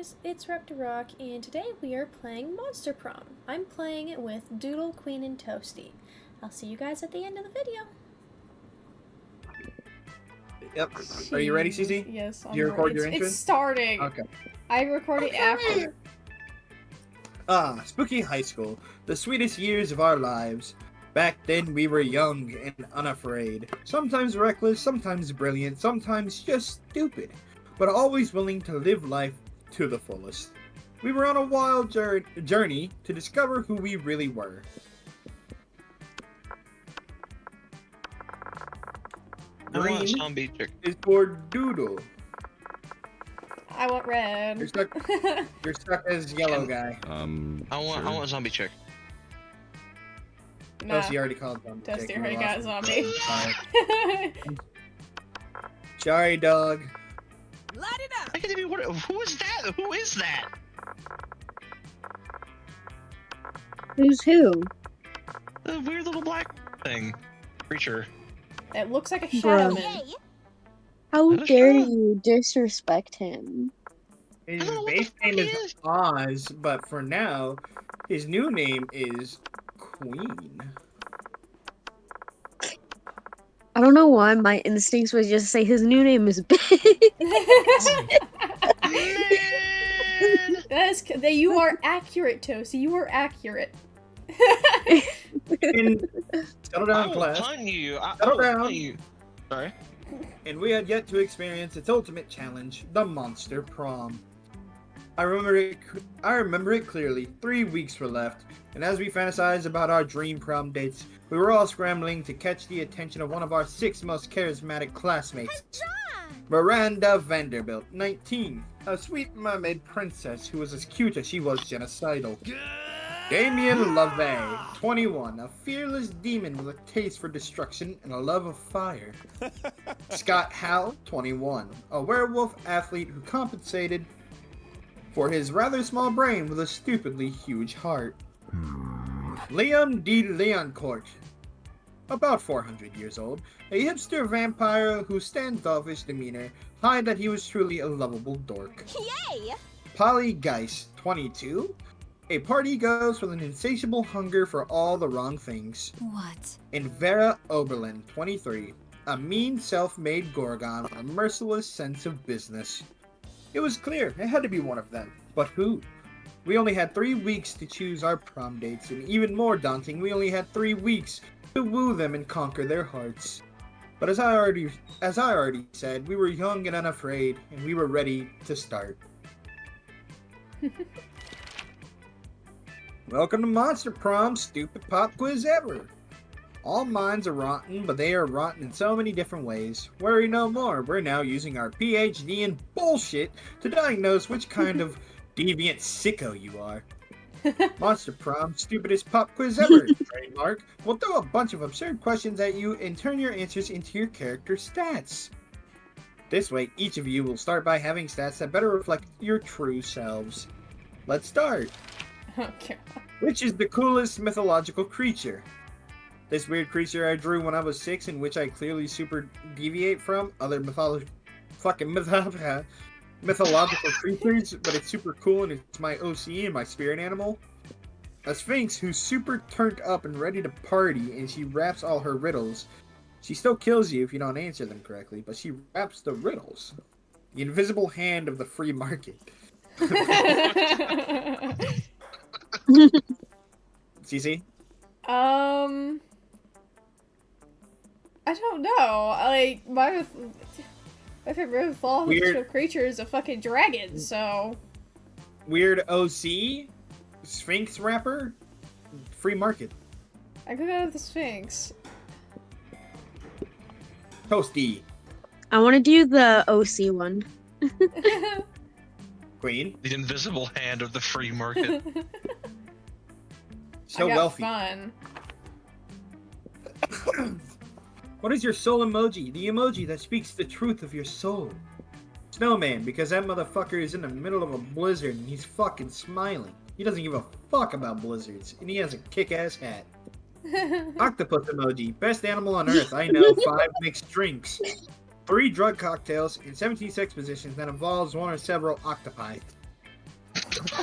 guys, it's Raptor Rock, and today we are playing Monster Prom. I'm playing it with Doodle, Queen, and Toasty. I'll see you guys at the end of the video. Yep. Are you ready, Cece? Yes. Do you record your intro? It's starting. Okay. I record it after. Spooky high school. The sweetest years of our lives. Back then we were young and unafraid. Sometimes reckless, sometimes brilliant, sometimes just stupid. But always willing to live life to the fullest. We were on a wild journey to discover who we really were. Green is for Doodle. I want red. You're stuck as yellow guy. I want zombie chick. Nah. Toasty already called zombie. Toasty already got zombie. Sorry, dog. Light it up. I can't even. Who is that? Who is that? Who's who? The weird little black thing. Creature. It looks like a shadow man. How That is dare true. you disrespect him? His I don't know what base the fuck name he is is. Oz, but for now, his new name is Queen. I don't know why my instincts was just say his new name is Big. Man! You are accurate, Toasty. You are accurate. And settle I down, will class. punt you. Settle will down. punt you. Sorry. And we had yet to experience its ultimate challenge, the Monster Prom. I remember it clearly. 3 weeks were left, and as we fantasized about our dream prom dates, we were all scrambling to catch the attention of one of our 6 most charismatic classmates. Miranda Vanderbilt, 19, a sweet mermaid princess who was as cute as she was genocidal. Damien LaVey, 21, a fearless demon with a taste for destruction and a love of fire. Scott Howe, 21, a werewolf athlete who compensated for his rather small brain with a stupidly huge heart. Liam D. Leoncourt, about 400 years old, a hipster vampire whose standoffish demeanor hide that he was truly a lovable dork. Yay! Polly Geist, 22, a party ghost with an insatiable hunger for all the wrong things. What? And Vera Oberlin, 23, a mean self-made Gorgon with a merciless sense of business. It was clear, it had to be one of them. But who? We only had 3 weeks to choose our prom dates, and even more daunting, we only had 3 weeks to woo them and conquer their hearts. But as I already said, we were young and unafraid, and we were ready to start. Welcome to Monster Prom, stupid pop quiz ever. All minds are rotten, but they are rotten in so many different ways. Worry no more, we're now using our PhD in bullshit to diagnose which kind of deviant sicko you are. Monster Prom, stupidest pop quiz ever, trademark. We'll throw a bunch of absurd questions at you and turn your answers into your character stats. This way, each of you will start by having stats that better reflect your true selves. Let's start. Okay. Which is the coolest mythological creature? This weird creature I drew when I was 6, in which I clearly super deviate from other mythological creatures, but it's super cool and it's my OC and my spirit animal. A sphinx who's super turned up and ready to party, and she raps all her riddles. She still kills you if you don't answer them correctly, but she raps the riddles. The invisible hand of the free market. CC? I don't know. Like, my favorite mythological creature is a fucking dragon, so... Weird OC? Sphinx rapper? Free market. I could go with the Sphinx. Toasty. I want to do the OC one. Queen. The invisible hand of the free market. So I got wealthy. fun. What is your soul emoji? The emoji that speaks the truth of your soul. Snowman, because that motherfucker is in the middle of a blizzard and he's fucking smiling. He doesn't give a fuck about blizzards, and he has a kick-ass hat. Octopus emoji, best animal on earth. I know, 5 mixed drinks. 3 drug cocktails, and 17 sex positions that involves one or several octopi.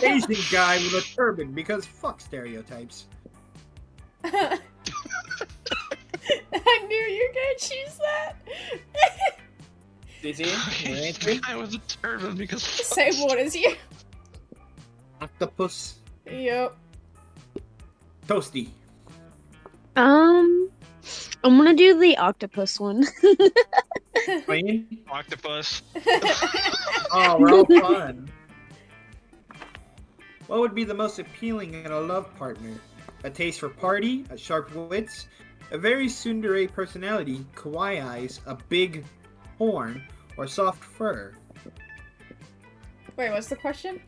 Asian guy with a turban, because fuck stereotypes. I knew you were gonna choose that. Did you? I was a turban because Same one as you. Octopus. Yep. Toasty. I'm gonna do the octopus one. Queen? octopus. Oh, we're all fun. What would be the most appealing in a love partner? A taste for party, a sharp wits, a very tsundere personality, kawaii eyes, a big horn, or soft fur? Wait, what's the question?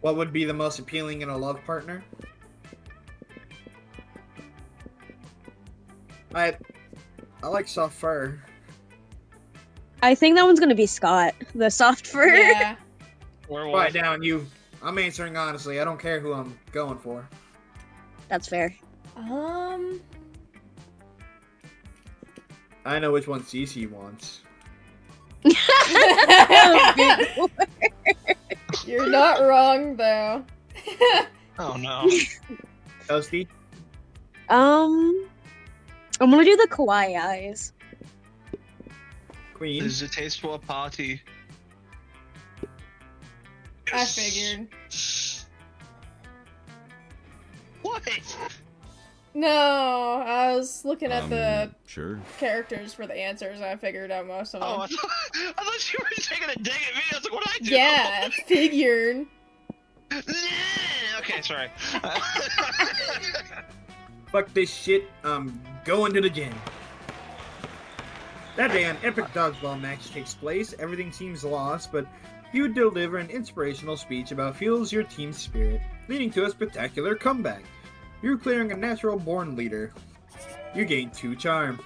What would be the most appealing in a love partner? I like soft fur. I think that one's gonna be Scott, the soft fur. Yeah. Quiet down, you. I'm answering honestly. I don't care who I'm going for. That's fair. I know which one Cece wants. You're not wrong though. Oh no. Toasty? I'm gonna do the kawaii eyes. Queen? This is a taste for a party. I figured. What? No, I was looking at the Sure. characters for the answers. I figured out most of them. Oh, I thought you were taking a dig at me. I was like, what I do? Yeah, I figured. Okay, sorry. Fuck this shit. I'm going to the gym. That day, an epic dodgeball match takes place. Everything seems lost, but you deliver an inspirational speech about fuels your team's spirit, leading to a spectacular comeback. You're clearing a natural-born leader. You gain 2 charm.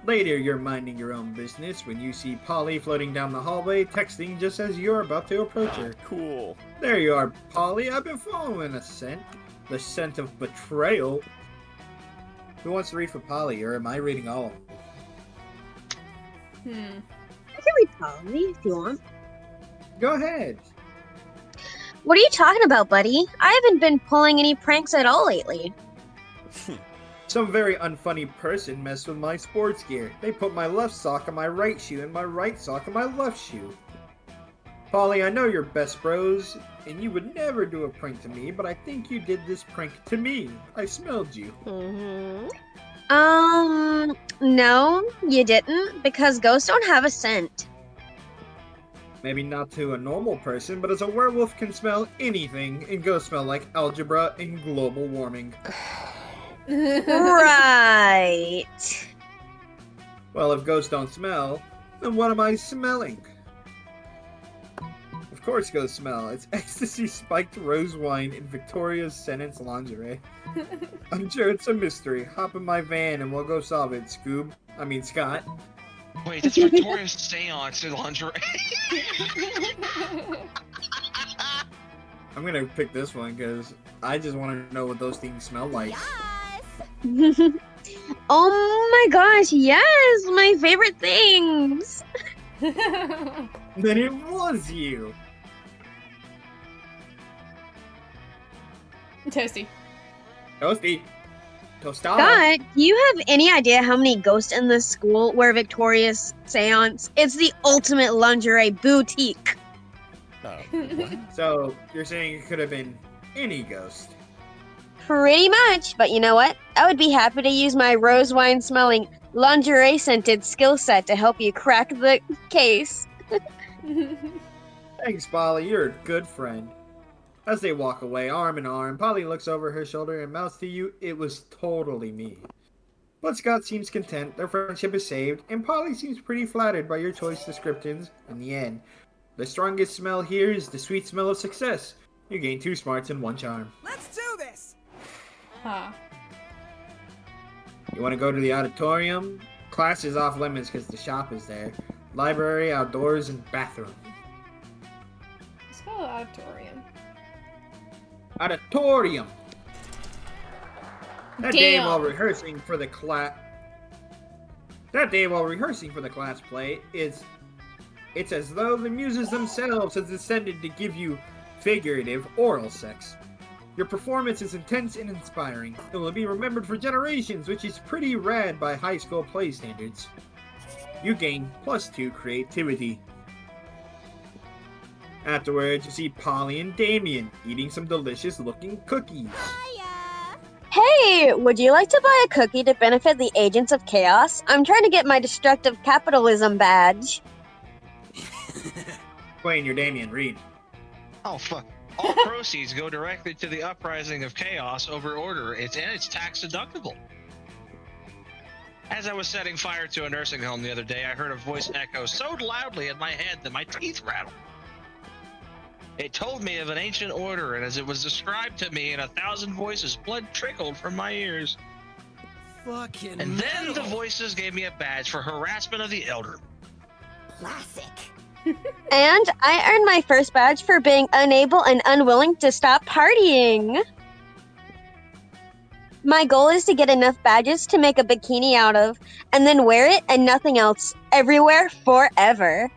Later, you're minding your own business when you see Polly floating down the hallway, texting just as you're about to approach her. Cool. There you are, Polly. I've been following a scent. The scent of betrayal. Who wants to read for Polly, or am I reading all of them? I can read Polly if you want. Go ahead. What are you talking about, buddy? I haven't been pulling any pranks at all lately. Some very unfunny person messed with my sports gear. They put my left sock on my right shoe and my right sock on my left shoe. Polly, I know you're best bros, and you would never do a prank to me, but I think you did this prank to me. I smelled you. No, you didn't, because ghosts don't have a scent. Maybe not to a normal person, but as a werewolf can smell anything, and ghosts smell like algebra and global warming. Right. Well, if ghosts don't smell, then what am I smelling? Of course ghosts smell. It's ecstasy spiked rose wine in Victoria's sentence lingerie. I'm sure it's a mystery. Hop in my van and we'll go solve it, Scott. Wait, that's Victoria's seance in lingerie. I'm gonna pick this one because I just want to know what those things smell like. Oh my gosh, yes! My favorite things! Then it was you! Toasty. Toasty. Tostada. Scott, do you have any idea how many ghosts in this school wear Victoria's seance? It's the ultimate lingerie boutique. What? So, you're saying it could have been any ghost? Pretty much, but you know what? I would be happy to use my rose wine smelling, lingerie scented skill set to help you crack the case. Thanks, Polly. You're a good friend. As they walk away, arm in arm, Polly looks over her shoulder and mouths to you, "It was totally me." But Scott seems content, their friendship is saved, and Polly seems pretty flattered by your choice descriptions. In the end, the strongest smell here is the sweet smell of success. You gain 2 smarts and 1 charm. Let's do this! Huh. You want to go to the auditorium? Class is off limits because the shop is there. Library, outdoors, and bathroom. Let's go to the auditorium. Auditorium! That day Damn. while rehearsing for the class play is It's as though the muses themselves have descended to give you figurative oral sex. Your performance is intense and inspiring. It will be remembered for generations, which is pretty rad by high school play standards. You gain +2 creativity. Afterwards, you see Polly and Damien eating some delicious looking cookies. Hey, would you like to buy a cookie to benefit the agents of chaos? I'm trying to get my destructive capitalism badge. Wayne, you're Damien, read. Oh fuck. All proceeds go directly to the uprising of chaos over order. It's tax deductible. As I was setting fire to a nursing home the other day, I heard a voice echo so loudly in my head that my teeth rattled. It told me of an ancient order, and as it was described to me in 1,000 voices, blood trickled from my ears. Fucking And then metal. the voices gave me a badge for harassment of the elder. Classic. And I earned my first badge for being unable and unwilling to stop partying. My goal is to get enough badges to make a bikini out of, and then wear it and nothing else, everywhere, forever.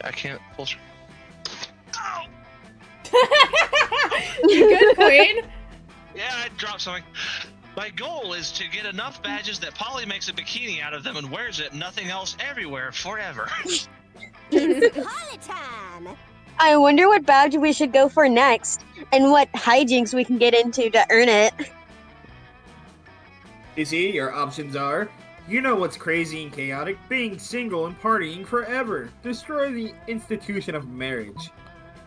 I can't pull. Oh! You good, Queen? Yeah, I dropped something. My goal is to get enough badges that Polly makes a bikini out of them and wears it, nothing else, everywhere, forever. Party time. I wonder what badge we should go for next, and what hijinks we can get into to earn it. You see, your options are, you know what's crazy and chaotic? Being single and partying forever. Destroy the institution of marriage.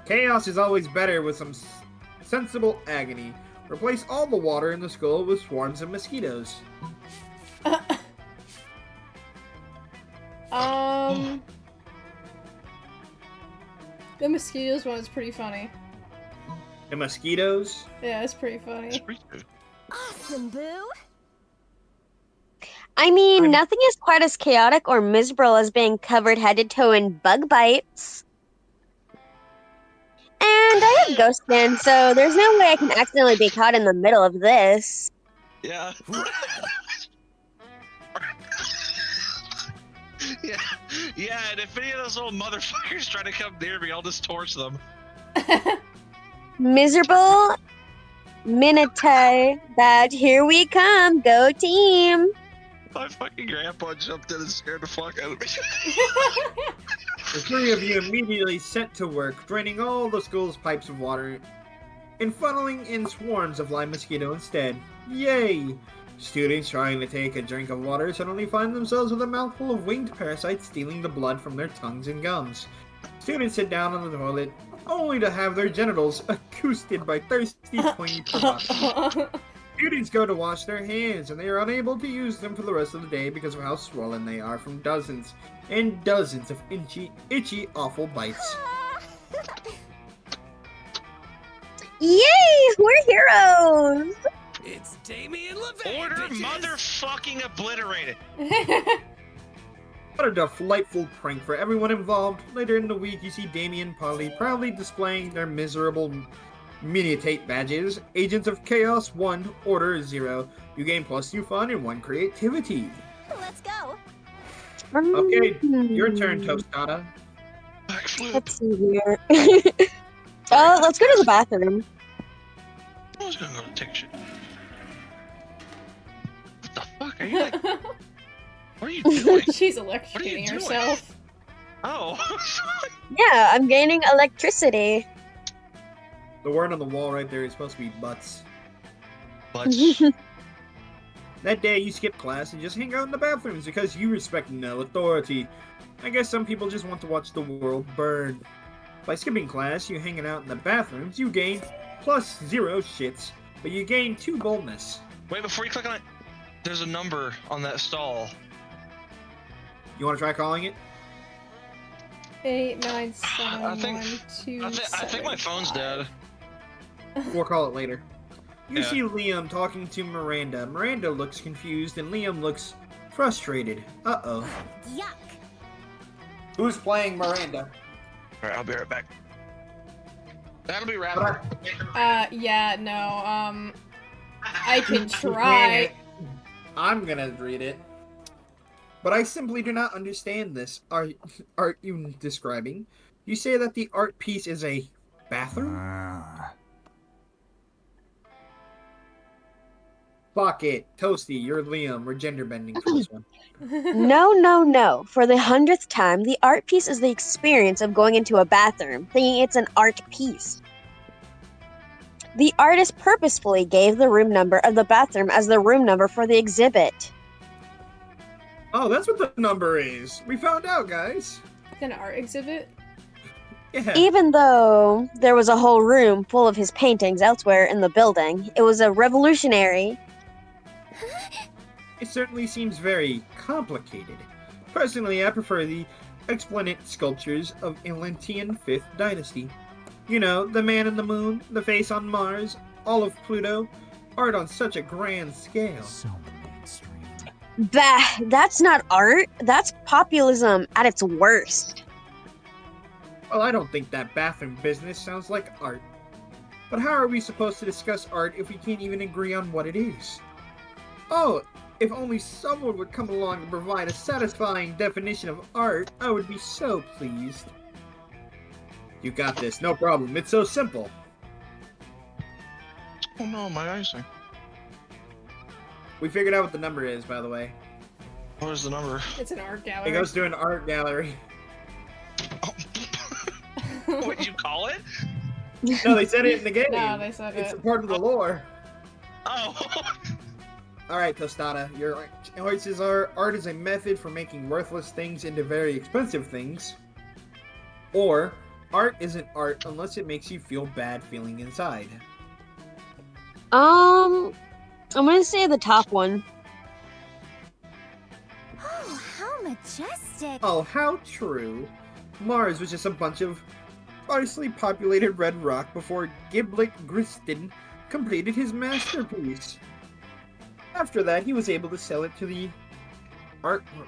Chaos is always better with some sensible agony. Replace all the water in the skull with swarms of mosquitoes. The mosquitoes one is pretty funny. The mosquitoes? Yeah, it's pretty funny. Awesome, boo. I mean, nothing is quite as chaotic or miserable as being covered head to toe in bug bites. And I have ghost skin, so there's no way I can accidentally be caught in the middle of this. Yeah. Yeah, and if any of those little motherfuckers try to come near me, I'll just torch them. Miserable Minute badge, here we come, go team! My fucking grandpa jumped in and scared the fuck out of me. The three of you immediately set to work, draining all the school's pipes of water and funneling in swarms of live mosquito instead. Yay! Students trying to take a drink of water suddenly find themselves with a mouthful of winged parasites stealing the blood from their tongues and gums. Students sit down on the toilet, only to have their genitals acousted by thirsty, pointy provocations. Students go to wash their hands, and they are unable to use them for the rest of the day because of how swollen they are from dozens and dozens of itchy, awful bites. Yay! We're heroes! It's Damien LeVay, Order bitches. motherfucking obliterated. What a delightful prank for everyone involved. Later in the week, you see Damien and Polly proudly displaying their miserable Minitate badges. Agents of Chaos 1, Order 0. You gain +2 fun and 1 creativity. Let's go. Okay, your turn, Tostada. Backflip. Let's see here. Let's go to the bathroom. I was gonna go take a shit. What the fuck? Are you like... What are you doing? She's What are you electrocuting doing? herself. Oh. Yeah, I'm gaining electricity. The word on the wall right there is supposed to be butts. But That day, you skip class and just hang out in the bathrooms because you respect no authority. I guess some people just want to watch the world burn. By skipping class, you hanging out in the bathrooms, you gain +0 shits, but you gain 2 boldness. wait, before you click on it, there's a number on that stall. You want to try calling it? 8, 9, 7, I think- 1, 2, I think my phone's dead. We'll call it later. You Yeah. see Liam talking to Miranda. Miranda looks confused and Liam looks frustrated. Uh-oh. Yuck. Who's playing Miranda? Alright, I'll be right back. That'll be wrapped. Yeah, no, I can try. I'm gonna read it. But I simply do not understand this art you describing. You say that the art piece is a bathroom? Fuck it. Toasty, you're Liam. We're gender bending for this one. No, no, no. For the 100th time, the art piece is the experience of going into a bathroom, thinking it's an art piece. The artist purposefully gave the room number of the bathroom as the room number for the exhibit. Oh, that's what the number is. We found out, guys. An art exhibit? Yeah. Even though there was a whole room full of his paintings elsewhere in the building, it was a revolutionary. It certainly seems very complicated. Personally, I prefer the explanate sculptures of Atlantean 5th Dynasty. You know, the man in the moon, the face on Mars, all of Pluto, art on such a grand scale. So mainstream. Bah, that's not art. That's populism at its worst. Well, I don't think that bathroom business sounds like art. But how are we supposed to discuss art if we can't even agree on what it is? Oh, if only someone would come along and provide a satisfying definition of art, I would be so pleased. You got this, no problem. It's so simple. Oh no, my icing. We figured out what the number is, by the way. What is the number? It's an art It gallery. goes to an art gallery. What'd you call it? No, they said it in the game. No, they said it's it. part of the lore. Oh. Alright, Tostada, your choices are art is a method for making worthless things into very expensive things. Or, art isn't art unless it makes you feel bad feeling inside. I'm gonna say the top one. Oh, how majestic. Oh, how true. Mars was just a bunch of sparsely populated red rock before Giblet Griston completed his masterpiece. After that, he was able to sell it to the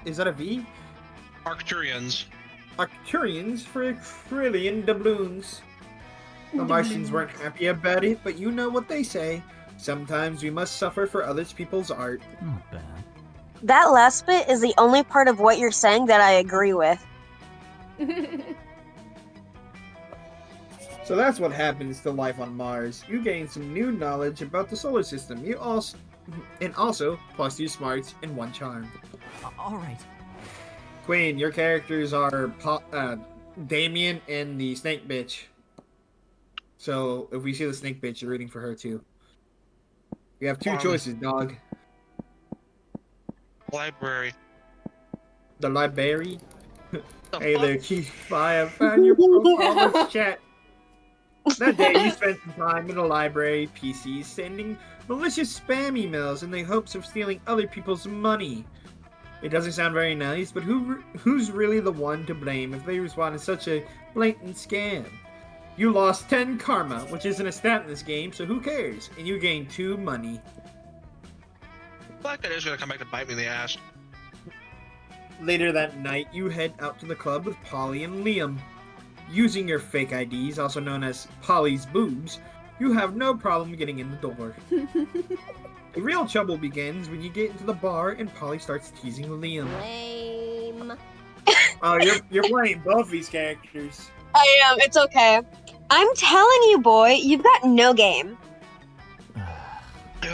is that a V? Arcturians. Arcturians for a trillion doubloons. The Martians weren't happy about it, but you know what they say. Sometimes we must suffer for other people's art. Not bad. That last bit is the only part of what you're saying that I agree with. So that's what happens to life on Mars. You gain some new knowledge about the solar system. You also plus 2 smarts and 1 charm. All right. Queen, your characters are Damien and the snake bitch. So if we see the snake bitch, you're rooting for her too. You have 2 choices, dog. Library. The library. The Hey fuck? there, Keith. I have found your profile in this chat. That day, you spent some time in the library PC sending malicious spam emails in the hopes of stealing other people's money. It doesn't sound very nice, but who's really the one to blame if they respond to such a blatant scam? You lost 10 karma, which isn't a stat in this game, so who cares? And you gained 2 money. Black Guy is gonna come back to bite me in the ass. Later that night, you head out to the club with Polly and Liam. Using your fake IDs, also known as Polly's boobs, you have no problem getting in the door. The real trouble begins when you get into the bar and Polly starts teasing Liam. Lame. Oh, you're playing both these characters. I am. It's okay. I'm telling you, boy, you've got no game.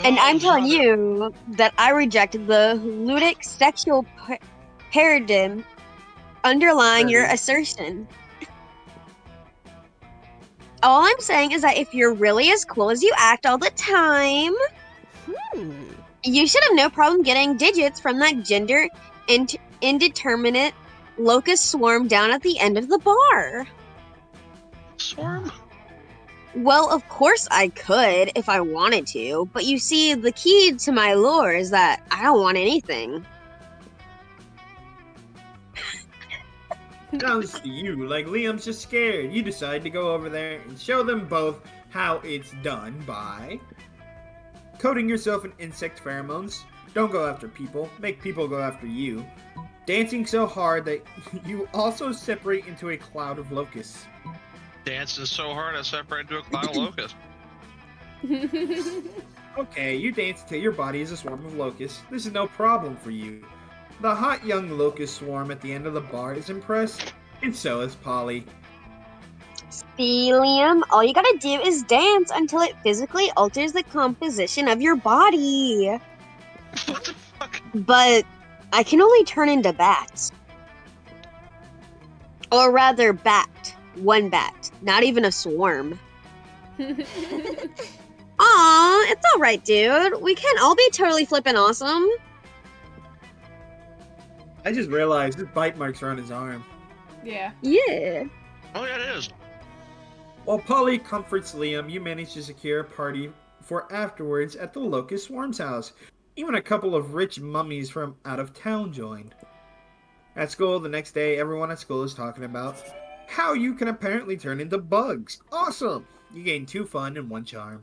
And I'm telling you that I rejected the ludic sexual paradigm underlying your assertion. All I'm saying is that if you're really as cool as you act all the time, you should have no problem getting digits from that gender indeterminate locust swarm down at the end of the bar. Swarm? Well, of course I could if I wanted to, but you see, the key to my lure is that I don't want anything. Sounds to you like Liam's just scared. You decide to go over there and show them both how it's done by coating yourself in insect pheromones. Don't go after people. Make people go after you. Dancing so hard that you also separate into a cloud of locusts. Dancing so hard I separate into a cloud of locusts. Okay, you dance until your body is a swarm of locusts. This is no problem for you. The hot young locust swarm at the end of the bar is impressed, and so is Polly. See, Liam, all you gotta do is dance until it physically alters the composition of your body. What the fuck? But I can only turn into bats. Or rather, bat. One bat. Not even a swarm. Aw, it's alright, dude. We can't all be totally flippin' awesome. I just realized his bite marks are on his arm. Yeah. Yeah. Oh yeah, it is. While Polly comforts Liam, you manage to secure a party for afterwards at the Locust Swarm's house. Even a couple of rich mummies from out of town joined. At school the next day, everyone at school is talking about how you can apparently turn into bugs. Awesome! You gain 2 fun and 1 charm.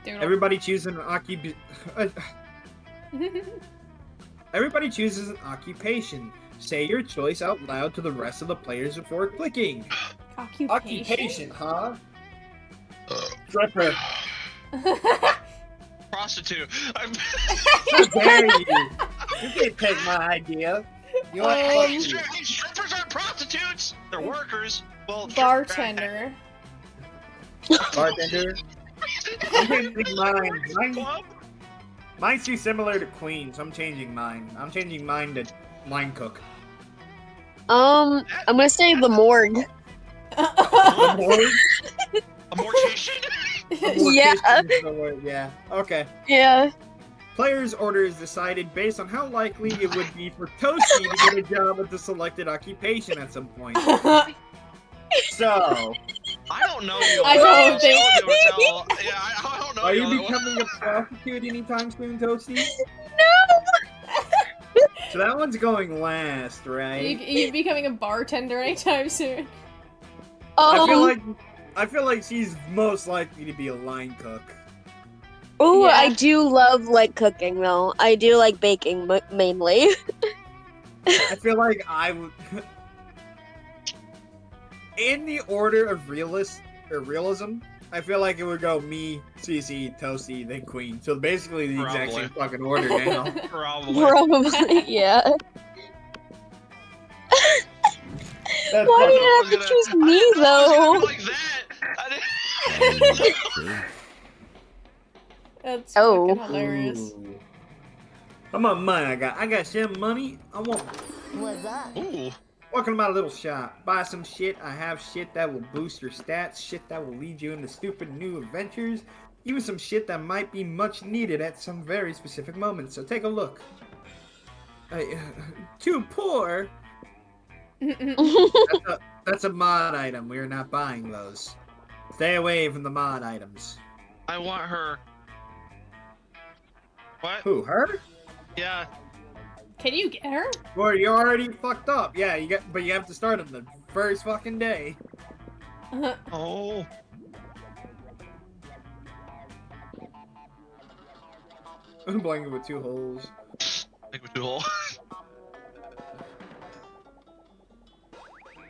Doodle. Everybody chooses an Everybody chooses an occupation. Say your choice out loud to the rest of the players before clicking. Occupation, huh? Stripper. Prostitute. How dare you? You can't take my idea. You want Strippers aren't prostitutes. They're workers. Well, Bartender. bartender? I'm changing mine. Mine's too similar to Queen, so I'm changing mine. I'm changing mine to line cook. I'm gonna say the morgue. The morgue? A mortician? Yeah. Yeah. Okay. Yeah. Players' order is decided based on how likely it would be for Toasty to get a job at the selected occupation at some point. So, I don't know you. I don't think- Yeah, I don't know are you you. becoming a prostitute anytime soon, Toasty? No. So that one's going last, right? You becoming a bartender anytime soon? I feel like she's most likely to be a line cook. Oh, Yeah. I do love like cooking though. I do like baking mainly. I feel like I would. In the order of realism, I feel like it would go me, CC, Toasty, then Queen. So basically the exact Probably. same fucking order now. Probably. Probably, yeah. That's Why do fucking- you have to choose me I though? didn't know it was gonna be like that. That's Oh. fucking hilarious. Ooh. How much money I got some money. I want. What's up? Ooh. Welcome to my little shop. Buy some shit. I have shit that will boost your stats. Shit that will lead you into stupid new adventures. Even some shit that might be much needed at some very specific moments. So take a look. Too poor. That's a mod item. We are not buying those. Stay away from the mod items. I want her. What? Who? Her? Yeah. Can you get her? Well, you already fucked up. Yeah, but you have to start on the first fucking day. Oh. A blanket with 2 holes. Like with 2 holes.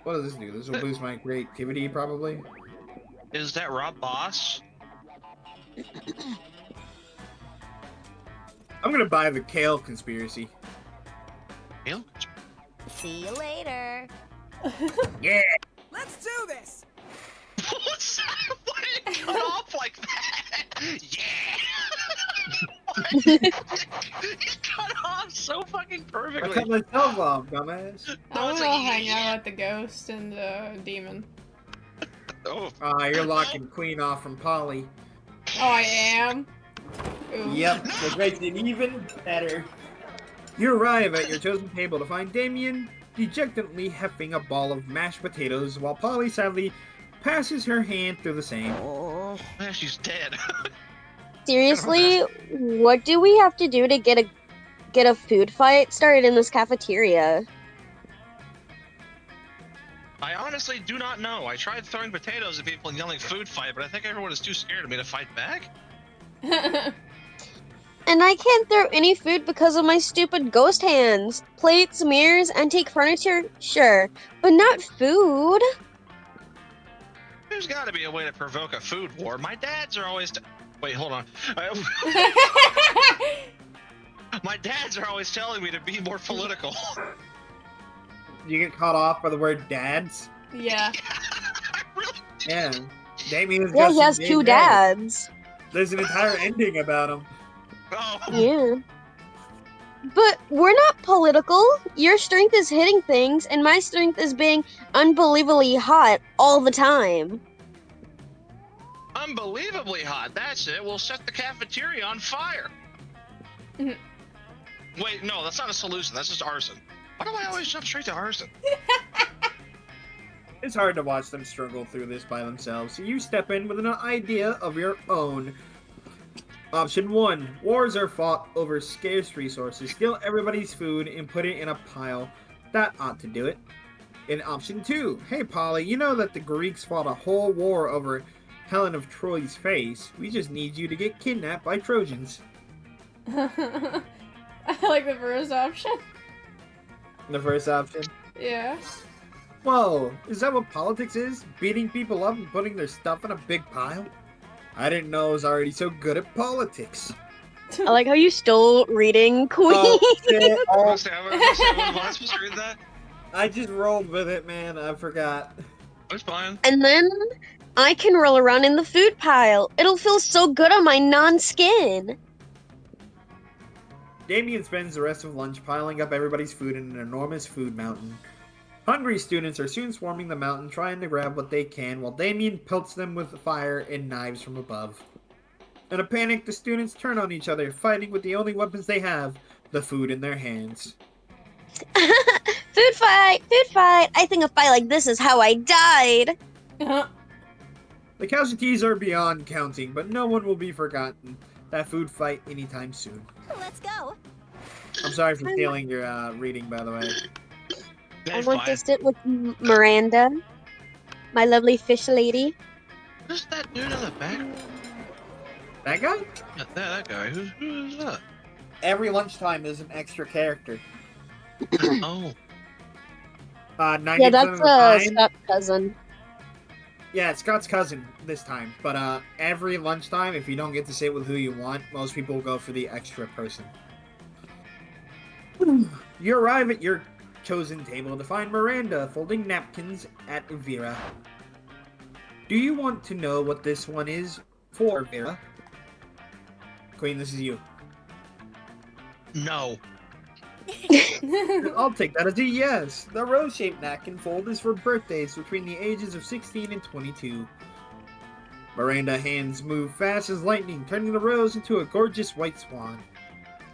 What does this do? This will boost my creativity, probably. Is that Rob Boss? I'm gonna buy the Kale Conspiracy. Him? See you later. Yeah! Let's do this. What's that? Why did it cut off like that? Yeah! It cut off so fucking I perfectly. cut myself off, dumbass. I No, want it's to like, hang yeah. out with the ghost and the demon. Oh. You're locking Queen off from Polly. Oh, I am? Ooh. Yep, which makes it even better. You arrive at your chosen table to find Damien dejectedly heffing a ball of mashed potatoes while Polly sadly passes her hand through the same. Oh, man, she's dead. Seriously, what do we have to do to get a food fight started in this cafeteria? I honestly do not know. I tried throwing potatoes at people and yelling food fight, but I think everyone is too scared of me to fight back. And I can't throw any food because of my stupid ghost hands. Plates, mirrors, antique furniture, sure, but not food. There's got to be a way to provoke a food war. My dads are always. Wait, hold on. My dads are always telling me to be more political. You get caught off by the word dads? Yeah. I really do. Yeah. Damien has Yeah, got he some has big 2 head. dads. There's an entire ending about him. Oh. Yeah. But we're not political. Your strength is hitting things, and my strength is being unbelievably hot all the time. Unbelievably hot. That's it. We'll set the cafeteria on fire. Mhm. Wait, no, that's not a solution. That's just arson. Why do I always jump straight to arson? It's hard to watch them struggle through this by themselves, so you step in with an idea of your own. Option 1. Wars are fought over scarce resources. Steal everybody's food and put it in a pile. That ought to do it. In option 2. Hey Polly, you know that the Greeks fought a whole war over Helen of Troy's face. We just need you to get kidnapped by Trojans. I like the first option. The first option. Yeah. Whoa, is that what politics is? Beating people up and putting their stuff in a big pile? I didn't know I was already so good at politics. I like how you still reading Queen. Oh, shit. I Oh, was gonna say, was I supposed to read that? I just rolled with it, man. I forgot. It's fine. And then I can roll around in the food pile. It'll feel so good on my non-skin. Damien spends the rest of lunch piling up everybody's food in an enormous food mountain. Hungry students are soon swarming the mountain trying to grab what they can while Damien pelts them with fire and knives from above. In a panic, the students turn on each other, fighting with the only weapons they have, the food in their hands. Food fight! Food fight! I think a fight like this is how I died. The casualties are beyond counting, but no one will be forgotten. That food fight anytime soon. Let's go. I'm sorry for stealing your reading, by the way. I It's want fine. to sit with Miranda, my lovely fish lady. Who's that dude in the back? That guy? Yeah, that guy. Who is that? Every lunchtime is an extra character. Oh. 90% Yeah, of that's the time. Scott's cousin. Yeah, it's Scott's cousin this time. But every lunchtime, if you don't get to sit with who you want, most people will go for the extra person. You arrive at your chosen table to find Miranda folding napkins at Vera. Do you want to know what this one is for, Vera? Queen, this is you. No. I'll take that as a yes. The rose-shaped napkin fold is for birthdays between the ages of 16 and 22. Miranda hands move fast as lightning, turning the rose into a gorgeous white swan.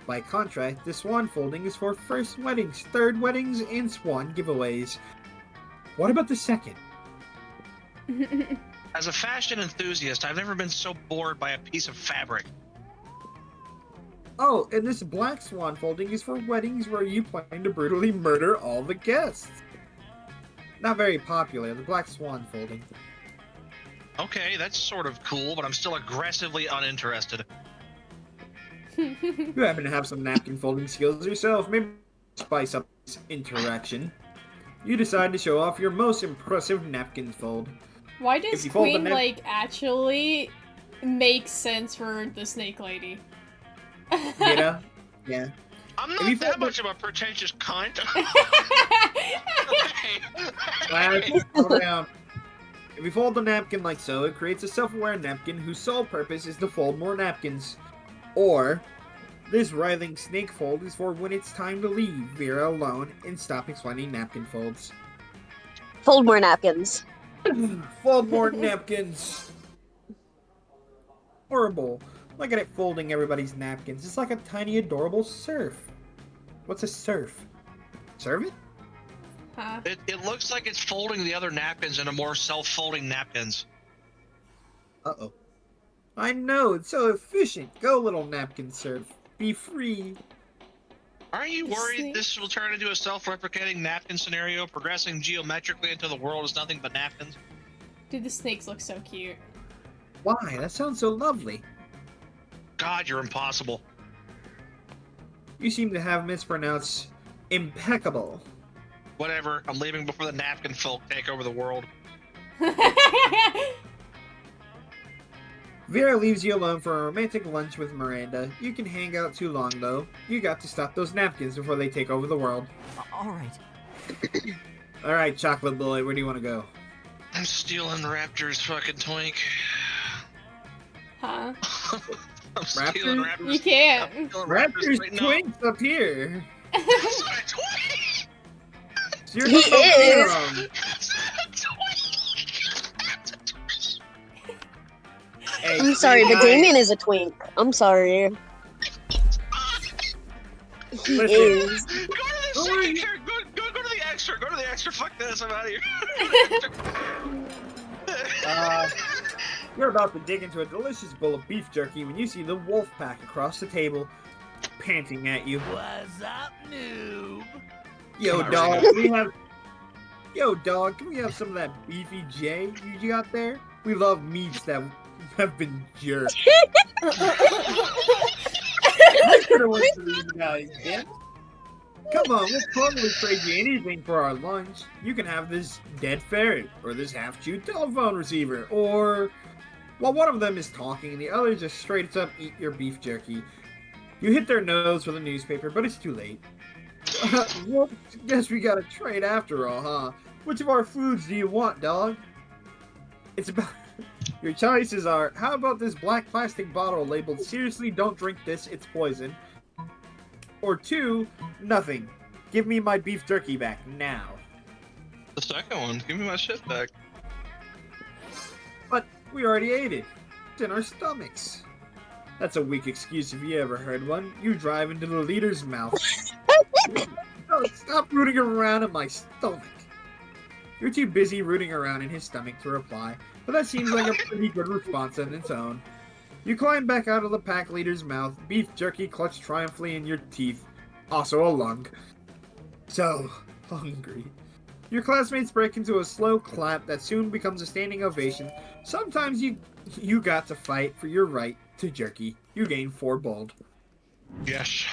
By contrast, the swan folding is for first weddings, third weddings, and swan giveaways. What about the second? As a fashion enthusiast, I've never been so bored by a piece of fabric. Oh, and this black swan folding is for weddings where you plan to brutally murder all the guests. Not very popular, the black swan folding. Okay, that's sort of cool, but I'm still aggressively uninterested. You happen to have some napkin folding skills yourself, maybe spice up this interaction. You decide to show off your most impressive napkin fold. Why If does you fold the Queen, nap- like, actually make sense for the snake lady? Yeah? Yeah. I'm If you not that fold the- much of a pretentious cunt. Lad, Hey. slow down. If you fold the napkin like so, it creates a self-aware napkin whose sole purpose is to fold more napkins. Or, this writhing snake fold is for when it's time to leave Vera alone and stop explaining napkin folds. Fold more napkins. Fold more napkins! Horrible. Look at it folding everybody's napkins. It's like a tiny, adorable serf. What's a serf? Servant? Huh? It looks like it's folding the other napkins into more self-folding napkins. Uh-oh. I know, it's so efficient. Go, little napkin serf. Be free. Aren't you The worried snake. this will turn into a self-replicating napkin scenario, progressing geometrically until the world is nothing but napkins? Dude, the snakes look so cute. Why? That sounds so lovely. God, you're impossible. You seem to have mispronounced impeccable. Whatever, I'm leaving before the napkin folk take over the world. Vera leaves you alone for a romantic lunch with Miranda. You can hang out too long, though. You got to stop those napkins before they take over the world. All right. Alright, chocolate boy, where do you want to go? I'm stealing Raptor's fucking twink. Huh? I'm stealing Raptor? Raptor's. You can't. I'm stealing Raptor's right now. twink's up here. That's not a twink! You're He talking about is. Prom. That's not a twink! That's a twink! Hey, I'm sorry, but guys, Damien is a twink. I'm sorry. He Listen. is. Go to the Don't worry. second here. Go to the extra. Go to the extra. Fuck this. I'm out of here. You're about to dig into a delicious bowl of beef jerky when you see the wolf pack across the table, panting at you. What's up, noob? Yo, Come on, dog, Ringo. can we have... Yo, dog, can we have some of that beefy J you got there? We love meats that have been jerked. I could have went to these guys, damn it. Come on, we'll totally trade you anything for our lunch. You can have this dead ferret, or this half-chewed telephone receiver, or... While one of them is talking and the other just straight up eat your beef jerky. You hit their nose with a newspaper, but it's too late. Well, guess we gotta trade after all, huh? Which of our foods do you want, dog? It's about... Your choices are, how about this black plastic bottle labeled, seriously, don't drink this, it's poison. Or 2, nothing. Give me my beef jerky back, now. The second one. Give me my shit back. But we already ate it. It's in our stomachs. That's a weak excuse if you ever heard one. You drive into the leader's mouth. No, stop rooting around in my stomach. You're too busy rooting around in his stomach to reply, but that seems like a pretty good response on its own. You climb back out of the pack leader's mouth, beef jerky clutched triumphantly in your teeth. Also a lung. So hungry. Your classmates break into a slow clap that soon becomes a standing ovation. Sometimes you got to fight for your right to jerky. You gain 4 bold. Yes.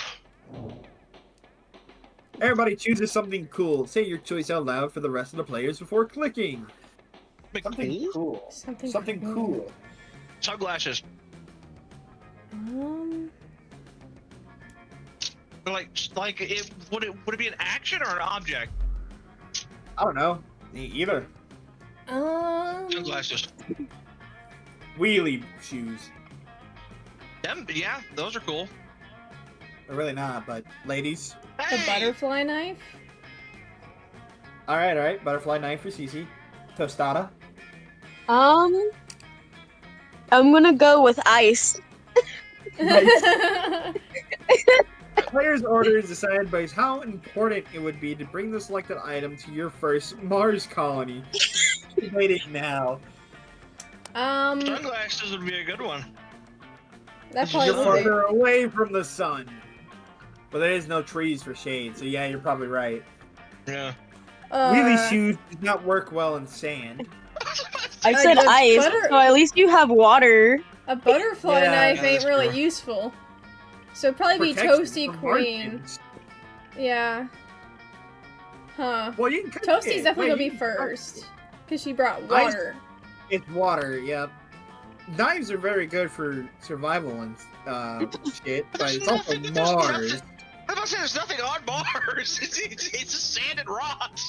Everybody chooses something cool. Say your choice out loud for the rest of the players before clicking. Something cool. Something cool. Sunglasses. Like it would it be an action or an object? I don't know. Either. Sunglasses. Wheelie shoes. Them, yeah, those are cool. They're really not, but ladies. The Hey! butterfly knife? Alright. Butterfly knife for Cece. Tostada. I'm gonna go with ice. Player's order is decided by how important it would be to bring the selected item to your first Mars colony. Debate it now. Sunglasses would be a good one. That You're probably would be. farther away from the sun. But there is no trees for shade, so yeah, you're probably right. Yeah. Wheelie shoes does not work well in sand. I said the ice, butter- so at least you have water. A butterfly Yeah, knife yeah, ain't that's really true. useful. So it'd probably be Protection Toasty from Queen. Martians. Yeah. Huh. Well, you can cook Toasty's it. definitely Wait, gonna be you can cook first. Because she brought Ice- water. It's water, yep. Knives are very good for survival and shit, but it's also Mars. I'm about to say there's nothing on Mars. It's just sand and rocks.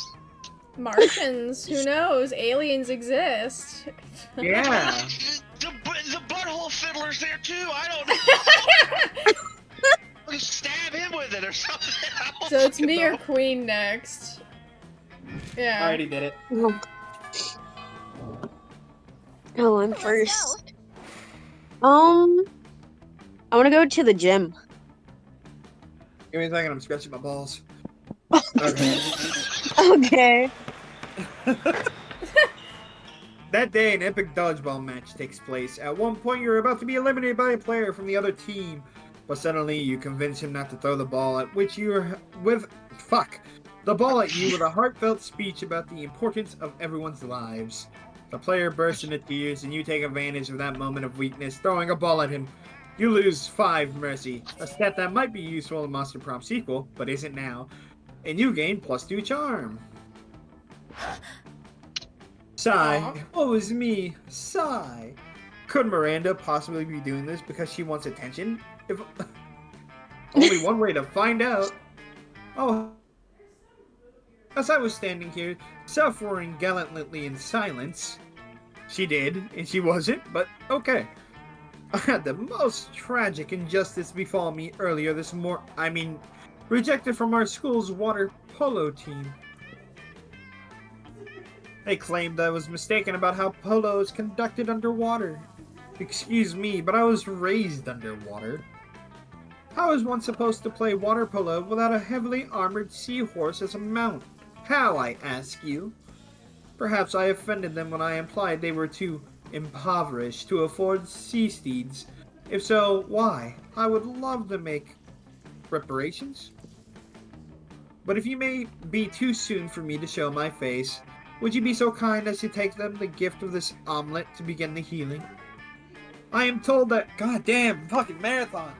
Martians, who knows? Aliens exist. Yeah. The butthole fiddler's there too. I don't know. We stab him with it or something. I don't So it's fucking me know. or Queen next. I Yeah. already did it. Oh, I'm first. I want to go to the gym. Give me a second, I'm scratching my balls. Okay. Okay. That day, an epic dodgeball match takes place. At one point, you're about to be eliminated by a player from the other team, but suddenly you convince him not to throw the ball at which you're with. Fuck. The ball at you with a heartfelt speech about the importance of everyone's lives. The player bursts into tears, and you take advantage of that moment of weakness, throwing a ball at him. You lose 5 mercy, a stat that might be useful in Monster Prom sequel, but isn't now. And you gain +2 charm. Sigh. Aw. Woe is me. Sigh. Could Miranda possibly be doing this because she wants attention? If only one way to find out. Oh, as I was standing here, suffering gallantly in silence, she did, and she wasn't, but okay. I had the most tragic injustice befall me earlier this rejected from our school's water polo team. They claimed I was mistaken about how polo is conducted underwater. Excuse me, but I was raised underwater. How is one supposed to play water polo without a heavily armored seahorse as a mount? How, I ask you? Perhaps I offended them when I implied they were too impoverished to afford sea steeds. If so, why? I would love to make reparations. But if you may be too soon for me to show my face, would you be so kind as to take them the gift of this omelet to begin the healing? I am told that goddamn fucking marathon.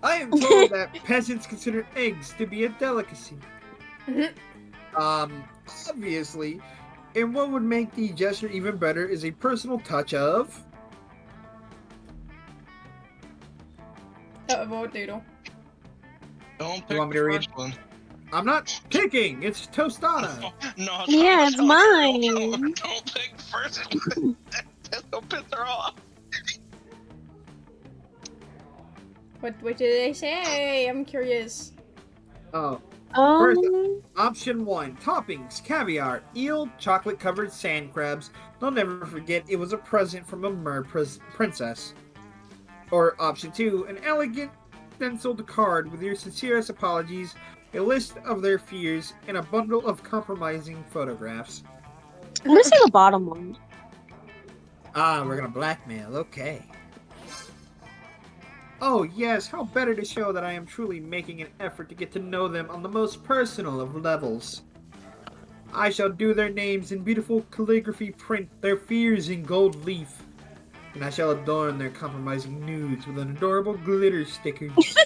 I am told that peasants consider eggs to be a delicacy. Obviously, and what would make the gesture even better is a personal touch of... Vote Doodle. Don't pick You want me to the read? first one. I'm not picking, it's Tostada. No, Yeah, it's mine. Don't pick the first one. They'll piss her off. What did they say? I'm curious. Oh. First, Um, option 1, toppings, caviar, eel, chocolate-covered sand crabs. They'll never forget it was a present from a princess. Or option 2, an elegant stenciled card with your sincerest apologies, a list of their fears, and a bundle of compromising photographs. I'm gonna say the bottom one. Ah, we're gonna blackmail, okay. Oh yes, how better to show that I am truly making an effort to get to know them on the most personal of levels. I shall do their names in beautiful calligraphy print, their fears in gold leaf, and I shall adorn their compromising nudes with an adorable glitter stickers.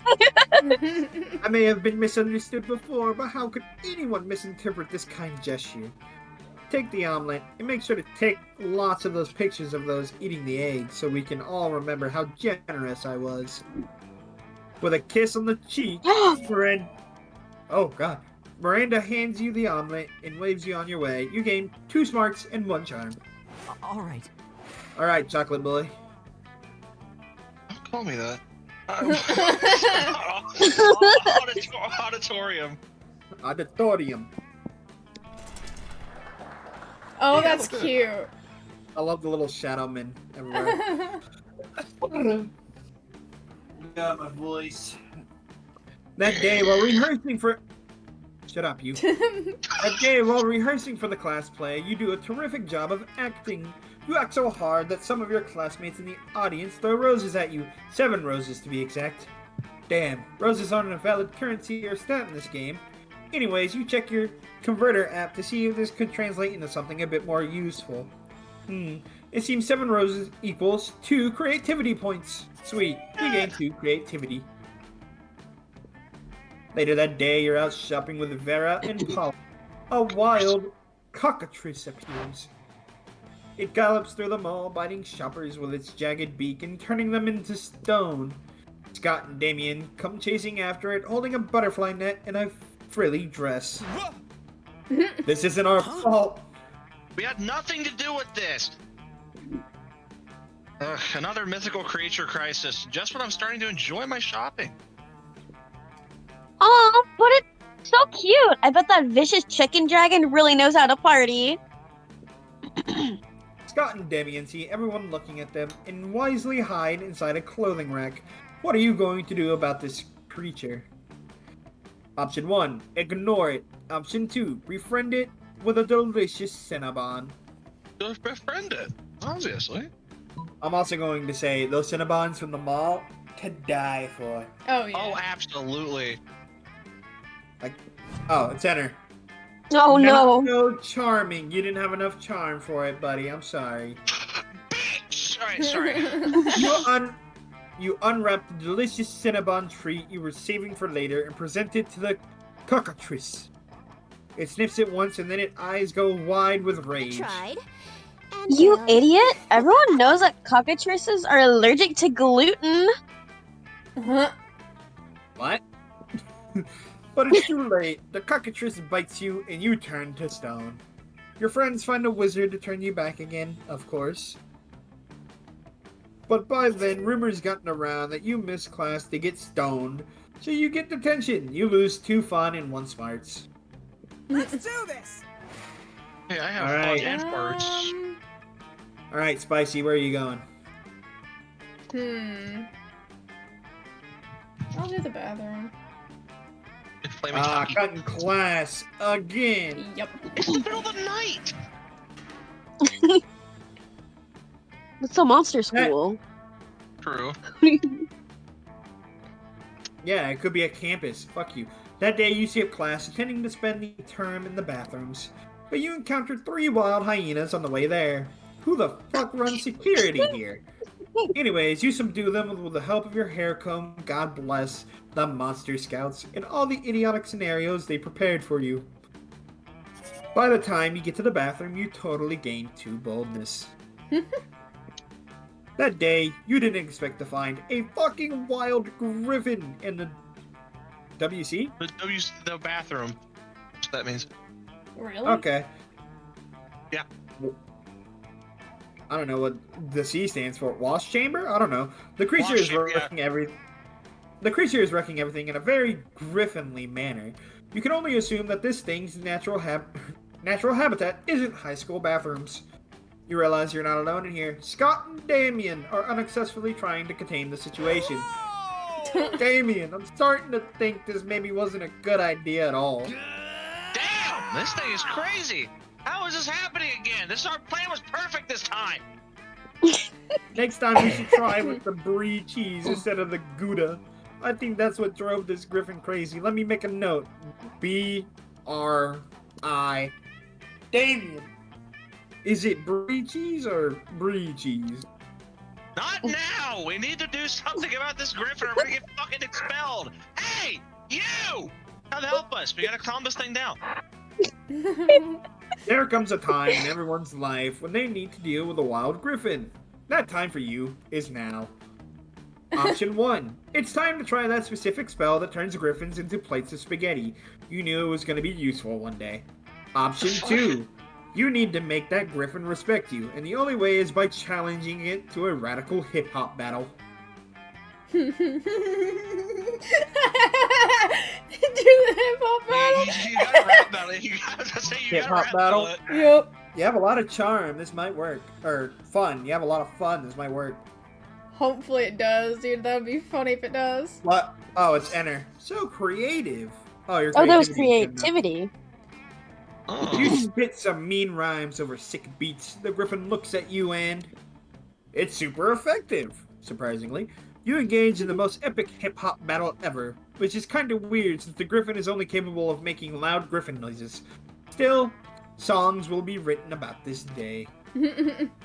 I may have been misunderstood before, but how could anyone misinterpret this kind gesture? Take the omelet, and make sure to take lots of those pictures of those eating the eggs so we can all remember how generous I was. With a kiss on the cheek, Miranda... Oh, God. Miranda hands you the omelet and waves you on your way. You gain 2 smarts and 1 charm. All right. Alright, chocolate boy. Don't call me that. Auditorium. Auditorium. Oh, that's cute. I love the little shadow men everywhere. Got my voice. That day while rehearsing for... Shut up, you. That day while rehearsing for the class play, you do a terrific job of acting. You act so hard that some of your classmates in the audience throw roses at you. 7 roses to be exact. Damn, roses aren't a valid currency or stat in this game. Anyways, you check your converter app to see if this could translate into something a bit more useful. It seems 7 roses equals 2 creativity points. Sweet, you gain 2 creativity. Later that day, you're out shopping with Vera and Paul. A wild cockatrice appears. It gallops through the mall, biting shoppers with its jagged beak and turning them into stone. Scott and Damien come chasing after it, holding a butterfly net and a frilly dress. This isn't our fault. We had nothing to do with this. Ugh, another mythical creature crisis. Just when I'm starting to enjoy my shopping. oh, but it's so cute. I bet that vicious chicken dragon really knows how to party. Scott and Damien see everyone looking at them and wisely hide inside a clothing rack. What are you going to do about this creature? Option 1, ignore it. Option 2, befriend it with a delicious Cinnabon. Just befriend it, obviously. I'm also going to say those Cinnabons from the mall to die for. Oh, yeah. Oh, absolutely. Oh, it's enter. Oh no. So charming. You didn't have enough charm for it, buddy. I'm sorry. Sorry, sorry. You unwrapped the delicious Cinnabon treat you were saving for later and present it to the cockatrice. It sniffs it once and then its eyes go wide with rage. Tried. And You down. idiot! Everyone knows that cockatrices are allergic to gluten. Uh-huh. What? But it's too late. The cockatrice bites you, and you turn to stone. Your friends find a wizard to turn you back again, of course. But by then, rumors gotten around that you missed class to get stoned, so you get detention. You lose 2 fun and 1 smarts. Let's do this. Hey, I have All fun right. and farts. Alright, Spicy, where are you going? I'll do the bathroom. Flaming Tucky. Cutting class again. Yep. It's the middle of the night. It's a monster school. True. Yeah, it could be a campus. Fuck you. That day, you skip class, intending to spend the term in the bathrooms. But you encountered 3 wild hyenas on the way there. Who the fuck runs security here? Anyways, you subdue them with the help of your hair comb, God bless the Monster Scouts, and all the idiotic scenarios they prepared for you. By the time you get to the bathroom, you totally gain 2 boldness. That day, you didn't expect to find a fucking wild griffin in the WC? The bathroom. That's what that means. Really? Okay. Yeah. I don't know what the C stands for. Wash chamber? I don't know. The creature is wrecking everything. The creature is wrecking everything in a very griffinly manner. You can only assume that this thing's natural habitat isn't high school bathrooms. You realize you're not alone in here. Scott and Damien are unsuccessfully trying to contain the situation. Damien, I'm starting to think this maybe wasn't a good idea at all. Damn! This thing is crazy! How is this happening again? Our plan was perfect this time! Next time we should try with the brie cheese instead of the Gouda. I think that's what drove this griffin crazy. Let me make a note. B-R-I. Damien! Is it brie cheese or brie cheese? Not now! We need to do something about this griffin or we're gonna get fucking expelled! Hey! You! Come help us! We gotta calm this thing down. There comes a time in everyone's life when they need to deal with a wild griffin. That time for you is now. Option 1. It's time to try that specific spell that turns griffins into plates of spaghetti. You knew it was going to be useful one day. Option 2. You need to make that griffin respect you, and the only way is by challenging it to a radical hip-hop battle. Do the hip-hop battle? You gotta rap battle it. You gotta say you Hip-hop gotta rap battle? it. Yep. You have a lot of charm, this might work. Or fun, you have a lot of fun, this might work. Hopefully it does, dude. That would be funny if it does. What? Oh, it's enter. So creative. Oh, your Oh, that was creativity. creativity. You Oh. spit some mean rhymes over sick beats. The griffin looks at you and... It's super effective, surprisingly. You engage in the most epic hip-hop battle ever, which is kind of weird since the griffin is only capable of making loud griffin noises. Still, songs will be written about this day.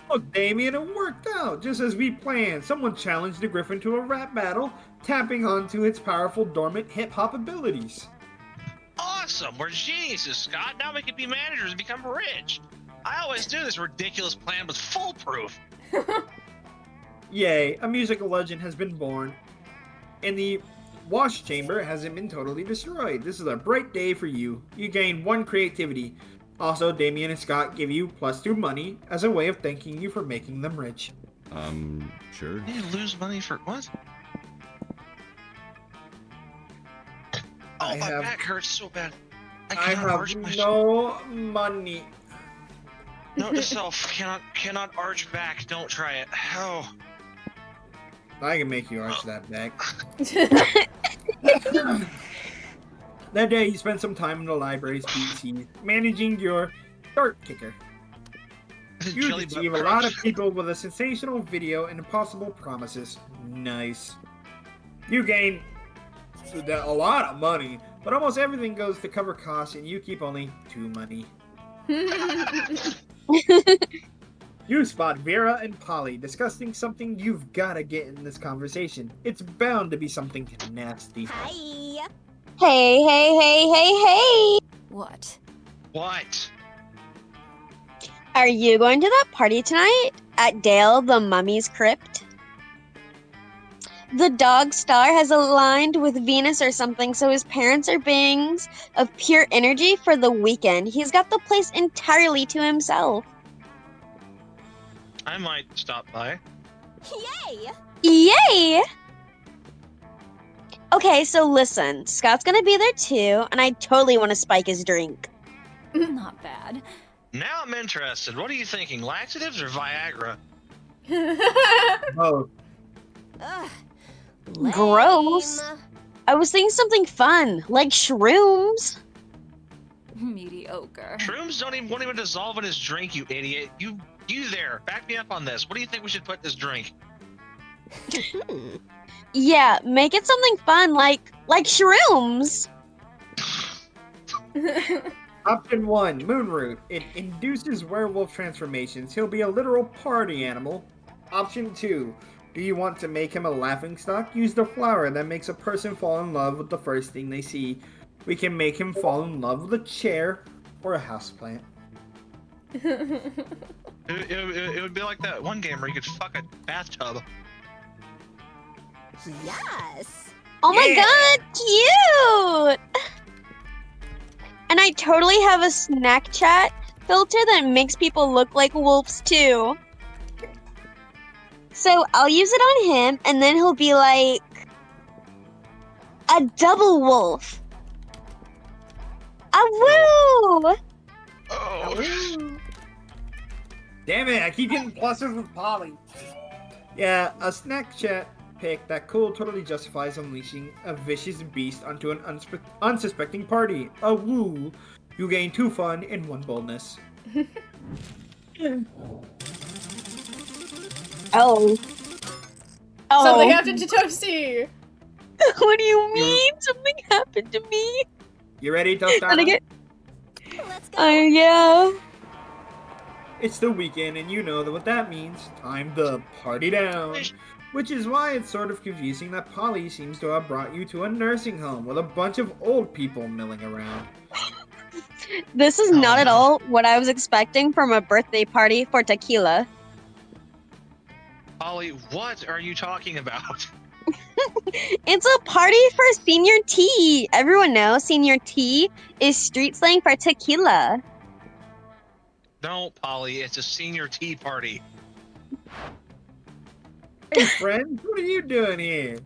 Oh, Damien, it worked out, just as we planned. Someone challenged the griffin to a rap battle, tapping onto its powerful dormant hip-hop abilities. Awesome! We're geniuses, Scott. Now we can be managers and become rich. I always knew this ridiculous plan was foolproof. Yay, a musical legend has been born. And the wash chamber hasn't been totally destroyed. This is a bright day for you. You gain 1 creativity. Also, Damien and Scott give you +2 money as a way of thanking you for making them rich. Sure. You lose money for what? Oh, I my have- back hurts so bad. I cannot have arch my no money. Note to self: cannot arch back. Don't try it. Oh. I can make you arch that back. That day, you spent some time in the library's PC, managing your dart kicker. You Jelly butt deceive a lot of crunch. people with a sensational video and impossible promises. Nice. You gain a lot of money, but almost everything goes to cover costs, and you keep only 2 money. You spot Vera and Polly discussing something you've gotta get in this conversation. It's bound to be something nasty. Hi. Hey, hey, hey, hey, hey! What? What? Are you going to that party tonight at Dale the Mummy's crypt? The dog star has aligned with Venus or something, so his parents are beings of pure energy for the weekend. He's got the place entirely to himself. I might stop by. Yay! Yay! Okay, so listen, Scott's gonna be there too, and I totally want to spike his drink. Not bad. Now I'm interested. What are you thinking, laxatives or Viagra? Oh, Ugh. Gross. Lame. I was thinking something fun, like shrooms. Mediocre. Shrooms won't even dissolve in his drink, you idiot. You there. Back me up on this. What do you think we should put in this drink? Yeah, make it something fun, like shrooms. Option 1, Moonroot. It induces werewolf transformations. He'll be a literal party animal. Option 2, do you want to make him a laughingstock? Use the flower that makes a person fall in love with the first thing they see. We can make him fall in love with a chair or a houseplant. It would be like that one game where you could fuck a bathtub. Yes. Oh my Yeah. god, cute! And I totally have a snack chat filter that makes people look like wolves too. So I'll use it on him, and then he'll be like a double wolf. A woo! Oh. Damn it, I keep getting pluses with Polly. Yeah, a snack chat pick that totally justifies unleashing a vicious beast onto an unsuspecting party. A woo. You gain 2 fun and 1 boldness. Oh. Something happened to Toasty. What do you mean? Something happened to me? You ready, Tostana? Did I get? Let's go. Yeah. It's the weekend, and you know what that means. Time to party down. Which is why it's sort of confusing that Polly seems to have brought you to a nursing home with a bunch of old people milling around. This is not at all what I was expecting from a birthday party for tequila. Ollie, what are you talking about? It's a party for senior tea. Everyone knows senior tea is street slang for tequila. No, Polly, it's a senior tea party. Hey, friend, what are you doing here?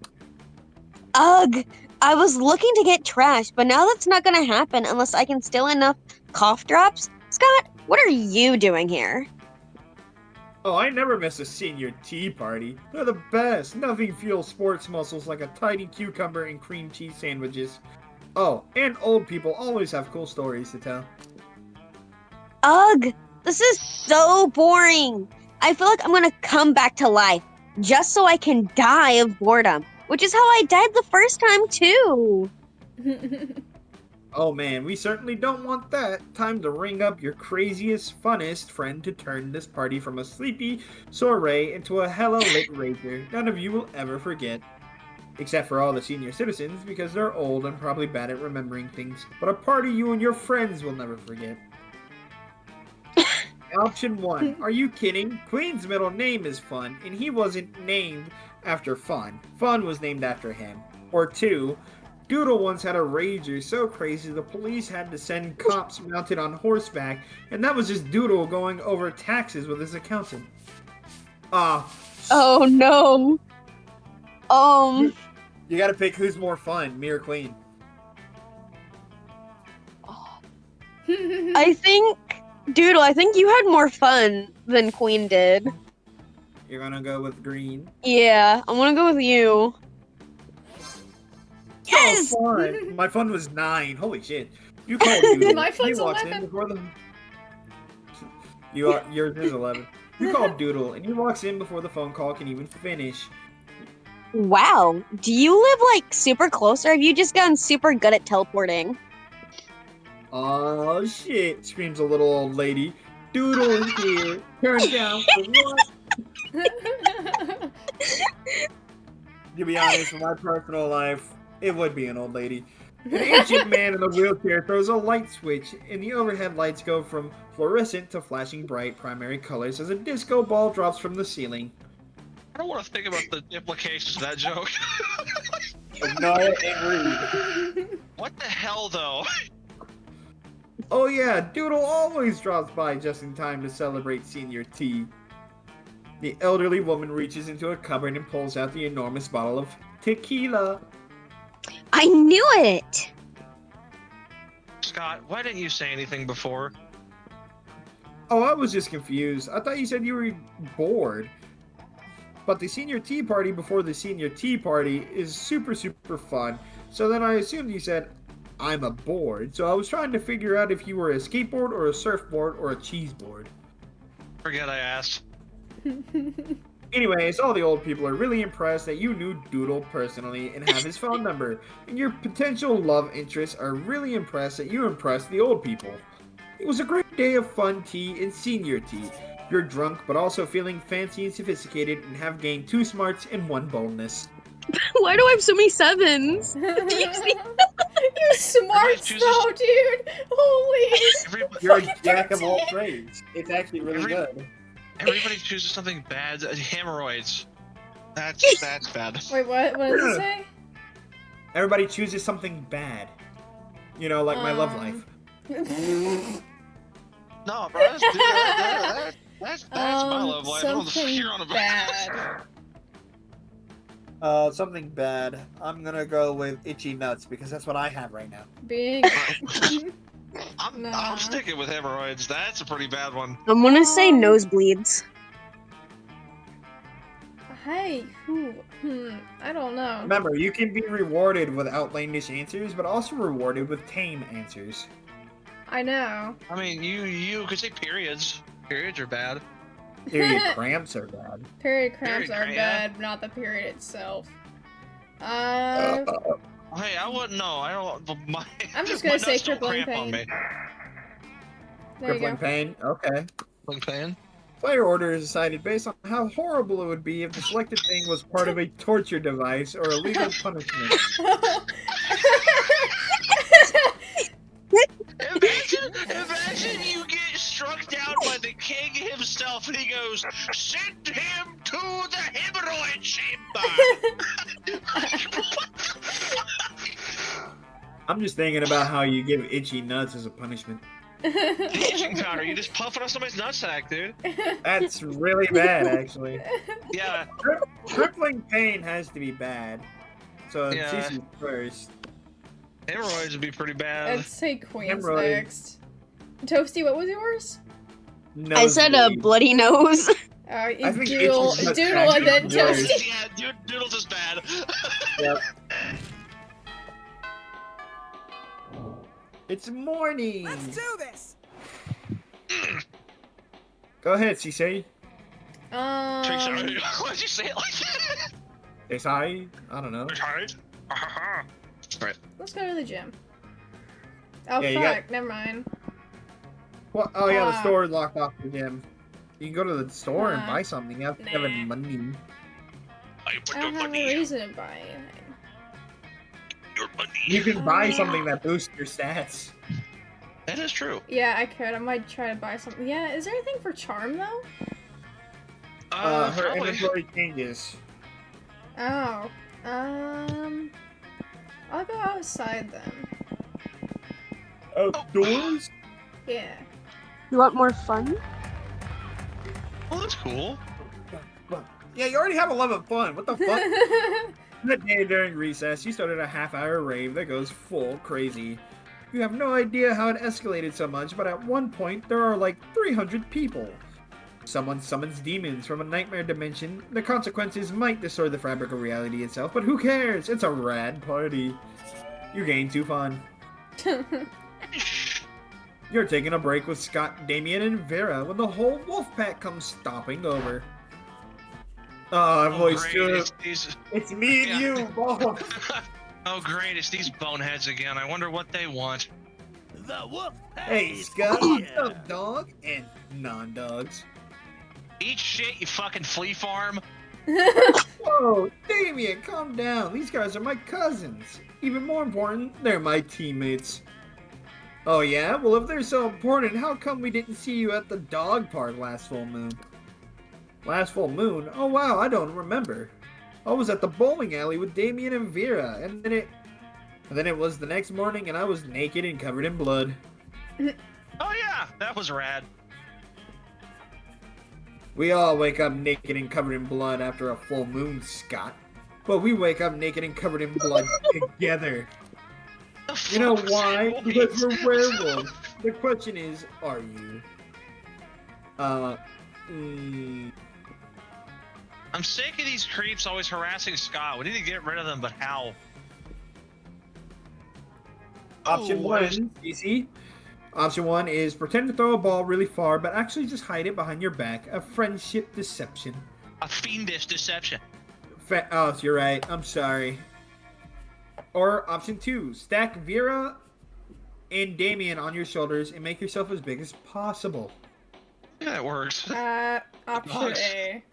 Ugh, I was looking to get trashed, but now that's not gonna happen unless I can steal enough cough drops. Scott, what are you doing here? Oh, I never miss a senior tea party. They're the best. Nothing fuels sports muscles like a tiny cucumber and cream cheese sandwiches. Oh, and old people always have cool stories to tell. Ugh, this is so boring. I feel like I'm gonna come back to life just so I can die of boredom, which is how I died the first time too. Oh man, we certainly don't want that. Time to ring up your craziest, funnest friend to turn this party from a sleepy soiree into a hella lit rager none of you will ever forget. Except for all the senior citizens, because they're old and probably bad at remembering things. But a party you and your friends will never forget. Option 1. Are you kidding? Queen's middle name is Fun, and he wasn't named after Fun. Fun was named after him. Or 2. Doodle once had a rager so crazy the police had to send cops mounted on horseback, and that was just Doodle going over taxes with his accountant. Oh no. You gotta pick who's more fun, me or Queen. I think, Doodle, I think you had more fun than Queen did. You're gonna go with Green. Yeah, I'm gonna go with you. Yes! So fun. My fun was 9. Holy shit. You called Doodle. My fun's He walks 11. in before the... Yours is 11. You called Doodle, and he walks in before the phone call can even finish. Wow, do you live like super close, or have you just gotten super good at teleporting? Oh shit, screams a little old lady. Doodle is here. Turn down for what? To be honest, in my personal life, it would be an old lady. An ancient man in a wheelchair throws a light switch, and the overhead lights go from fluorescent to flashing bright primary colors as a disco ball drops from the ceiling. I don't want to think about the implications of that joke. Ignore it and read. What the hell, though? Oh yeah, Doodle always drops by just in time to celebrate senior tea. The elderly woman reaches into a cupboard and pulls out the enormous bottle of tequila. I knew it! Scott, why didn't you say anything before? Oh, I was just confused. I thought you said you were bored. But the senior tea party before the senior tea party is super, super fun. So then I assumed you said, I'm a board. So I was trying to figure out if you were a skateboard or a surfboard or a cheese board. Forget I asked. Anyways, all the old people are really impressed that you knew Doodle personally and have his phone number. And your potential love interests are really impressed that you impressed the old people. It was a great day of fun tea and senior tea. You're drunk, but also feeling fancy and sophisticated and have gained 2 smarts and 1 boldness. Why do I have so many 7s? You're smart though, dude. Holy. You're a jack of all trades. It's actually really good. Everybody chooses something bad. Hemorrhoids. That's bad. Wait, what? What does it say? Everybody chooses something bad. You know, like my love life. No, bro, that's my love life. I don't know the fuck Something you're on about. bad. Something bad. I'm gonna go with itchy nuts because that's what I have right now. Being. I'm sticking with hemorrhoids. That's a pretty bad one. I'm gonna say nosebleeds. Hey, who? I don't know. Remember, you can be rewarded with outlandish answers, but also rewarded with tame answers. I know. I mean, you could say periods. Periods are bad. Period cramps are bad. Period cramps Period are cramp. bad, not the period itself. Hey, I wouldn't know. I don't. My, I'm just gonna my say nuts don't crippling cramp on pain. me. There you Crippling go. pain? Okay. Crippling pain? Player order is decided based on how horrible it would be if the selected thing was part of a torture device or a legal punishment. Imagine you get struck down by the king himself and he goes, send him to the hemorrhoid chamber! I'm just thinking about how you give itchy nuts as a punishment. Itching powder, you just puff it on somebody's nutsack, dude. That's really bad, actually. Yeah. Crippling pain has to be bad. So Yeah. Cece first. Hemorrhoids would be pretty bad. I'd say Queen's Hemorrhoids. next. Toasty, what was yours? I said a Nosebleed. bloody nose. I think Doodle, itchy nuts Doodle, and then actually worse. Toasty. Yeah, Doodles is bad. Yep. It's morning. Let's do this. Go ahead, Cece. Why'd you say it like that? It's I don't know. Right. Let's go to the gym. Oh Yeah, you fuck, never mind. What? Oh yeah, the Fuck. store is locked off the gym. You can go to the store and Nah. buy something. You have to have Nah. money. I don't have a reason to buy anything. Your money. You can buy yeah. something that boosts your stats. That is true. Yeah, I could. I might try to buy something. Yeah, is there anything for charm though? Her Probably. inventory changes. Oh. I'll go outside then. Outdoors? Yeah. You want more fun? Oh, that's cool. Yeah, you already have a love of fun. What the fuck? That day during recess, you started a half-hour rave that goes full crazy. You have no idea how it escalated so much, but at one point, there are like 300 people. Someone summons demons from a nightmare dimension. The consequences might destroy the fabric of reality itself, but who cares? It's a rad party. You gain 2 fun. You're taking a break with Scott, Damien, and Vera when the whole wolf pack comes stomping over. Oh, voice great. too. It's It's me and Yeah. you, both. oh, great. It's these boneheads again. I wonder what they want. The wolf. Hey, is Scott, here. what's up, dog? And non-dogs. Eat shit, you fucking flea farm. Whoa, Damien, calm down. These guys are my cousins. Even more important, they're my teammates. Oh yeah? Well, if they're so important, how come we didn't see you at the dog park last full moon? Last full moon? Oh wow, I don't remember. I was at the bowling alley with Damien and Vera, and then it was the next morning and I was naked and covered in blood. Oh yeah, that was rad. We all wake up naked and covered in blood after a full moon, Scott. But we wake up naked and covered in blood together. You know why? Because we're werewolves. The question is, are you? I'm sick of these creeps always harassing Scott. We need to get rid of them, but how? Option one, easy. Option one is pretend to throw a ball really far, but actually just hide it behind your back. A friendship deception. A fiendish deception. Oh, you're right. I'm sorry. Or option two, stack Vera and Damien on your shoulders and make yourself as big as possible. Yeah, that works. Option A.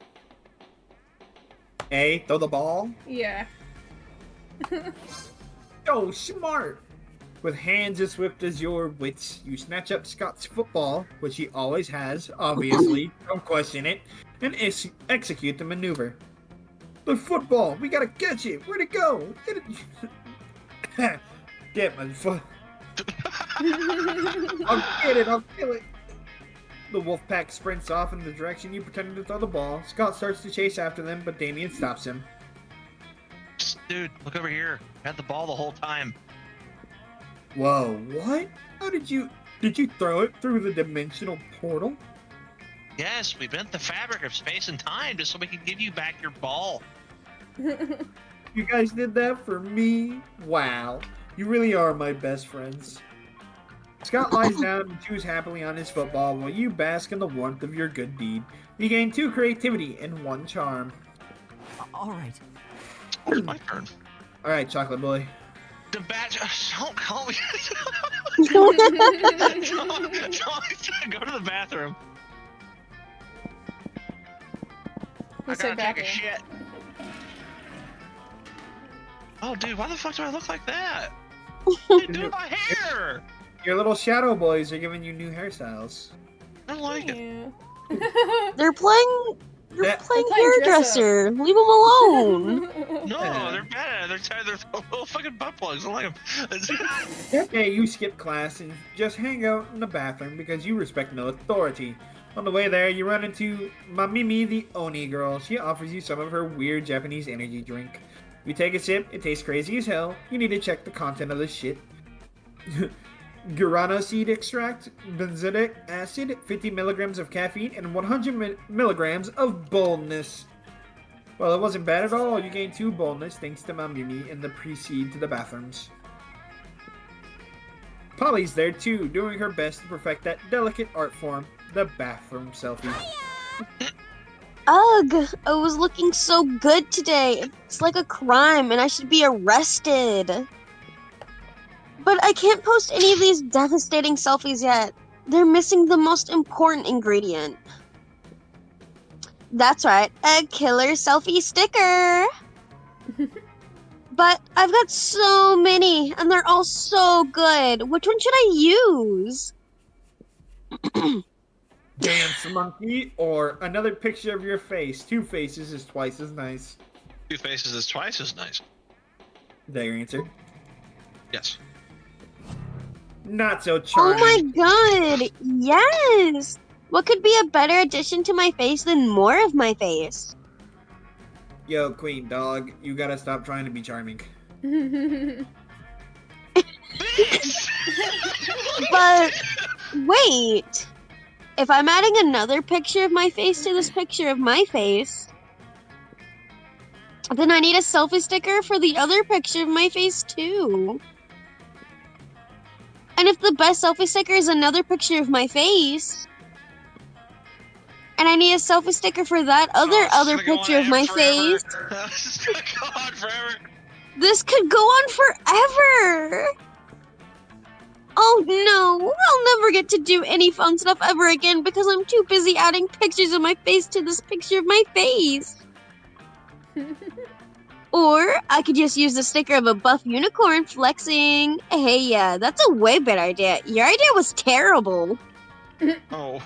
A, throw the ball. Yeah. Oh, smart. With hands as swift as your wits, you snatch up Scott's football, which he always has, obviously, don't question it, and execute the maneuver. The football! We gotta catch it! Where'd it go? Get my foot. I'll get it, I'll kill it. The wolf pack sprints off in the direction you pretended to throw the ball. Scott starts to chase after them, but Damien stops him. Dude, look over here. I had the ball the whole time. Whoa, what? How did you throw it through the dimensional portal? Yes, we bent the fabric of space and time just so we could give you back your ball. You guys did that for me? Wow. You really are my best friends. Scott lies down and chews happily on his football while you bask in the warmth of your good deed. You gain 2 creativity and 1 charm. All right. It's my turn. Alright, Chocolate Boy. The badge. Don't call me. No. Don't go to the bathroom. I Let's say gotta take a bathroom. shit. Oh, dude, why the fuck do I look like that? What are you doing my hair? Your little shadow boys are giving you new hairstyles. I don't like it. Yeah. They're playing playing hairdresser. Leave them alone. No, Yeah. they're bad. They're little fucking butt plugs. I like them. Okay, you skip class and just hang out in the bathroom because you respect no authority. On the way there, you run into Mamimi, the Oni girl. She offers you some of her weird Japanese energy drink. You take a sip, it tastes crazy as hell. You need to check the content of this shit. Guarana seed extract, benzoic acid, 50 milligrams of caffeine, and 100 milligrams of boldness. Well, it wasn't bad at all. You gained 2 boldness thanks to Mamimi and the proceed to the bathrooms. Polly's there too, doing her best to perfect that delicate art form, the bathroom selfie. Ugh, I was looking so good today. It's like a crime and I should be arrested. But I can't post any of these devastating selfies yet. They're missing the most important ingredient. That's right, a killer selfie sticker. But I've got so many, and they're all so good. Which one should I use? Dance monkey or another picture of your face. 2 faces is twice as nice. 2 faces is twice as nice. Is that your answer? Yes. Not so Oh charming. my god, yes! What could be a better addition to my face than more of my face? Yo, queen dog, you gotta stop trying to be charming. But wait, if I'm adding another picture of my face to this picture of my face, then I need a selfie sticker for the other picture of my face too. And if the best selfie sticker is another picture of my face, and I need a selfie sticker for that other picture of my face, This is gonna go on forever. this could go on forever. Oh no, I'll never get to do any fun stuff ever again because I'm too busy adding pictures of my face to this picture of my face. Or I could just use the sticker of a buff unicorn flexing. Hey, yeah, that's a way better idea. Your idea was terrible. Oh,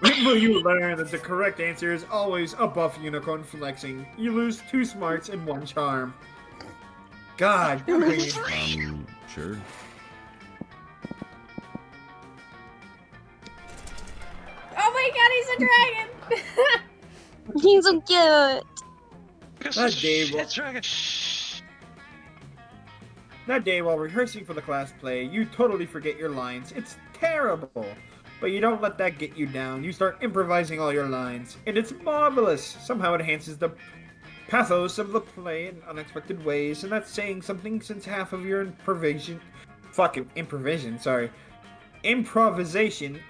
When will you learn that the correct answer is always a buff unicorn flexing? You lose 2 smarts and 1 charm. God, queen. Sure. Oh my god, he's a dragon! He's so cute. That day, shit, dragon. that day while rehearsing for the class play, you totally forget your lines. It's terrible. But you don't let that get you down. You start improvising all your lines. And it's marvelous. Somehow it enhances the pathos of the play in unexpected ways. And that's saying something since half of your improvisation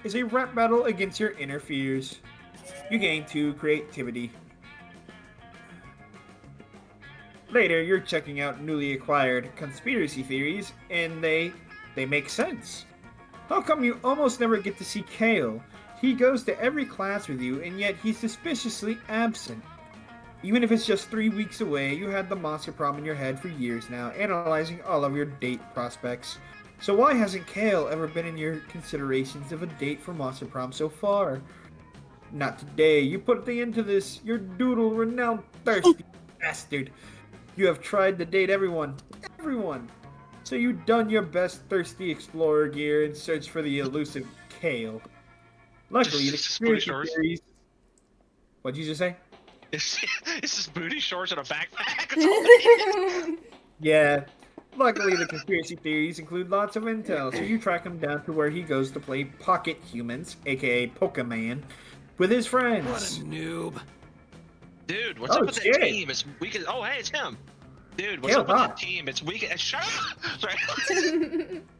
is a rap battle against your inner fears. You gain 2 creativity. Later, you're checking out newly acquired conspiracy theories, and they make sense. How come you almost never get to see Kale? He goes to every class with you, and yet he's suspiciously absent. Even if it's just 3 weeks away, you had the monster prom in your head for years now, analyzing all of your date prospects. So why hasn't Kale ever been in your considerations of a date for monster prom so far? Not today. You put the end to this. You're doodle renowned thirsty bastard. You have tried to date everyone. Everyone. So you've done your best thirsty explorer gear in search for the elusive Kale. Luckily, the conspiracy theories... What'd you just say? It's just booty shorts and a backpack. That's all it is. Yeah. Luckily, the conspiracy theories include lots of intel, so you track him down to where he goes to play Pocket Humans, aka Pokemon, with his friends. What a noob. Dude, what's up with that team? It's weak. Oh, hey, it's him. Dude, what's up with that team? It's weak. Shut up. Sorry.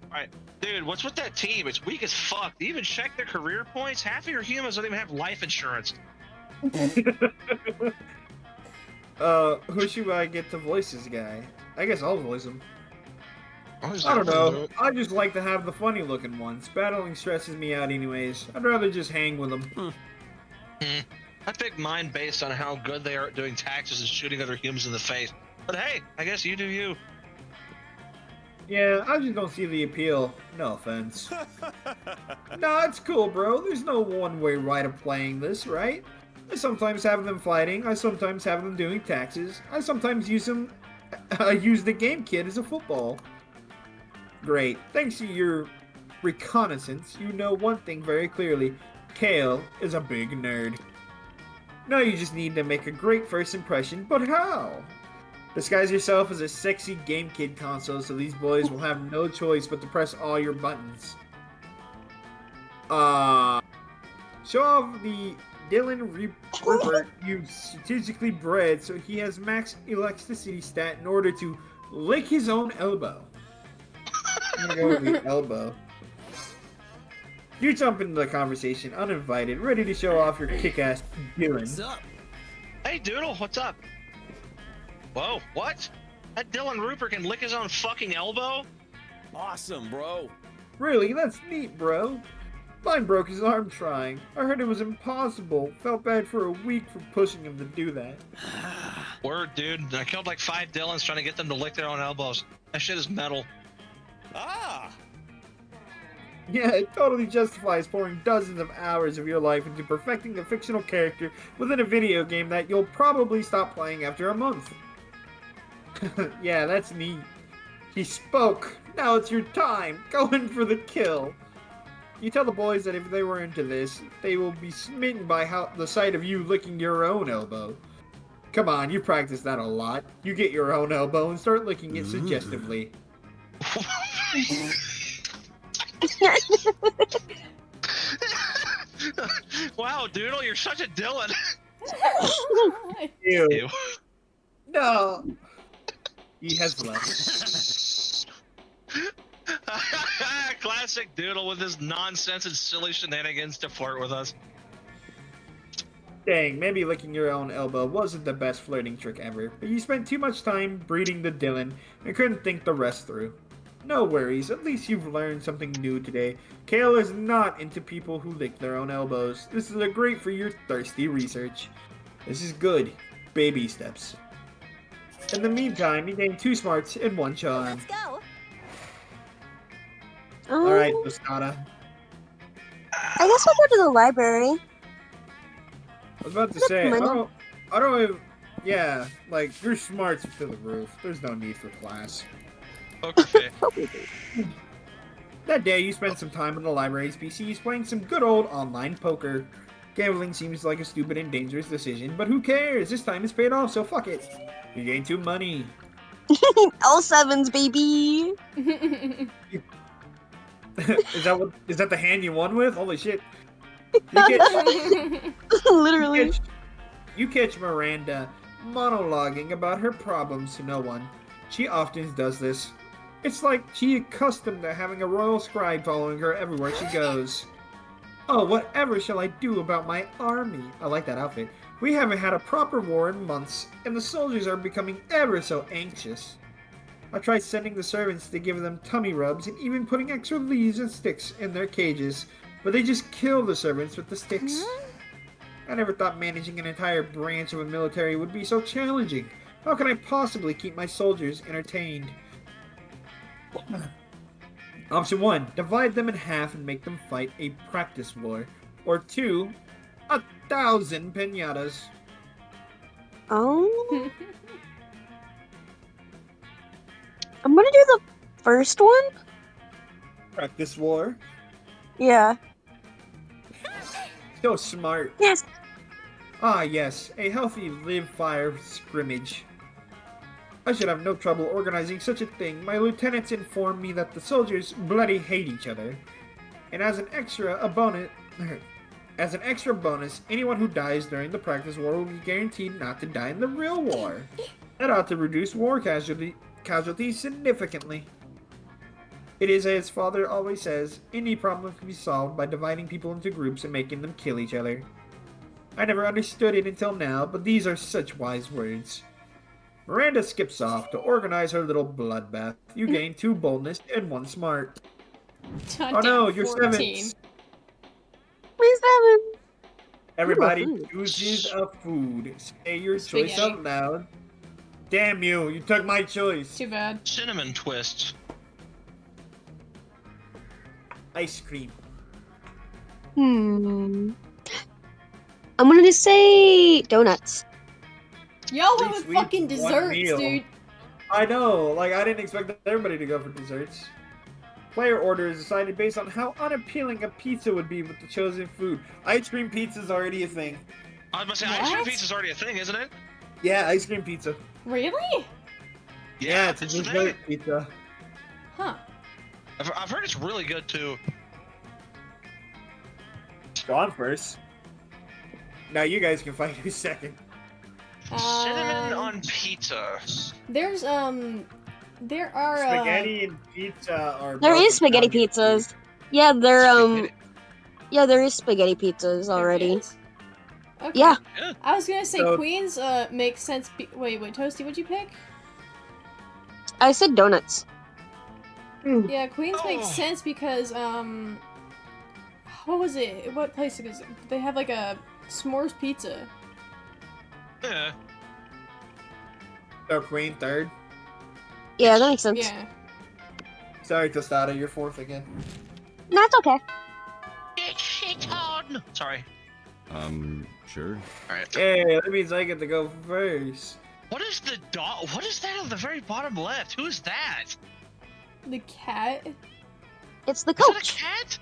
Alright, dude, what's with that team? It's weak as fuck. Do you even check their career points? Half of your humans don't even have life insurance. Who should I get to voice this guy? I guess I'll voice him. I don't know. I just like to have the funny looking ones. Battling stresses me out anyways. I'd rather just hang with them. I picked mine based on how good they are at doing taxes and shooting other humans in the face. But hey, I guess you do you. Yeah, I just don't see the appeal. No offense. Nah, it's cool, bro. There's no one-way right of playing this, right? I sometimes have them fighting. I sometimes have them doing taxes. I sometimes use them... use the game kit as a football. Great. Thanks to your reconnaissance, you know one thing very clearly. Kale is a big nerd. Now you just need to make a great first impression, but how? Disguise yourself as a sexy game kid console so these boys will have no choice but to press all your buttons. Show off the Dylan Rupert you strategically bred so he has max electricity stat in order to lick his own elbow. I'm gonna go with the elbow. You jump into the conversation uninvited, ready to show off your kick-ass Dylan. What's up? Hey, Doodle, what's up? Whoa, what? That Dylan Rupert can lick his own fucking elbow? Awesome, bro. Really? That's neat, bro. Mine broke his arm trying. I heard it was impossible. Felt bad for a week for pushing him to do that. Word, dude. I killed like 5 Dylans trying to get them to lick their own elbows. That shit is metal. Ah! Yeah, it totally justifies pouring dozens of hours of your life into perfecting a fictional character within a video game that you'll probably stop playing after a month. Yeah, that's neat. He spoke. Now it's your time. Go in for the kill. You tell the boys that if they were into this, they will be smitten by the sight of you licking your own elbow. Come on, you practice that a lot. You get your own elbow and start licking it suggestively. Wow, Doodle, you're such a Dylan. Ew. Ew. No. He has left. Classic Doodle with his nonsense and silly shenanigans to flirt with us. Dang, maybe licking your own elbow wasn't the best flirting trick ever, but you spent too much time breeding the Dylan and couldn't think the rest through. No worries, at least you've learned something new today. Kale is not into people who lick their own elbows. This is a great for your thirsty research. This is good. Baby steps. In the meantime, you gain 2 smarts and 1 charm. Let's go. Alright, Tostada. I guess I'll go to the library. I was about to say, I don't, yeah, like, your smarts are through the roof. There's no need for class. Poker face. That day, you spent some time on the library's PCs playing some good old online poker. Gambling seems like a stupid and dangerous decision, but who cares? This time it's paid off, so fuck it. You gain 2 money. All sevens, baby. Is that the hand you won with? Holy shit. Literally. You catch Miranda monologuing about her problems to no one. She often does this. It's like she accustomed to having a royal scribe following her everywhere she goes. Oh, whatever shall I do about my army? I like that outfit. We haven't had a proper war in months, and the soldiers are becoming ever so anxious. I tried sending the servants to give them tummy rubs and even putting extra leaves and sticks in their cages, but they just kill the servants with the sticks. I never thought managing an entire branch of a military would be so challenging. How can I possibly keep my soldiers entertained? Option 1. Divide them in half and make them fight a practice war. Or 2. 1,000 piñatas. Oh. I'm gonna do the first one. Practice war? Yeah. So smart. Yes. Ah, yes. A healthy live-fire scrimmage. I should have no trouble organizing such a thing. My lieutenants informed me that the soldiers bloody hate each other. And as an extra bonus, anyone who dies during the practice war will be guaranteed not to die in the real war. That ought to reduce war casualties significantly. It is as father always says, any problem can be solved by dividing people into groups and making them kill each other. I never understood it until now, but these are such wise words. Miranda skips off to organize her little bloodbath. You gain 2 boldness and 1 smart. Oh no, you're 7. My 7. Everybody Ooh, chooses a food. Say your choice Spaghetti. out loud. Damn you, you took my choice. Too bad. Cinnamon twist. Ice cream. I'm gonna just say donuts. Y'all Three went with sweets, fucking 1 desserts, meal. dude. I know, like I didn't expect everybody to go for desserts. Player order is decided based on how unappealing a pizza would be with the chosen food. Ice cream pizza is already a thing. I was about to say, ice cream What? pizza's already a thing, isn't it? Yeah, ice cream pizza. Really? Yeah, it's a a dessert thing. pizza. Huh. I've heard it's really good too. Go on first. Now you guys can fight who's second. Cinnamon on pizza. There's there are Spaghetti and pizza are. There both is spaghetti Italian food. pizzas. Yeah, they're Spaghetti. yeah, there is spaghetti pizzas there already. is? Okay. Yeah. I was gonna say So- Queens makes sense. Wait, Toasty, what'd you pick? I said donuts. Yeah, Queens makes Oh. sense because what was it? What place it is? They have like a s'mores pizza. Yeah. So Queen third. Yeah, that makes sense. Yeah. Sorry, Tostada, you're 4th again. No, it's okay. Get shit on. Sorry. Sure. All right. Hey, that means I get to go first. What is the dog? What is that on the very bottom left? Who is that? The cat. It's the Is that a coach. cat?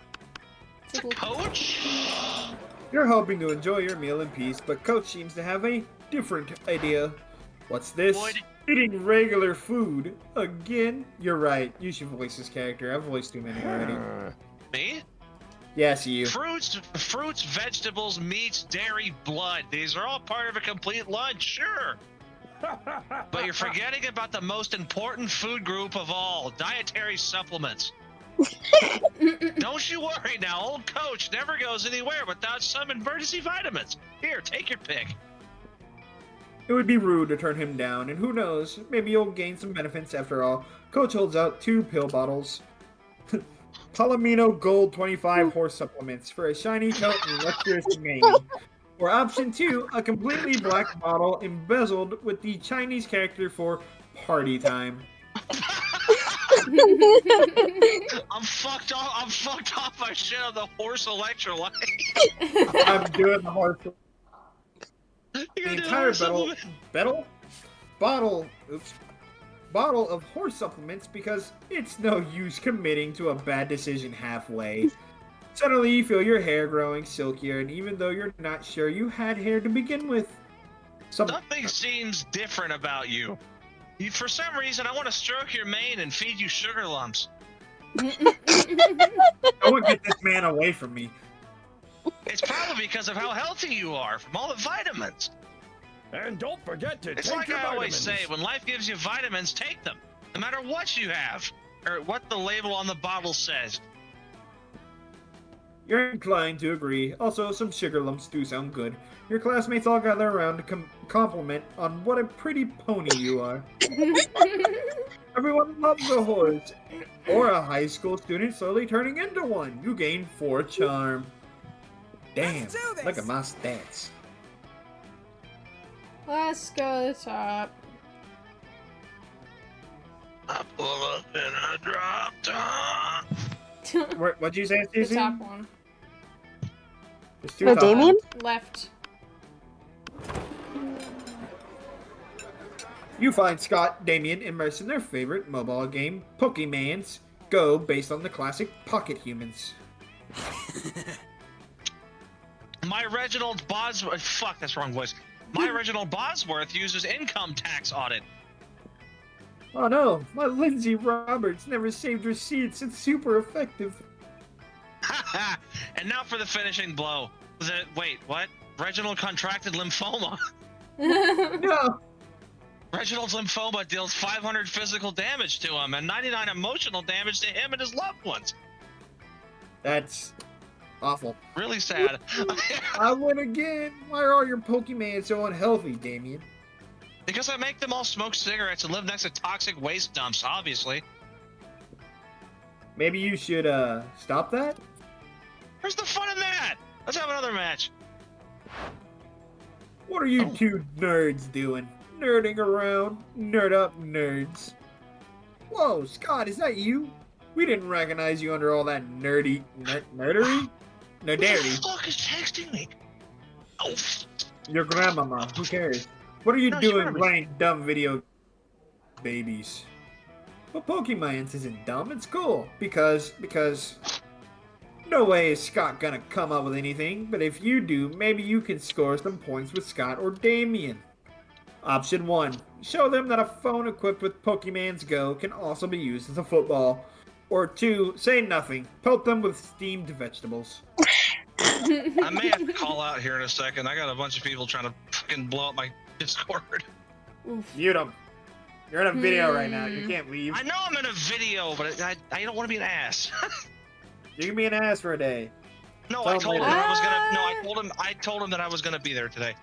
It's It's a like a- coach? You're hoping to enjoy your meal in peace, but Coach seems to have a different idea. What's this? Would- Eating regular food again? You're right. You should voice this character. I've voiced too many already. Me? Yes, you. Fruits, vegetables, meats, dairy, blood. These are all part of a complete lunch, sure. But you're forgetting about the most important food group of all, dietary supplements. Don't you worry now, old coach never goes anywhere without some emergency vitamins. Here, take your pick. It would be rude to turn him down, and who knows, maybe you'll gain some benefits after all. Coach holds out 2 pill bottles. Palomino Gold 25 horse supplements for a shiny coat and luxurious mane. Or option 2, a completely black bottle embezzled with the Chinese character for party time. I'm fucked off. I'm fucked off my shit on the horse electrolyte. I'm doing the horse. You're The gonna do entire horse supplement. bottle of horse supplements because it's no use committing to a bad decision halfway. Suddenly you feel your hair growing silkier, and even though you're not sure you had hair to begin with. Something seems different about you. For some reason, I want to stroke your mane and feed you sugar lumps. I won't get this man away from me. It's probably because of how healthy you are from all the vitamins. And don't forget to It's take like your I always vitamins. say, when life gives you vitamins, take them. No matter what you have, or what the label on the bottle says. You're inclined to agree. Also, some sugar lumps do sound good. Your classmates all gather around to compliment on what a pretty pony you are. Everyone loves a horse. Or a high school student slowly turning into one. You gain 4 charm. Damn, Let's do this. look at my stats. Let's go to the top. I pull up in a drop top. What'd you say, The Stacey? top one. There's 2 No, top Damien? ones. Left. You find Scott, Damien immersed in their favorite mobile game, Pokemans Go, based on the classic Pocket Humans. My Reginald Bosworth. Fuck, that's wrong voice. My Reginald Bosworth uses income tax audit. Oh no, my Lindsay Roberts never saved receipts. It's super effective. And now for the finishing blow. Wait, what? Reginald contracted lymphoma. No, Reginald's lymphoma deals 500 physical damage to him and 99 emotional damage to him and his loved ones. that's awful. Really sad. I win again. Why are all your Pokemon so unhealthy, Damien? Because I make them all smoke cigarettes and live next to toxic waste dumps, obviously. Maybe you should stop that? Where's the fun in that? Let's have another match. What are you two nerds doing? Nerding around? Nerd up, nerds. Whoa, Scott, is that you? We didn't recognize you under all that nerdery? Who the Nerdarity. fuck is texting me? Oh, Your grandmama, who cares? What are you No, she doing remembers. playing dumb video babies? But Pokemon isn't dumb, it's cool. Because no way is Scott gonna come up with anything, but if you do, maybe you can score some points with Scott or Damien. Option 1. Show them that a phone equipped with Pokemans Go can also be used as a football. Or 2. Say nothing. Pelt them with steamed vegetables. I may have to call out here in a second. I got a bunch of people trying to fucking blow up my Discord. Oof. Mute them. You're in a video right now. You can't leave. I know I'm in a video, but I don't want to be an ass. You can be an ass for a day. No, Tell I him told him later. that I was gonna. No, I told him that I was gonna be there today.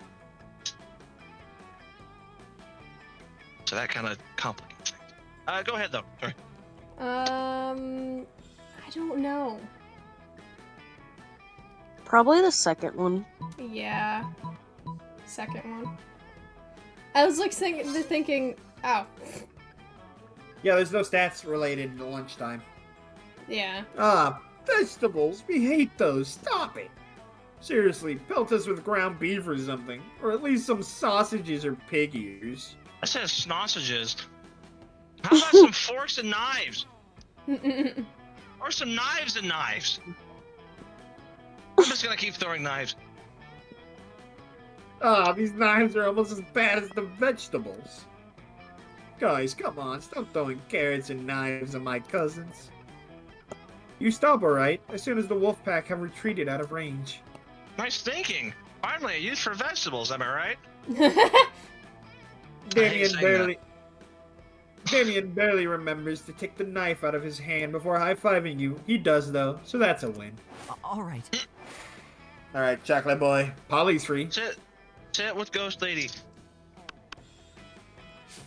So that kind of complicates things. Go ahead though. Sorry. I don't know. Probably the second one. Yeah. Second one. I was like thinking, oh, Yeah, there's no stats related to lunchtime. yeah. Ah, vegetables. We hate those. Stop it. Seriously, pelt us with ground beef or something. Or at least some sausages or pig ears. I said sausages. How about some forks and knives? Or some knives and knives? I'm just gonna keep throwing knives. Ah, these knives are almost as bad as the vegetables. Guys, come on, stop throwing carrots and knives at my cousins. You stop, alright, as soon as the wolf pack have retreated out of range. Nice thinking. Finally, a use for vegetables. Am I right? Damien saying barely remembers to take the knife out of his hand before high-fiving you. He does, though, so that's a win. All right. Alright, chocolate boy. Polly's free. Sit with Ghost Lady.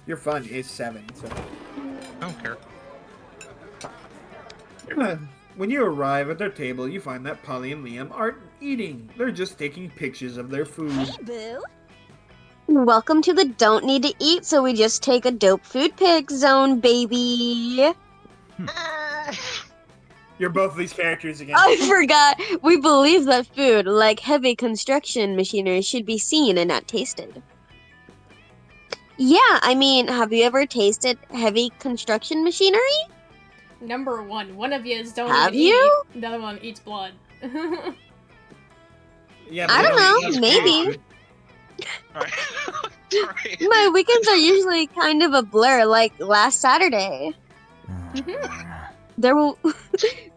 Your fun is 7, so... I don't care. When you arrive at their table, you find that Polly and Liam aren't eating. They're just taking pictures of their food. Hey, boo. Welcome to the don't need to eat, so we just take a dope food pick zone, baby. You're both these characters again. I forgot. We believe that food, like heavy construction machinery, should be seen and not tasted. Yeah, I mean, have you ever tasted heavy construction machinery? Number one. One of yous don't Have even you? eat. The other one eats blood. Yeah, I but don't they know, eat maybe. food. Alright. Sorry. My weekends are usually kind of a blur, like last Saturday. There will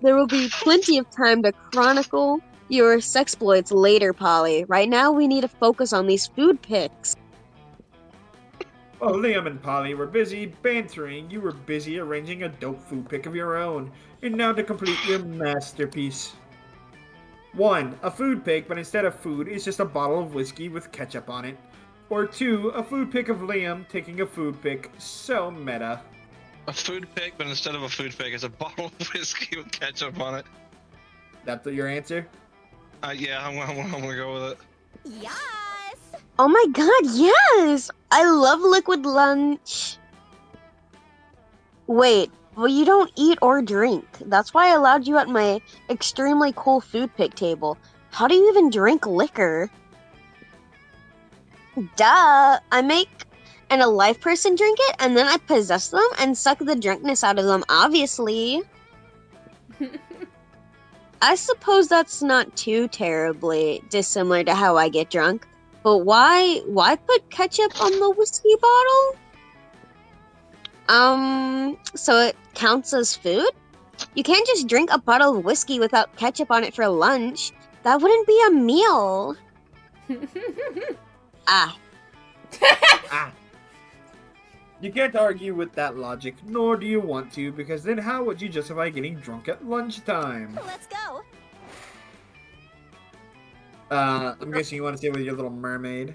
there will be plenty of time to chronicle your sexploits later, Polly. Right now we need to focus on these food pics. While Liam and Polly were busy bantering, you were busy arranging a dope food pick of your own. And now to complete your masterpiece. 1. A food pick, but instead of food, it's just a bottle of whiskey with ketchup on it. Or 2. A food pick of Liam taking a food pick. So meta. A food pick, but instead of a food pick, it's a bottle of whiskey with ketchup on it. That's your answer? Yeah, I'm gonna go with it. Yes. Oh my god, yes! I love liquid lunch. Wait, well, you don't eat or drink. That's why I allowed you at my extremely cool food pick table. How do you even drink liquor? Duh! I make an alive person drink it, and then I possess them and suck the drunkenness out of them, obviously. I suppose that's not too terribly dissimilar to how I get drunk. But why put ketchup on the whiskey bottle? So it counts as food? You can't just drink a bottle of whiskey without ketchup on it for lunch. That wouldn't be a meal. Ah. Ah. You can't argue with that logic, nor do you want to, because then how would you justify getting drunk at lunchtime? Let's go. I'm guessing you want to stay with your little mermaid.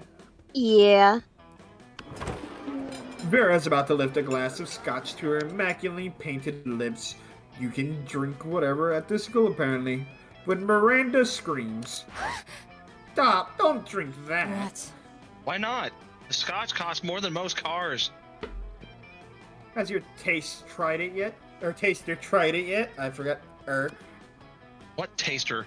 Yeah. Vera's about to lift a glass of scotch to her immaculately painted lips. You can drink whatever at this school, apparently. When Miranda screams, "Stop! Don't drink that!" What? Why not? The scotch costs more than most cars. Has your taster tried it yet? I forgot. What taster?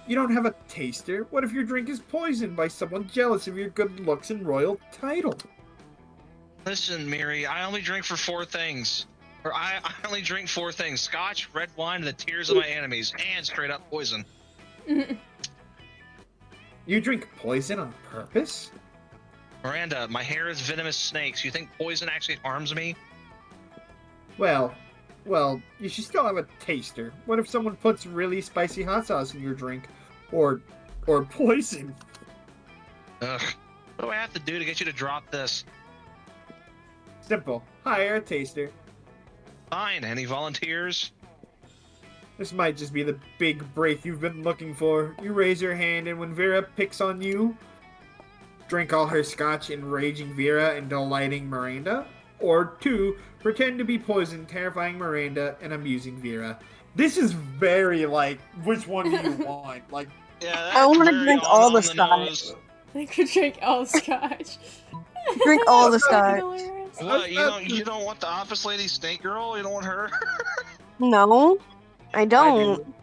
You don't have a taster? What if your drink is poisoned by someone jealous of your good looks and royal title? Listen, Miri, I only drink for 4 things. Or I only drink 4 things. Scotch, red wine, and the tears of my enemies. And straight up poison. You drink poison on purpose? Miranda, my hair is venomous snakes. You think poison actually harms me? Well, you should still have a taster. What if someone puts really spicy hot sauce in your drink? Or poison? Ugh. What do I have to do to get you to drop this? Simple. Hire a taster. Fine. Any volunteers? This might just be the big break you've been looking for. You raise your hand, and when Vera picks on you, drink all her scotch, enraging Vera and delighting Miranda. Or 2, pretend to be poisoned, terrifying Miranda and amusing Vera. This is very, like, which one do you want? Like, Yeah, I wanna very drink all the on scotch. nose. I could drink all scotch. Drink all the That's fucking scotch. hilarious. What? You don't want the office lady snake girl? You don't want her? No, I I don't. do.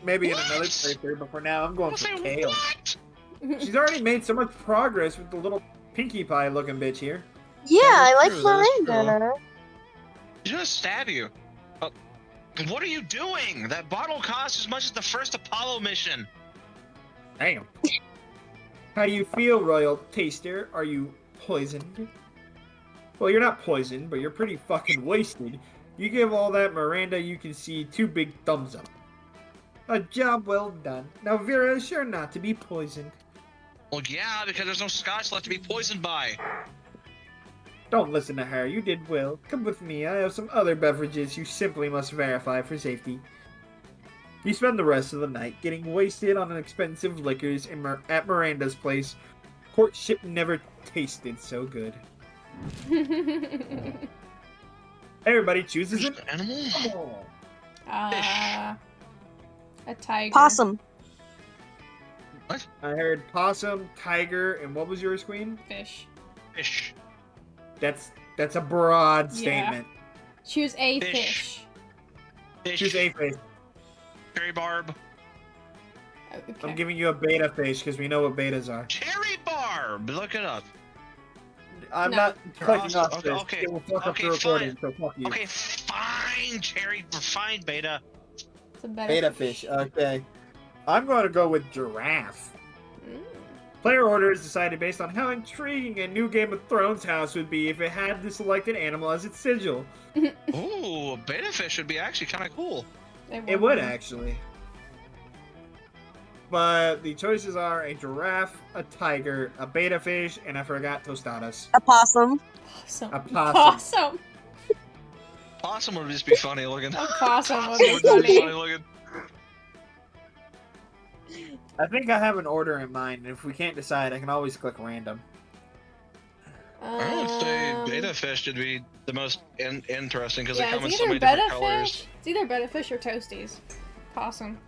Maybe in another What? playthrough, but for now, I'm going I'll for say Kale. what? She's already made so much progress with the little Pinkie Pie looking bitch here. Yeah, I like true, that is Miranda. She's gonna stab you. What are you doing? That bottle costs as much as the first Apollo mission. Damn. How do you feel, Royal Taster? Are you poisoned? Well, you're not poisoned, but you're pretty fucking wasted. You give all that Miranda, you can see 2 big thumbs up. A job well done. Now Vera is sure not to be poisoned. Well, yeah, because there's no scotch left to be poisoned by. Don't listen to her, you did well. Come with me, I have some other beverages you simply must verify for safety. You spend the rest of the night getting wasted on expensive liquors at Miranda's place. Courtship never tasted so good. Everybody chooses an Animal? animal. A tiger. Possum. What? I heard possum, tiger, and what was yours, Queen? Fish. Fish. That's a broad Yeah. statement. Choose a Fish. fish. Fish. Choose a fish. Cherry barb. Okay. I'm giving you a beta fish because we know what betas are. Cherry barb. Look it up. I'm No. not clicking off Okay, this. okay, It will fuck up okay, the recording, fine. so fuck you. Okay, fine, Cherry. Fine, beta. It's a better Beta fish. Okay. I'm going to go with giraffe. Mm. Player order is decided based on how intriguing a new Game of Thrones house would be if it had the selected animal as its sigil. Ooh, a beta fish would be actually kind of cool. It would actually. But the choices are a giraffe, a tiger, a beta fish, and I forgot tostadas. A possum. Possum. A possum. Possum. Possum would just be funny looking. A possum would Possum be would just be funny. funny looking. I think I have an order in mind, and if we can't decide, I can always click random. I would say beta fish should be the most interesting because they Yeah, come in it's so either many betta different colors. fish. It's either betta fish or toasties. Possum.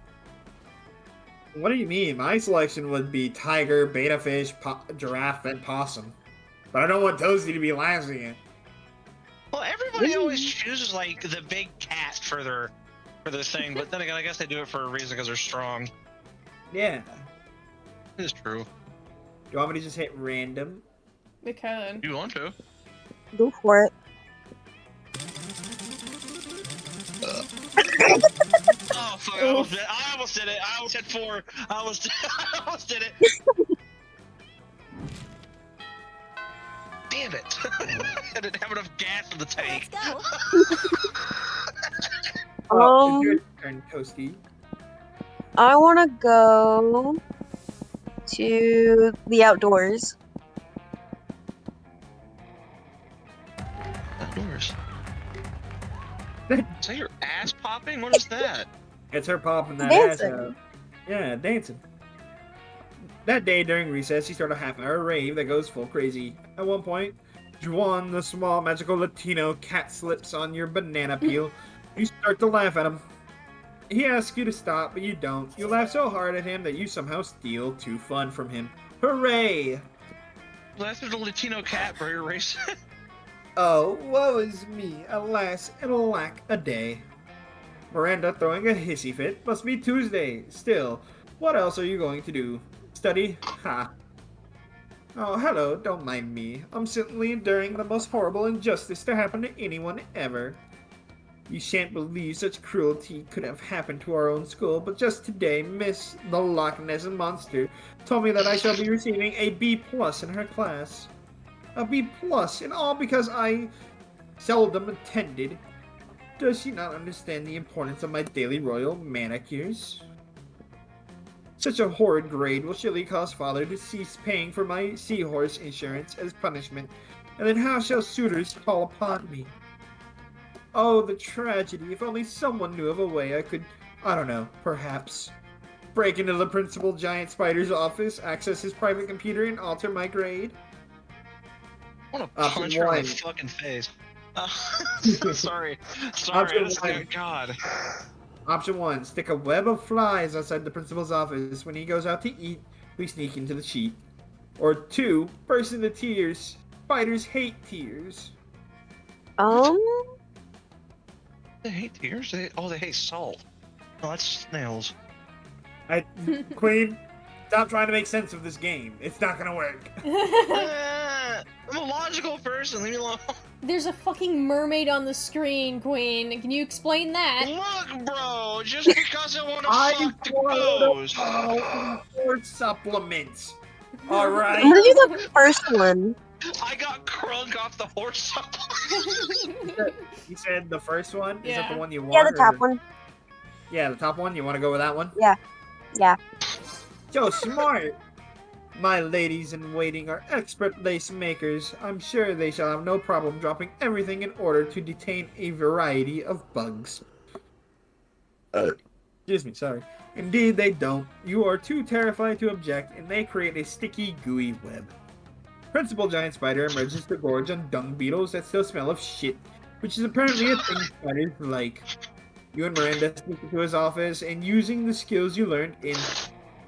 What do you mean? My selection would be tiger, beta fish, giraffe, and possum. But I don't want Toasty to be last again. Well, everybody always chooses like the big cat for their thing, but then again, I guess they do it for a reason because they're strong. Yeah. It is true. Do you want me to just hit random? We could. You want to? Go for it. Oh fuck! I almost did it. I almost hit 4. I almost did it. Damn it! I didn't have enough gas in the tank. Let's go. It's your turn, Toasty. I want to go to the outdoors. Outdoors. Is that your ass popping? What is that? It's her popping that Dancing. ass out. Yeah, dancing. That day during recess, she started a half-hour rave that goes full crazy. At one point, Juan, the small magical Latino, cat slips on your banana peel. You start to laugh at him. He asks you to stop, but you don't. You laugh so hard at him that you somehow steal 2 fun from him. Hooray! Well, that's the Latino cat for your race. Oh, woe is me, alas, and alack a day. Miranda throwing a hissy fit. Must be Tuesday. Still, what else are you going to do? Study? Ha. Oh, hello, don't mind me. I'm simply enduring the most horrible injustice to happen to anyone ever. You shan't believe such cruelty could have happened to our own school, but just today, Miss the Loch Ness Monster told me that I shall be receiving a B+ in her class. A B+, and all because I seldom attended. Does she not understand the importance of my daily royal manicures? Such a horrid grade will surely cause father to cease paying for my seahorse insurance as punishment, and then how shall suitors call upon me? Oh, the tragedy. If only someone knew of a way I could, I don't know, perhaps break into the Principal Giant Spider's office, access his private computer, and alter my grade. I want to Option punch her in one. the fucking face. Sorry. Option That's one. God. Option 1, stick a web of flies outside the principal's office. When he goes out to eat, we sneak into the sheet. Or 2, burst into tears. Spiders hate tears. They hate tears? They hate salt. Oh, that's snails. Queen, stop trying to make sense of this game. It's not gonna work. I'm a logical person. Leave me alone. There's a fucking mermaid on the screen, Queen. Can you explain that? Look, bro. Just because I want to I fuck the want goes. more supplements. I'm gonna Alright? do the first one. I got crunk off the horse supplement. You said the first one? Is that the Yeah. one you want? Yeah, the top or- one. Yeah, the top one? You want to go with that one? Yeah. So smart! My ladies in waiting are expert lace makers. I'm sure they shall have no problem dropping everything in order to detain a variety of bugs. Excuse me, sorry. Indeed, they don't. You are too terrified to object, and they create a sticky, gooey web. Principal Giant Spider emerges to gorge on dung beetles that still smell of shit, which is apparently a thing spiders like. You and Miranda sneak into his office and using the skills you learned in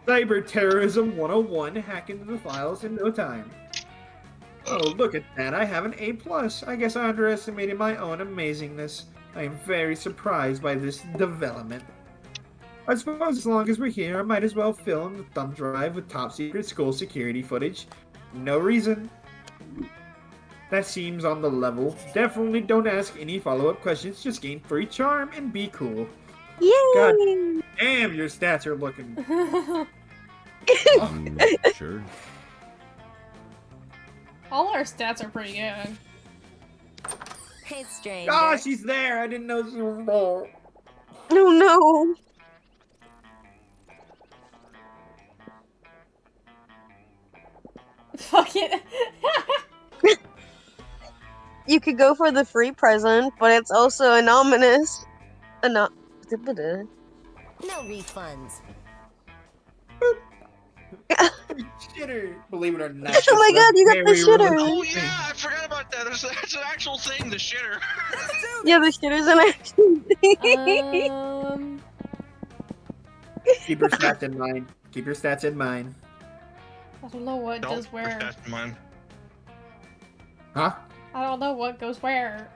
Cyber Terrorism 101, hack into the files in no time. Oh, look at that. I have an A+. I guess I underestimated my own amazingness. I am very surprised by this development. I suppose as long as we're here, I might as well fill in the thumb drive with top secret school security footage. No reason. That seems on the level. Definitely don't ask any follow-up questions, just gain free charm and be cool. Yay! God damn, your stats are looking... Sure. All our stats are pretty good. Hey, stranger. Ah, she's there! I didn't know she was there. Oh no! Fuck it. You could go for the free present, but it's also an ominous. No refunds. Shitter! Believe it or not. Oh my god, you got the very shitter! Oh yeah, I forgot about that. That's an actual thing, the shitter. Yeah, the shitter's an actual thing. Keep your stats in mind. Keep your stats in mind. I don't know what Don't does put where. that in mind. Huh? I don't know what goes where.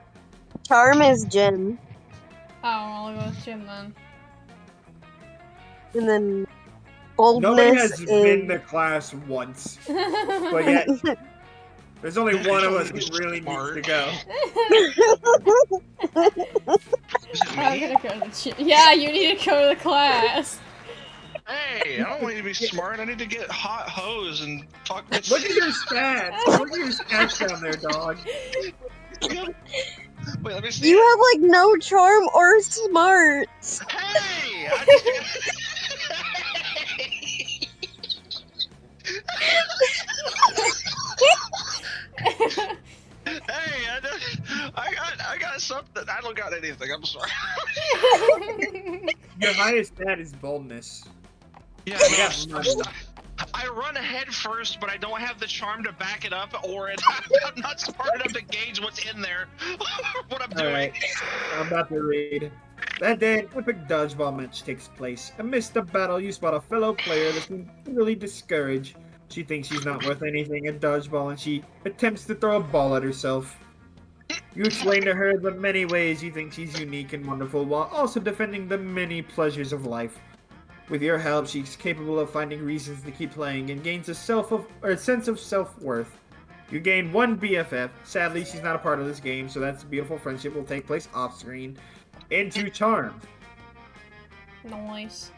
Charm is gym, Oh, I'll go with Jim then. and then Nobody boldness has been to is. class once. But yet, there's only one of us who really needs to go. Is it I'm me? gonna go to the yeah, you need to go to the class. Hey, I don't need to be smart. I need to get hot hose and talk with. Look at your stats. Look at your stats down there, dog. Wait, let me see. You have like no charm or smarts. Hey! Hey, I got something. I don't got anything. I'm sorry. Your highest stat is boldness. Yeah, You got money. I run ahead first, but I don't have the charm to back it up, or I'm not smart enough to gauge what's in there, what I'm doing. Alright, I'm about to read. That day, an epic dodgeball match takes place. Amidst the battle, you spot a fellow player that seems really discouraged. She thinks she's not worth anything at dodgeball, and she attempts to throw a ball at herself. You explain to her the many ways you think she's unique and wonderful, while also defending the many pleasures of life. With your help, she's capable of finding reasons to keep playing and gains a sense of self-worth. You gain one BFF. Sadly, she's not a part of this game, so that's a beautiful friendship will take place off-screen. Into charm. Nice.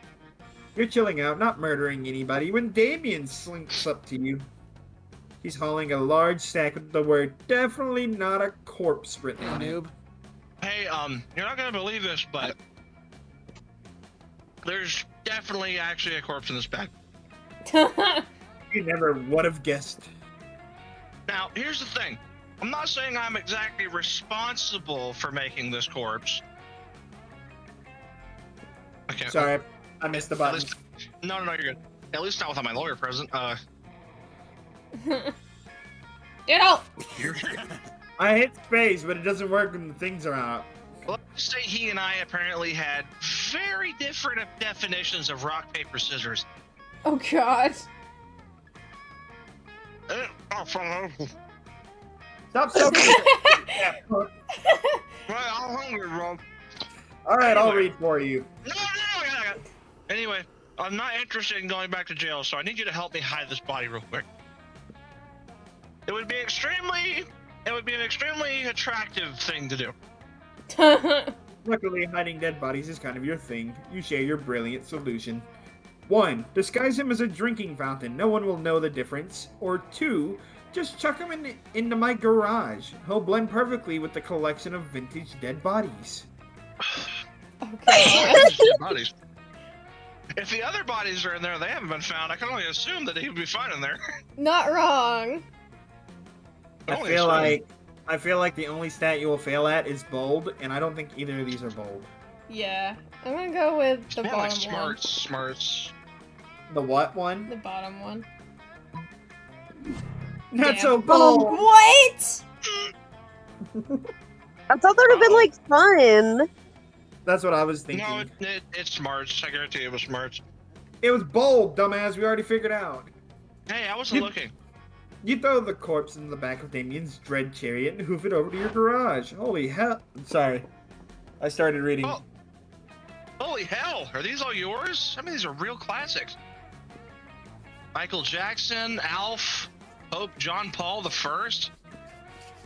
You're chilling out, not murdering anybody, when Damien slinks up to you. He's hauling a large sack with the word "definitely not a corpse" written on it. Hey, you're not gonna believe this, but there's definitely actually a corpse in this bag. You never would have guessed. Now, here's the thing. I'm not saying I'm exactly responsible for making this corpse. Okay. Sorry, I missed the button. No, you're good. At least not without my lawyer present. Get out! I hit space, but it doesn't work when the things are out. Let's say he and I apparently had very different definitions of rock, paper, scissors. Oh god. Stop soaking. Well, I'm hungry, bro. All right, I'll Anyway. read for you. No, I got it. Anyway, I'm not interested in going back to jail, so I need you to help me hide this body real quick. It would be an extremely attractive thing to do. Luckily, hiding dead bodies is kind of your thing. You share your brilliant solution. 1. Disguise him as a drinking fountain. No one will know the difference. Or 2. Just chuck him into my garage. He'll blend perfectly with the collection of vintage dead bodies. Okay. Dead bodies. If the other bodies are in there, they haven't been found. I can only assume that he would be fine in there. Not wrong. I feel like the only stat you will fail at is bold, and I don't think either of these are bold. Yeah. I'm gonna go with the More bottom like smarts. The what one. one? The bottom one. Not Damn. so bold! What? I thought that would have been like fun. That's what I was thinking. No, it's smarts. I guarantee it was smarts. It was bold, dumbass. We already figured out. Hey, I wasn't looking. You throw the corpse in the back of Damien's dread chariot and hoof it over to your garage. Holy hell. Sorry. I started reading. Oh. Holy hell. Are these all yours? I mean, these are real classics. Michael Jackson, Alf, Pope John Paul I.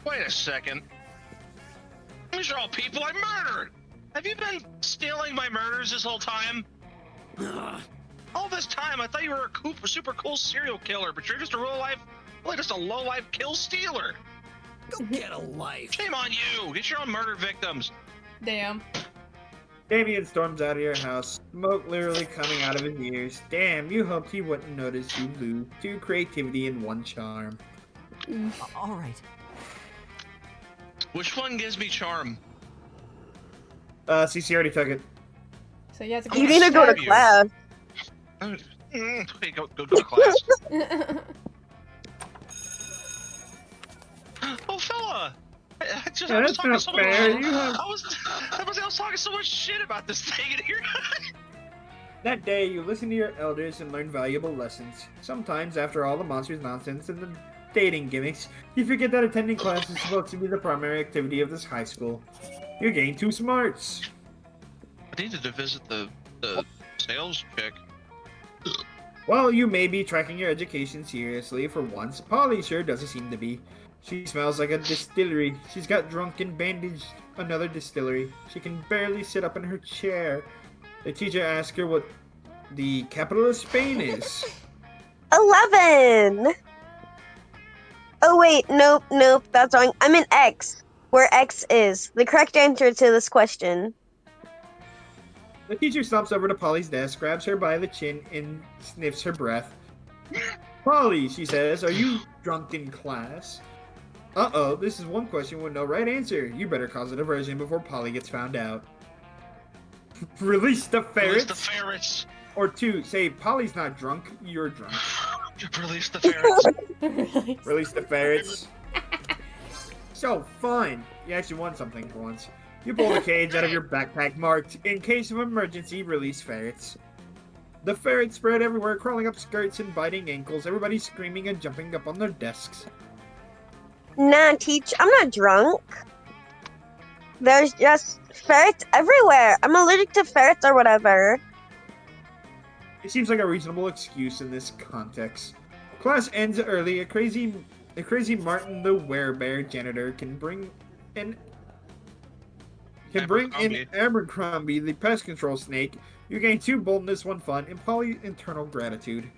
Wait a second. These are all people I murdered. Have you been stealing my murders this whole time? All this time, I thought you were a super cool serial killer, but you're just a just a low-life kill stealer. Go get a life. Shame on you. Get your own murder victims. Damn. Damien storms out of your house, smoke literally coming out of his ears. Damn, you hoped he wouldn't notice you lose 2 creativity and 1 charm. All right. Which one gives me charm? CC already took it. So you have to You go You need to go to stab you. class. Okay, go to class. Oh, fella! I was talking so much. I was talking so much shit about this thing in here. That day, you listen to your elders and learn valuable lessons. Sometimes, after all the monsters nonsense and the dating gimmicks, you forget that attending class is supposed to be the primary activity of this high school. You gain 2 smarts. I needed to visit the sales chick. While you may be tracking your education seriously for once, Polly sure doesn't seem to be. She smells like a distillery. She's got drunk and bandaged another distillery. She can barely sit up in her chair. The teacher asks her what the capital of Spain is. 11! Oh wait, nope, that's wrong. I'm in X, where X is. The correct answer to this question. The teacher stomps over to Polly's desk, grabs her by the chin, and sniffs her breath. Polly, she says, are you drunk in class? Uh-oh, this is one question with no right answer. You better cause a diversion before Polly gets found out. Release the ferrets. Release the ferrets. Or 2, say, Polly's not drunk, you're drunk. Release the ferrets. Release the ferrets. So fun. You actually won something for once. You pull the cage out of your backpack marked, in case of emergency, release ferrets. The ferrets spread everywhere, crawling up skirts and biting ankles, everybody screaming and jumping up on their desks. Nah, teach, I'm not drunk. There's just ferrets everywhere. I'm allergic to ferrets or whatever. It seems like a reasonable excuse in this context. Class ends early. A crazy Martin the Werebear janitor can bring in Abercrombie, the pest control snake. You gain 2 boldness, 1 fun, and Poly internal gratitude.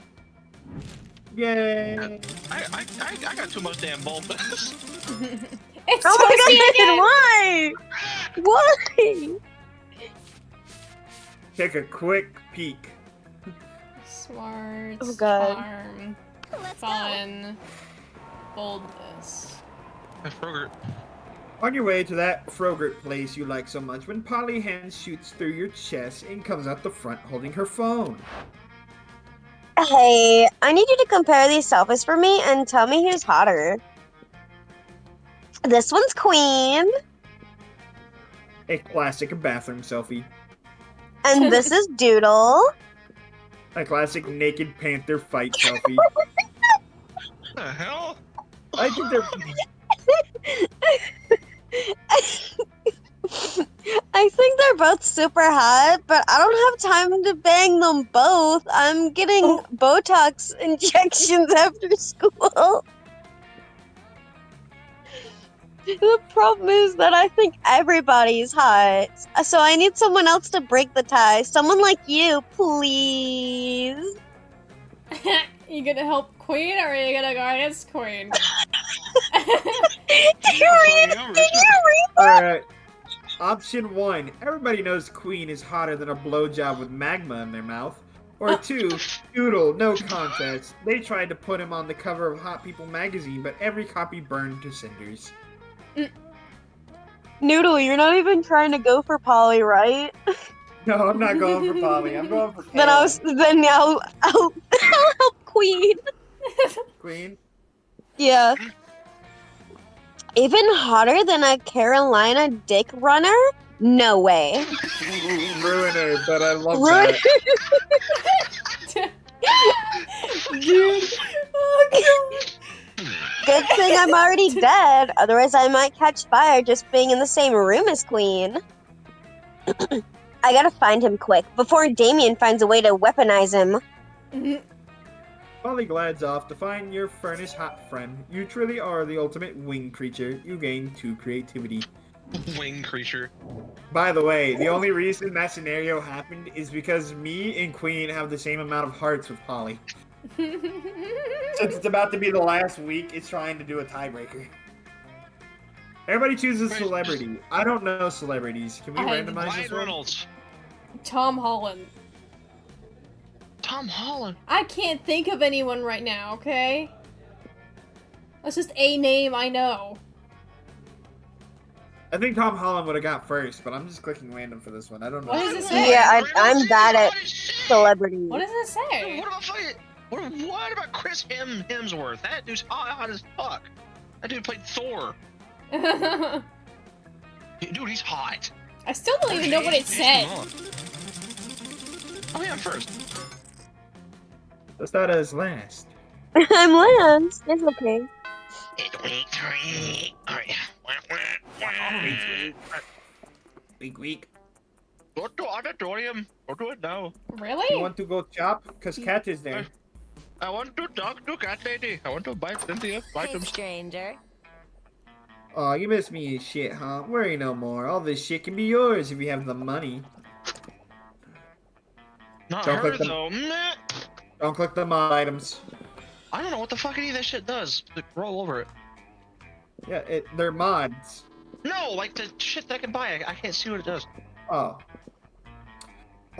Yay! I got too much damn boldness. It's Oh my Toasty again! god, why? Why? Take a quick peek. Smart. Oh god. Charm. Let's Fun. Boldness. Frogurt. On your way to that Frogurt place you like so much, when Polly hand shoots through your chest and comes out the front holding her phone. Hey, I need you to compare these selfies for me and tell me who's hotter. This one's Queen, A classic bathroom selfie. and this is Doodle. A classic naked panther fight selfie. What the hell? I think they're... I think they're both super hot, but I don't have time to bang them both. I'm getting Botox injections after school. The problem is that I think everybody's hot. So I need someone else to break the tie. Someone like you, please. You gonna help Queen or are you gonna go against Queen? Did you read that? Alright. Option 1. Everybody knows Queen is hotter than a blowjob with magma in their mouth. Or 2. Doodle, no contest. They tried to put him on the cover of Hot People magazine, but every copy burned to cinders. Noodle, you're not even trying to go for Polly, right? No, I'm not going for Polly. I'm going for Then I'll help Queen. Queen? Yeah. Even hotter than a Carolina dick runner? No way. Ruiner, but I love Ruiner. that. Dude. Oh Good thing I'm already dead. Otherwise, I might catch fire just being in the same room as Queen. I gotta find him quick before Damien finds a way to weaponize him. god. Molly glides off to find your furnace hot friend. You truly are the ultimate wing creature. You gain 2 creativity. Wing creature. By the way, the only reason that scenario happened is because me and Queen have the same amount of hearts with Polly. Since it's about to be the last week, it's trying to do a tiebreaker. Everybody chooses celebrity. I don't know celebrities. Can we randomize Ryan this one? Reynolds. Tom Holland. Tom Holland. I can't think of anyone right now, okay? That's just a name I know. I think Tom Holland would have got first, but I'm just clicking random for this one. I don't know. What does it say? Yeah, I'm bad at celebrities. What does it say? What about fucking? What about Chris Hemsworth? That dude's hot as fuck. That dude played Thor. I Dude, he's hot. still don't even know what it said. Oh yeah, I'm first. Let's start as last. I'm Lance. It's okay. Weak. Go to auditorium. Go to it now. You Really? want to go chop? Because Cat is there. I want to talk to cat lady. I want to buy plenty of Hey, items. stranger. Aw, you miss me and shit, huh? Worry no more. All this shit can be yours if you have the money. Not Don't her click them. though. Meh. Don't click the mod items. I don't know what the fuck any of that shit does. Like, roll over it. Yeah, they're mods. No, like the shit that I can buy. I can't see what it does. Oh.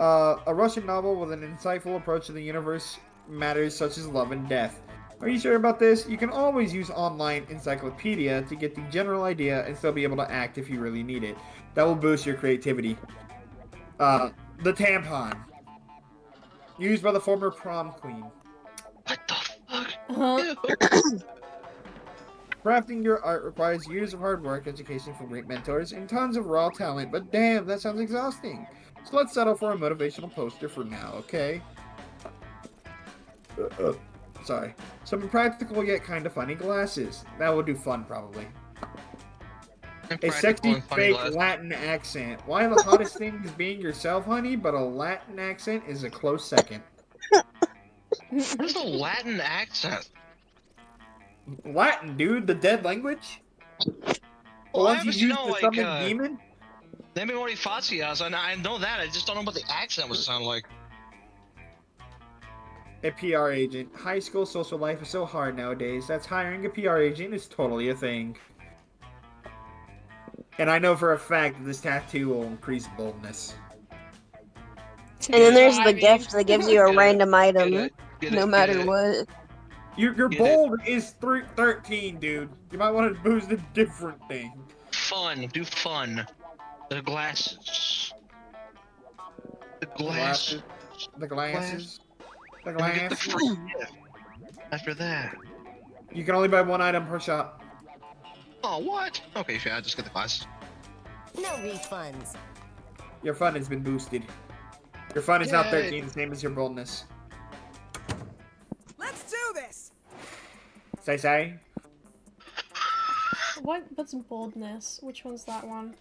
A Russian novel with an insightful approach to the universe matters such as love and death. Are you sure about this? You can always use online encyclopedia to get the general idea and still be able to act if you really need it. That will boost your creativity. The tampon. Used by the former prom queen. What the fuck? Uh-huh. Ew. Crafting your art requires years of hard work, education from great mentors, and tons of raw talent, but damn, that sounds exhausting. So let's settle for a motivational poster for now, okay? Sorry. Some practical yet kind of funny glasses. That will do fun, probably. A sexy fake Latin accent. Why the hottest thing is being yourself, honey, but a Latin accent is a close second. What is a Latin accent? Latin, dude, the dead language? Well, I Once you obviously use know, the like, summon demon? Nemi Mori Facias, and I know that. I just don't know what the accent would sound like. A PR agent. High school social life is so hard nowadays. That's hiring a PR agent is totally a thing. And I know for a fact that this tattoo will increase boldness. And then there's the I mean- gift that gives you a Get it, random item, Get it, no matter get it. what. Your Get it. bold is 13, dude. You might want to boost a different thing. Fun. Do fun. The glasses. The The glasses. glasses. The glasses. The And we get the glasses. free gift after that. You can only buy one item per shop. Oh, what? Okay, sure, I'll just get the glasses. No refunds. Your fun has been boosted. Your fun is now Yay. 13, the same as your boldness. Let's do this. Say. What's boldness? Which one's that one?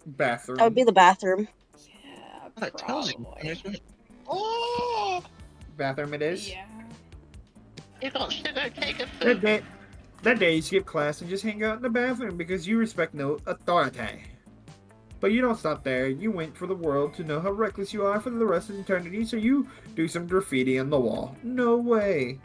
Bathroom. That would be the bathroom. Yeah, That tells you. probably. Oh! Bathroom it is. Yeah. You got sugar, take a That day you skip class and just hang out in the bathroom because you respect no authority. But you don't stop there. You wait for the world to know how reckless you are for the rest of eternity, so you do some graffiti on the wall. No way.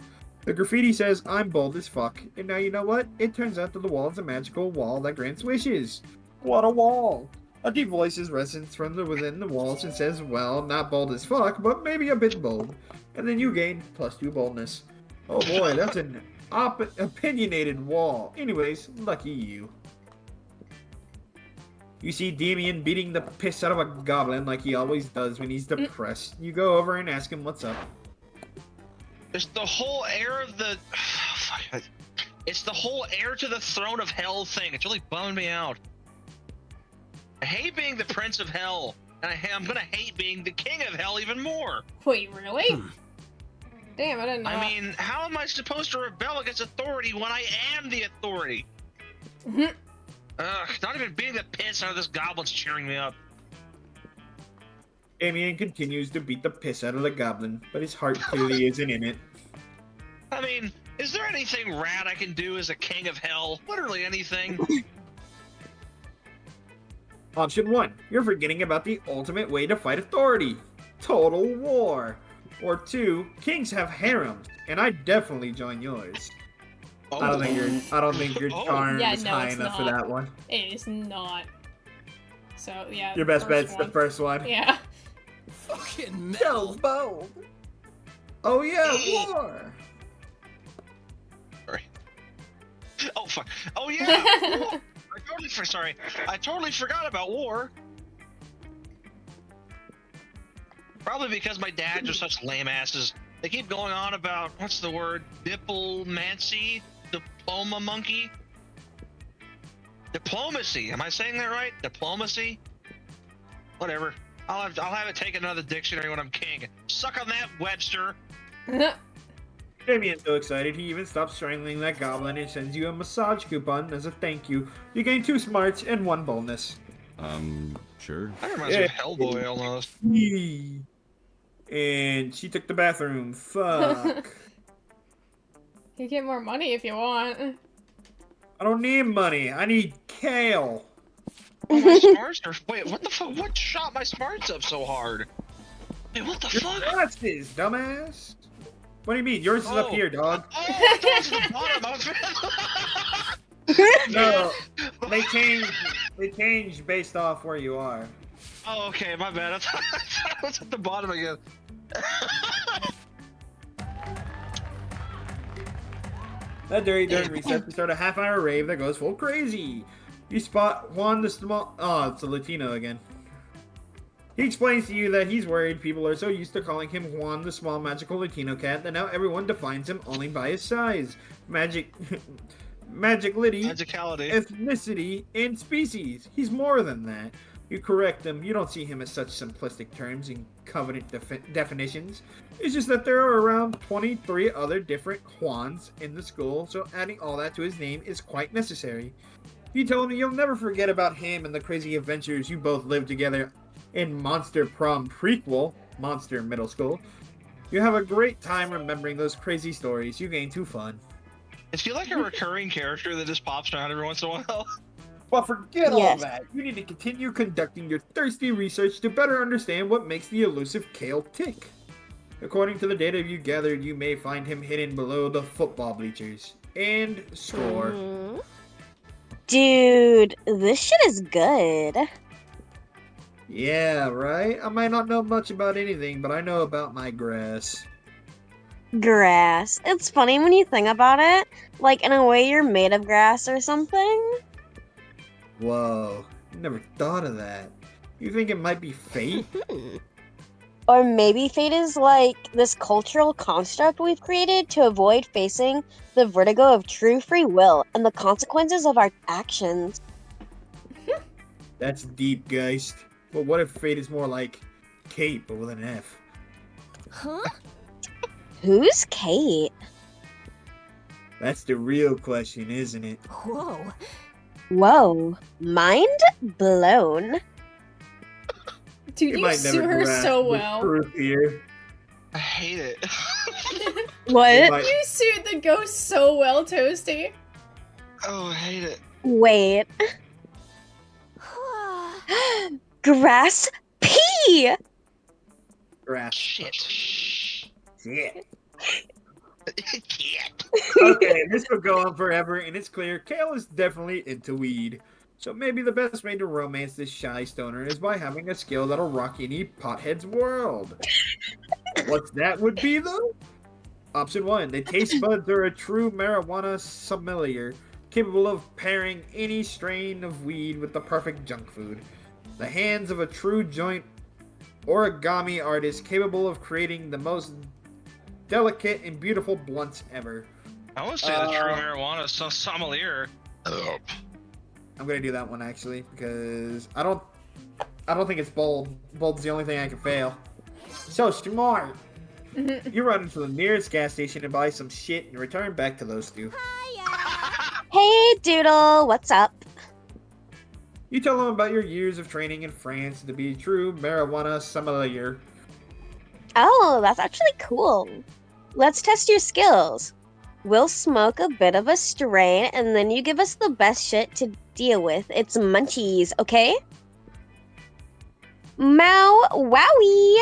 The graffiti says, I'm bold as fuck. And now you know what? It turns out that the wall is a magical wall that grants wishes. What a wall. A deep voice resonates from within the walls and says, well, not bold as fuck, but maybe a bit bold. And then you gain +2 boldness. Oh boy, that's an opinionated wall. Anyways, lucky you. You see Damien beating the piss out of a goblin like he always does when he's depressed. You go over and ask him what's up. It's the whole heir of the... Fuck. It's the whole heir to the throne of hell thing. It's really bumming me out. I hate being the Prince of Hell, and I'm gonna hate being the King of Hell even more. Wait, really? Damn, I didn't know. I mean, how am I supposed to rebel against authority when I am the authority? Mhm. Ugh, not even being the piss out of this goblin's cheering me up. Damien continues to beat the piss out of the goblin, but his heart clearly isn't in it. I mean, is there anything rad I can do as a King of Hell? Literally anything. Option 1. You're forgetting about the ultimate way to fight authority. Total war. Or 2. Kings have harems, and I definitely join yours. Oh. I don't think your Oh. charm Yeah, is no, high it's enough for not. that one. It is not. So, yeah. Your best first bet's one. the first one. Yeah. Fucking metal. bold. Oh yeah, war. Sorry. Oh fuck. Oh yeah. War. I totally forgot about war. Probably because my dads are such lame asses. They keep going on about what's the word? Diplomancy? Diploma monkey? Diplomacy. Am I saying that right? Diplomacy? Whatever. I'll have it take another dictionary when I'm king. Suck on that, Webster. Damien's so excited he even stops strangling that goblin and sends you a massage coupon as a thank you. You gain 2 smarts and 1 boldness. Sure. That reminds me of Hellboy almost. And she took the bathroom. Fuck. You get more money if you want. I don't need money. I need kale. Oh, my smarts are. Wait, what the fuck? What shot my smarts up so hard? Wait, what the Your fuck? glasses, dumbass. What do you mean? Yours is up here, dog. Oh, I thought it was the bottom. No, they change based off where you are. Oh, okay, my bad. I thought it was at the bottom again. That during recess, we start a half-hour rave that goes full crazy. You spot Juan the Small... Oh, it's a Latino again. He explains to you that he's worried people are so used to calling him Juan the Small Magical Latino Cat that now everyone defines him only by his size, magicality, ethnicity, and species. He's more than that. You correct him. You don't see him as such simplistic terms and covenant definitions. It's just that there are around 23 other different Juans in the school, so adding all that to his name is quite necessary. You told me you'll never forget about him and the crazy adventures you both lived together in Monster Prom prequel, Monster Middle School. You have a great time remembering those crazy stories. You gain 2 fun. Is he like a recurring character that just pops around every once in a while? Well, forget all Yes. that. You need to continue conducting your thirsty research to better understand what makes the elusive Kale tick. According to the data you gathered, you may find him hidden below the football bleachers. And score. Dude, this shit is good. Yeah, right? I might not know much about anything, but I know about my grass. Grass. It's funny when you think about it. Like, in a way, you're made of grass or something. Whoa, never thought of that. You think it might be fate? Or maybe fate is like this cultural construct we've created to avoid facing the vertigo of true free will and the consequences of our actions. That's deep, Geist. But what if fate is more like Kate, but with an F? Huh? Who's Kate? That's the real question, isn't it? Whoa. Whoa, mind blown. Dude, you sue her so the well. truth here. I hate it. It What? might- You sued the ghost so well, Toasty. Oh, I hate it. Wait. Grass pea! Grass. Shit. Shit. Shit. Okay, this will go on forever, and it's clear Kale is definitely into weed. So maybe the best way to romance this shy stoner is by having a skill that'll rock any pothead's world. What that would be, though? Option 1. The taste buds are a true marijuana sommelier, capable of pairing any strain of weed with the perfect junk food. The hands of a true joint origami artist capable of creating the most delicate and beautiful blunts ever. I want to say the true marijuana sommelier. I'm gonna do that one actually because I don't think it's bold. Bold's the only thing I can fail. So smart. You run into the nearest gas station and buy some shit and return back to those two. Hey, Doodle, what's up? You tell them about your years of training in France to be true marijuana sommelier. Oh, that's actually cool. Let's test your skills. We'll smoke a bit of a strain, and then you give us the best shit to deal with. It's munchies, okay? Mow wowie!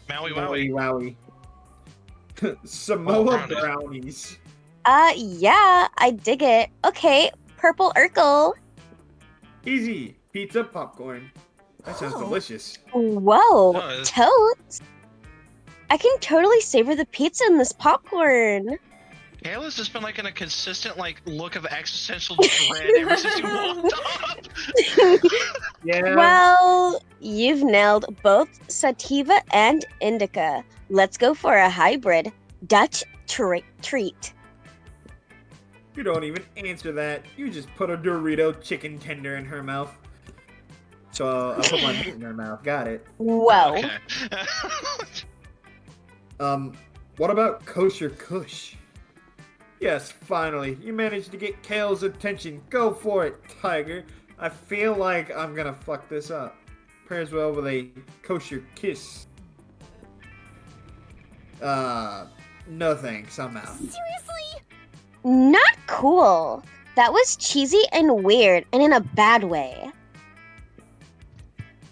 Maui Wowie wowie. wowie. Samoa brownies. brownies. Yeah, I dig it. Okay, purple Urkel. Easy. Pizza popcorn. That sounds delicious. Whoa, No, totes. I can totally savor the pizza in this popcorn. Kayla's just been like in a consistent like look of existential dread ever since you walked up. Yeah. Well, you've nailed both sativa and indica. Let's go for a hybrid Dutch treat. You don't even answer that. You just put a Dorito chicken tender in her mouth. So I put my meat in her mouth. Got it. Whoa. Okay. What about kosher kush? Yes, finally. You managed to get Kale's attention. Go for it, Tiger. I feel like I'm gonna fuck this up. Pairs well with a kosher kiss. No thanks, somehow. Seriously? Not cool. That was cheesy and weird, and in a bad way.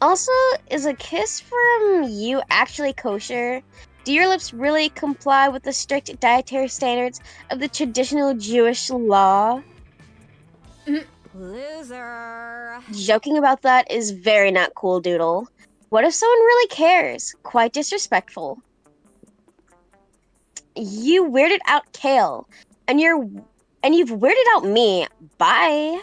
Also, is a kiss from you actually kosher? Do your lips really comply with the strict dietary standards of the traditional Jewish law? Loser. Joking about that is very not cool, Doodle. What if someone really cares? Quite disrespectful. You weirded out Kale, and you've weirded out me. Bye.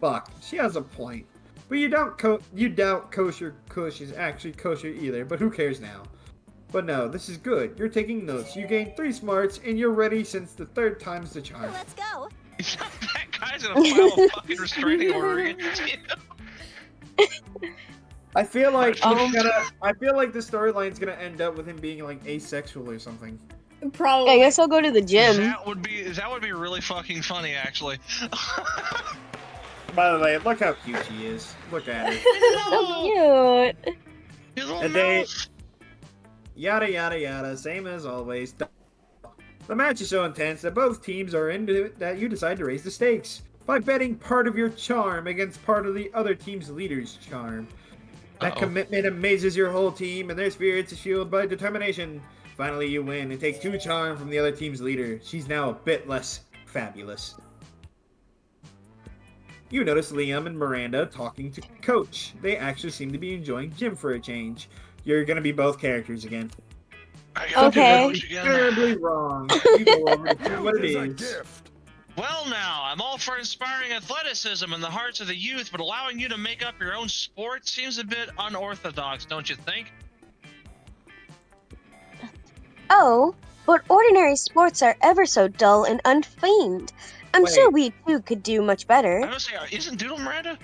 Fuck, she has a point. But you doubt kosher kush is actually kosher either, but who cares now? But no, this is good. You're taking notes. You gained 3 smarts, and you're ready since the 3rd time's the charm. Let's go. That guy's gonna file a fucking restraining order against you. I feel like the storyline's gonna end up with him being like asexual or something. Probably. I guess I'll go to the gym. That would be really fucking funny, actually. By the way, look how cute she is. Look at her. So cute. His little And they- mouth. Yada yada yada, same as always. The match is so intense that both teams are into it that you decide to raise the stakes by betting part of your charm against part of the other team's leader's charm. That commitment amazes your whole team, and their spirits is fueled by determination. Finally, you win and take 2 charm from the other team's leader. She's now a bit less fabulous. You notice Liam and Miranda talking to Coach. They actually seem to be enjoying gym for a change. You're gonna be both characters again. I got Okay. coach again. Terribly wrong. You go over to see what it is. Well, now, I'm all for inspiring athleticism in the hearts of the youth, but allowing you to make up your own sport seems a bit unorthodox, don't you think? Oh, but ordinary sports are ever so dull and unfamed. I'm Wait. sure we too could do much I better. was gonna say, isn't Doodle Miranda?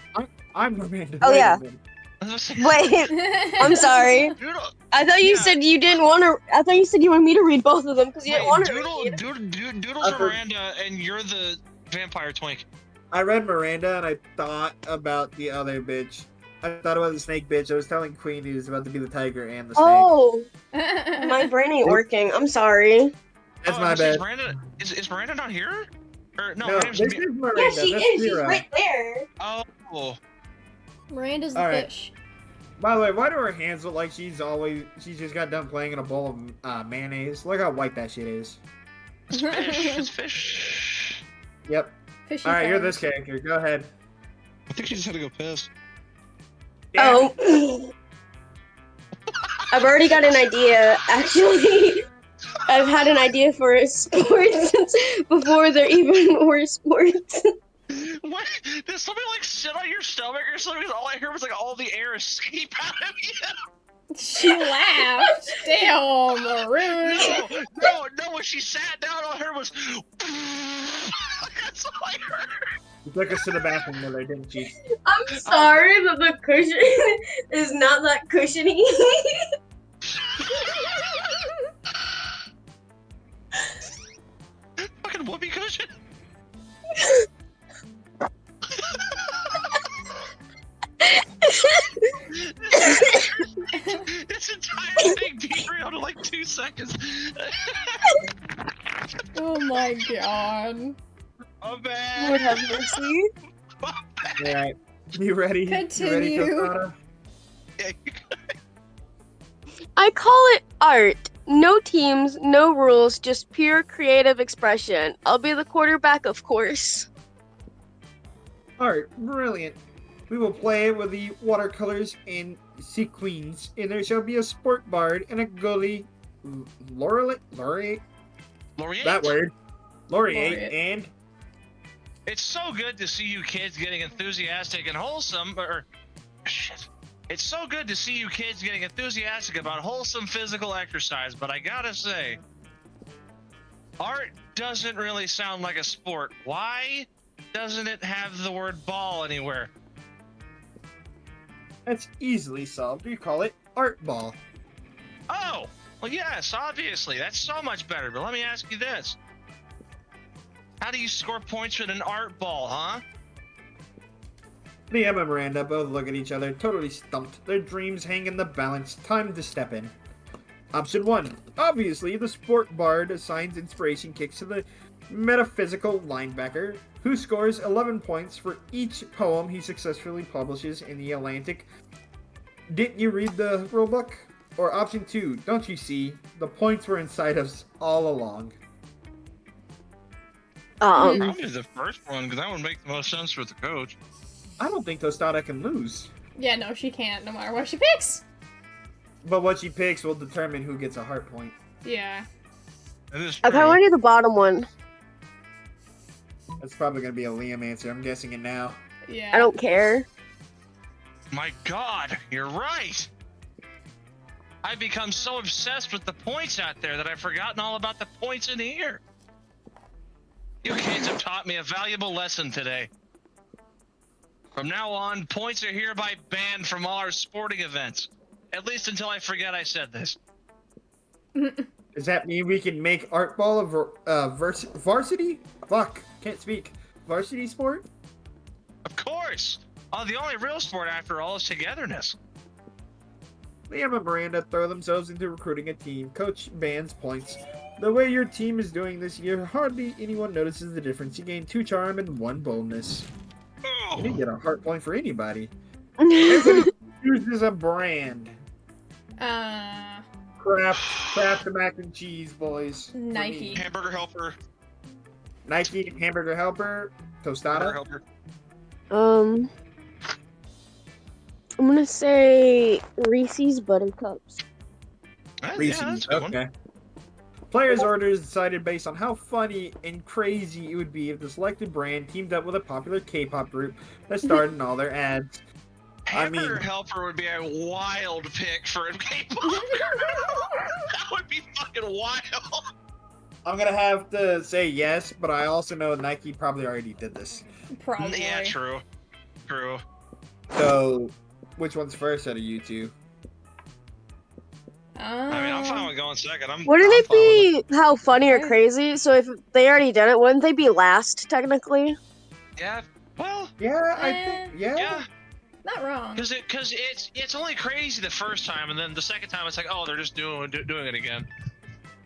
I'm Miranda. Oh, Wait a yeah. minute. I was gonna say, Wait, I'm sorry. Doodle, I thought you Yeah. said you didn't want to. I thought you said you wanted me to read both of them because you didn't want to read. Doodle's I heard- Miranda, and you're the vampire twink. I read Miranda and I thought about the other bitch. I thought about the snake bitch. I was telling Queen he was about to be the tiger and the snake. Oh, my brain ain't working. I'm sorry. That's Oh, my I was gonna say, bad. Is Miranda not here? Or no, No, her name's this is Miranda. Yeah, she That's is. She's Mira. right there. Oh, Miranda's the Alright. fish. By the way, why do her hands look like she's just got done playing in a bowl of mayonnaise? Look how white that shit is. it's fish. It's fish. Yep. Fishy Alright, you're powers. this character. Go ahead. I think she just had to go piss. Oh. I've already got an idea. Actually, I've had an idea for a sport since before there even were sports. What? Did somebody like sit on your stomach or something? All I heard was like all the air escape out of you. She laughed. Damn, rude. No. When she sat down, all I heard was. That's all I heard. You took us to the bathroom there, didn't you? I'm sorry, but the cushion is not that cushiony. Fucking whoopee cushion. This entire thing derailed in like 2 seconds. Oh my god. Oh man. Lord have mercy. Alright. You ready? Continue. You ready, Tostada? Yeah, I call it art. No teams, no rules, just pure creative expression. I'll be the quarterback, of course. Art, brilliant. We will play with the watercolors and sequins, and there shall be a sport bard and a goalie, laureate, that word, laureate, and It's so good to see you kids getting enthusiastic and wholesome, or shit. It's so good to see you kids getting enthusiastic about wholesome physical exercise, but I gotta say, art doesn't really sound like a sport. Why doesn't it have the word ball anywhere? that's easily solved. We call it art ball. Oh, well, yes, obviously. That's so much better, but let me ask you this. How do you score points with an art ball, huh? Liam and Miranda both look at each other, totally stumped. Their dreams hang in the balance. Time to step in. Option 1. Obviously, the sport bard assigns inspiration kicks to the metaphysical linebacker, who scores 11 points for each poem he successfully publishes in the Atlantic. Didn't you read the rulebook? Or option 2. Don't you see? The points were inside us all along. Probably the first one, because that would make the most sense for the coach. I don't think Tostada can lose. Yeah, no, she can't, no matter what she picks. But what she picks will determine who gets a heart point. Yeah. It is I true. kind of want to do the bottom one. That's probably going to be a Liam answer. I'm guessing it now. Yeah. I don't care. My God, you're right. I've become so obsessed with the points out there that I've forgotten all about the points in here. You kids have taught me a valuable lesson today. From now on, points are hereby banned from all our sporting events. At least until I forget I said this. Does that mean we can make art ball a varsity? Fuck, can't speak. Varsity sport? Of course. Oh, the only real sport, after all, is togetherness. Liam and Miranda throw themselves into recruiting a team. Coach bans points. The way your team is doing this year, hardly anyone notices the difference. You gain 2 charm and 1 boldness. Oh. You didn't get a heart point for anybody. Everybody chooses a brand. Kraft mac and cheese, boys. For Nike. me. Hamburger helper. Nike, hamburger helper, tostada. Hamburger helper. I'm gonna say Reese's Buttercups. Reese's. Yeah, that's a good one. Okay. Players' orders decided based on how funny and crazy it would be if the selected brand teamed up with a popular K-pop group that starred in all their ads. Hamburger helper would be a wild pick for a K-pop. That would be fucking wild. I'm gonna have to say yes, but I also know Nike probably already did this. Probably. Yeah, true. True. So, which one's first out of you two? I mean, I'm fine with going second. Wouldn't I'm it fine with be how funny or crazy? So if they already did it, wouldn't they be last technically? it. Yeah. Well. Yeah, I think. Yeah. Yeah. Not wrong. Because it's only crazy the first time, and then the second time it's like, oh, they're just doing it again.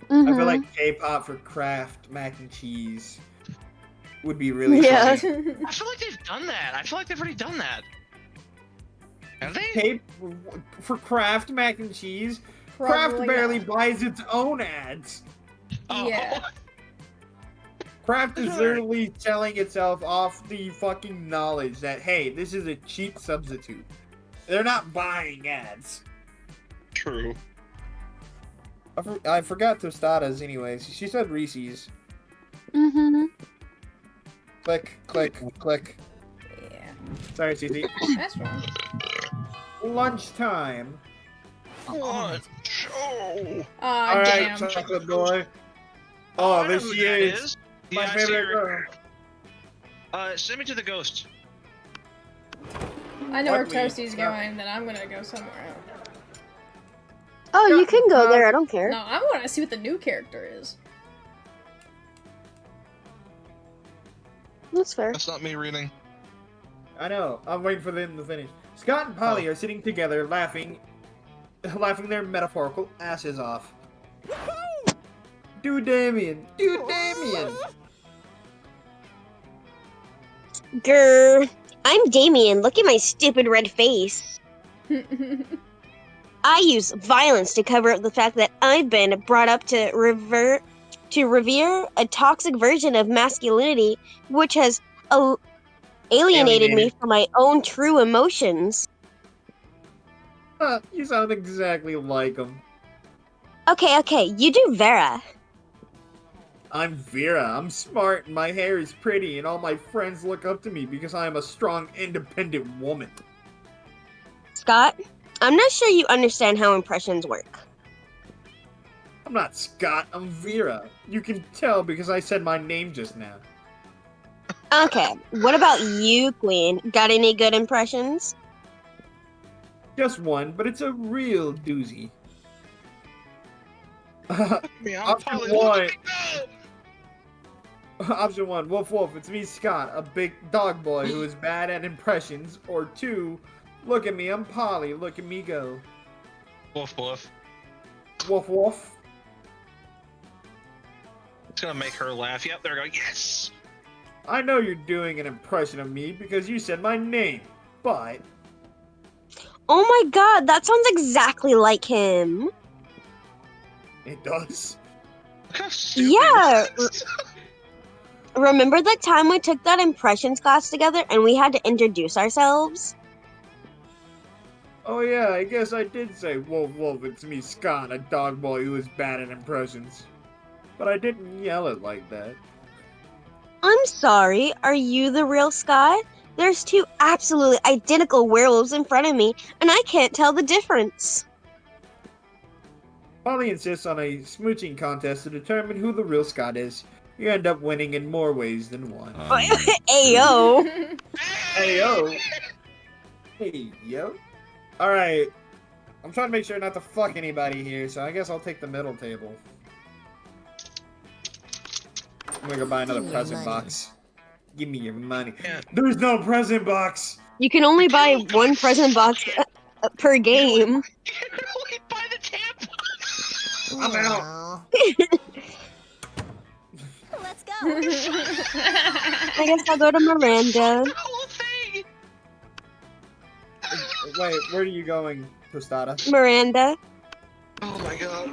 I feel like K-pop for Kraft mac and cheese would be really funny. I feel like they've done that. I feel like they've already done that. Have they? For Kraft mac and cheese, Kraft Probably barely not. buys its own ads. Oh. Yeah. Kraft is literally telling itself off the fucking knowledge that, hey, this is a cheap substitute. They're not buying ads. True. I forgot Tostadas anyways. She said Reese's. Click, click, click. Yeah. Sorry, Susie. That's wrong. Lunchtime. Oh. Alright, Damn. chocolate boy. Oh, I know this who year that is Yeah, my I see favorite her. girl. Send me to the ghost. I know where Luckily, Toasty's going, then I'm gonna go somewhere else. Oh, you can go there. I don't care. No, I want to see what the new character is. That's fair. That's not me reading. I know. I'm waiting for them to finish. Scott and Polly are sitting together, laughing their metaphorical asses off. Do Damien! Do Damien! Grr. I'm Damien. Look at my stupid red face. I use violence to cover up the fact that I've been brought up to revere a toxic version of masculinity, which has alienated me from my own true emotions. You sound exactly like him. Okay, you do Vera. I'm Vera. I'm smart and my hair is pretty and all my friends look up to me because I am a strong, independent woman. Scott, I'm not sure you understand how impressions work. I'm not Scott, I'm Vera. You can tell because I said my name just now. Okay, what about you, Queen? Got any good impressions? Just one, but it's a real doozy. Option one. Option 1, Woof Woof, it's me, Scott, a big dog boy who is bad at impressions. Or 2, look at me, I'm Polly, look at me go. Woof woof. Woof Woof. It's gonna make her laugh. Yep, there we go. Yes! I know you're doing an impression of me because you said my name, but... Oh my god, that sounds exactly like him. It does? Look how stupid Yeah. this is. Remember that time we took that impressions class together and we had to introduce ourselves? Oh yeah, I guess I did say, Woof Woof, it's me, Scott, a dog boy who is bad at impressions. But I didn't yell it like that. I'm sorry, are you the real Scott? There's two absolutely identical werewolves in front of me, and I can't tell the difference. Polly insists on a smooching contest to determine who the real Scott is. You end up winning in more ways than one. Ayo. Hey yo! Hey yo! Alright. I'm trying to make sure not to fuck anybody here, so I guess I'll take the middle table. I'm gonna go buy another present box. Give me your money. Yeah. There's no present box! You can only buy one present box per game. You can only buy the tampons! I'm out! Let's go. I guess I'll go to Miranda. The whole thing! Wait, where are you going, Tostada? Miranda. Oh my god.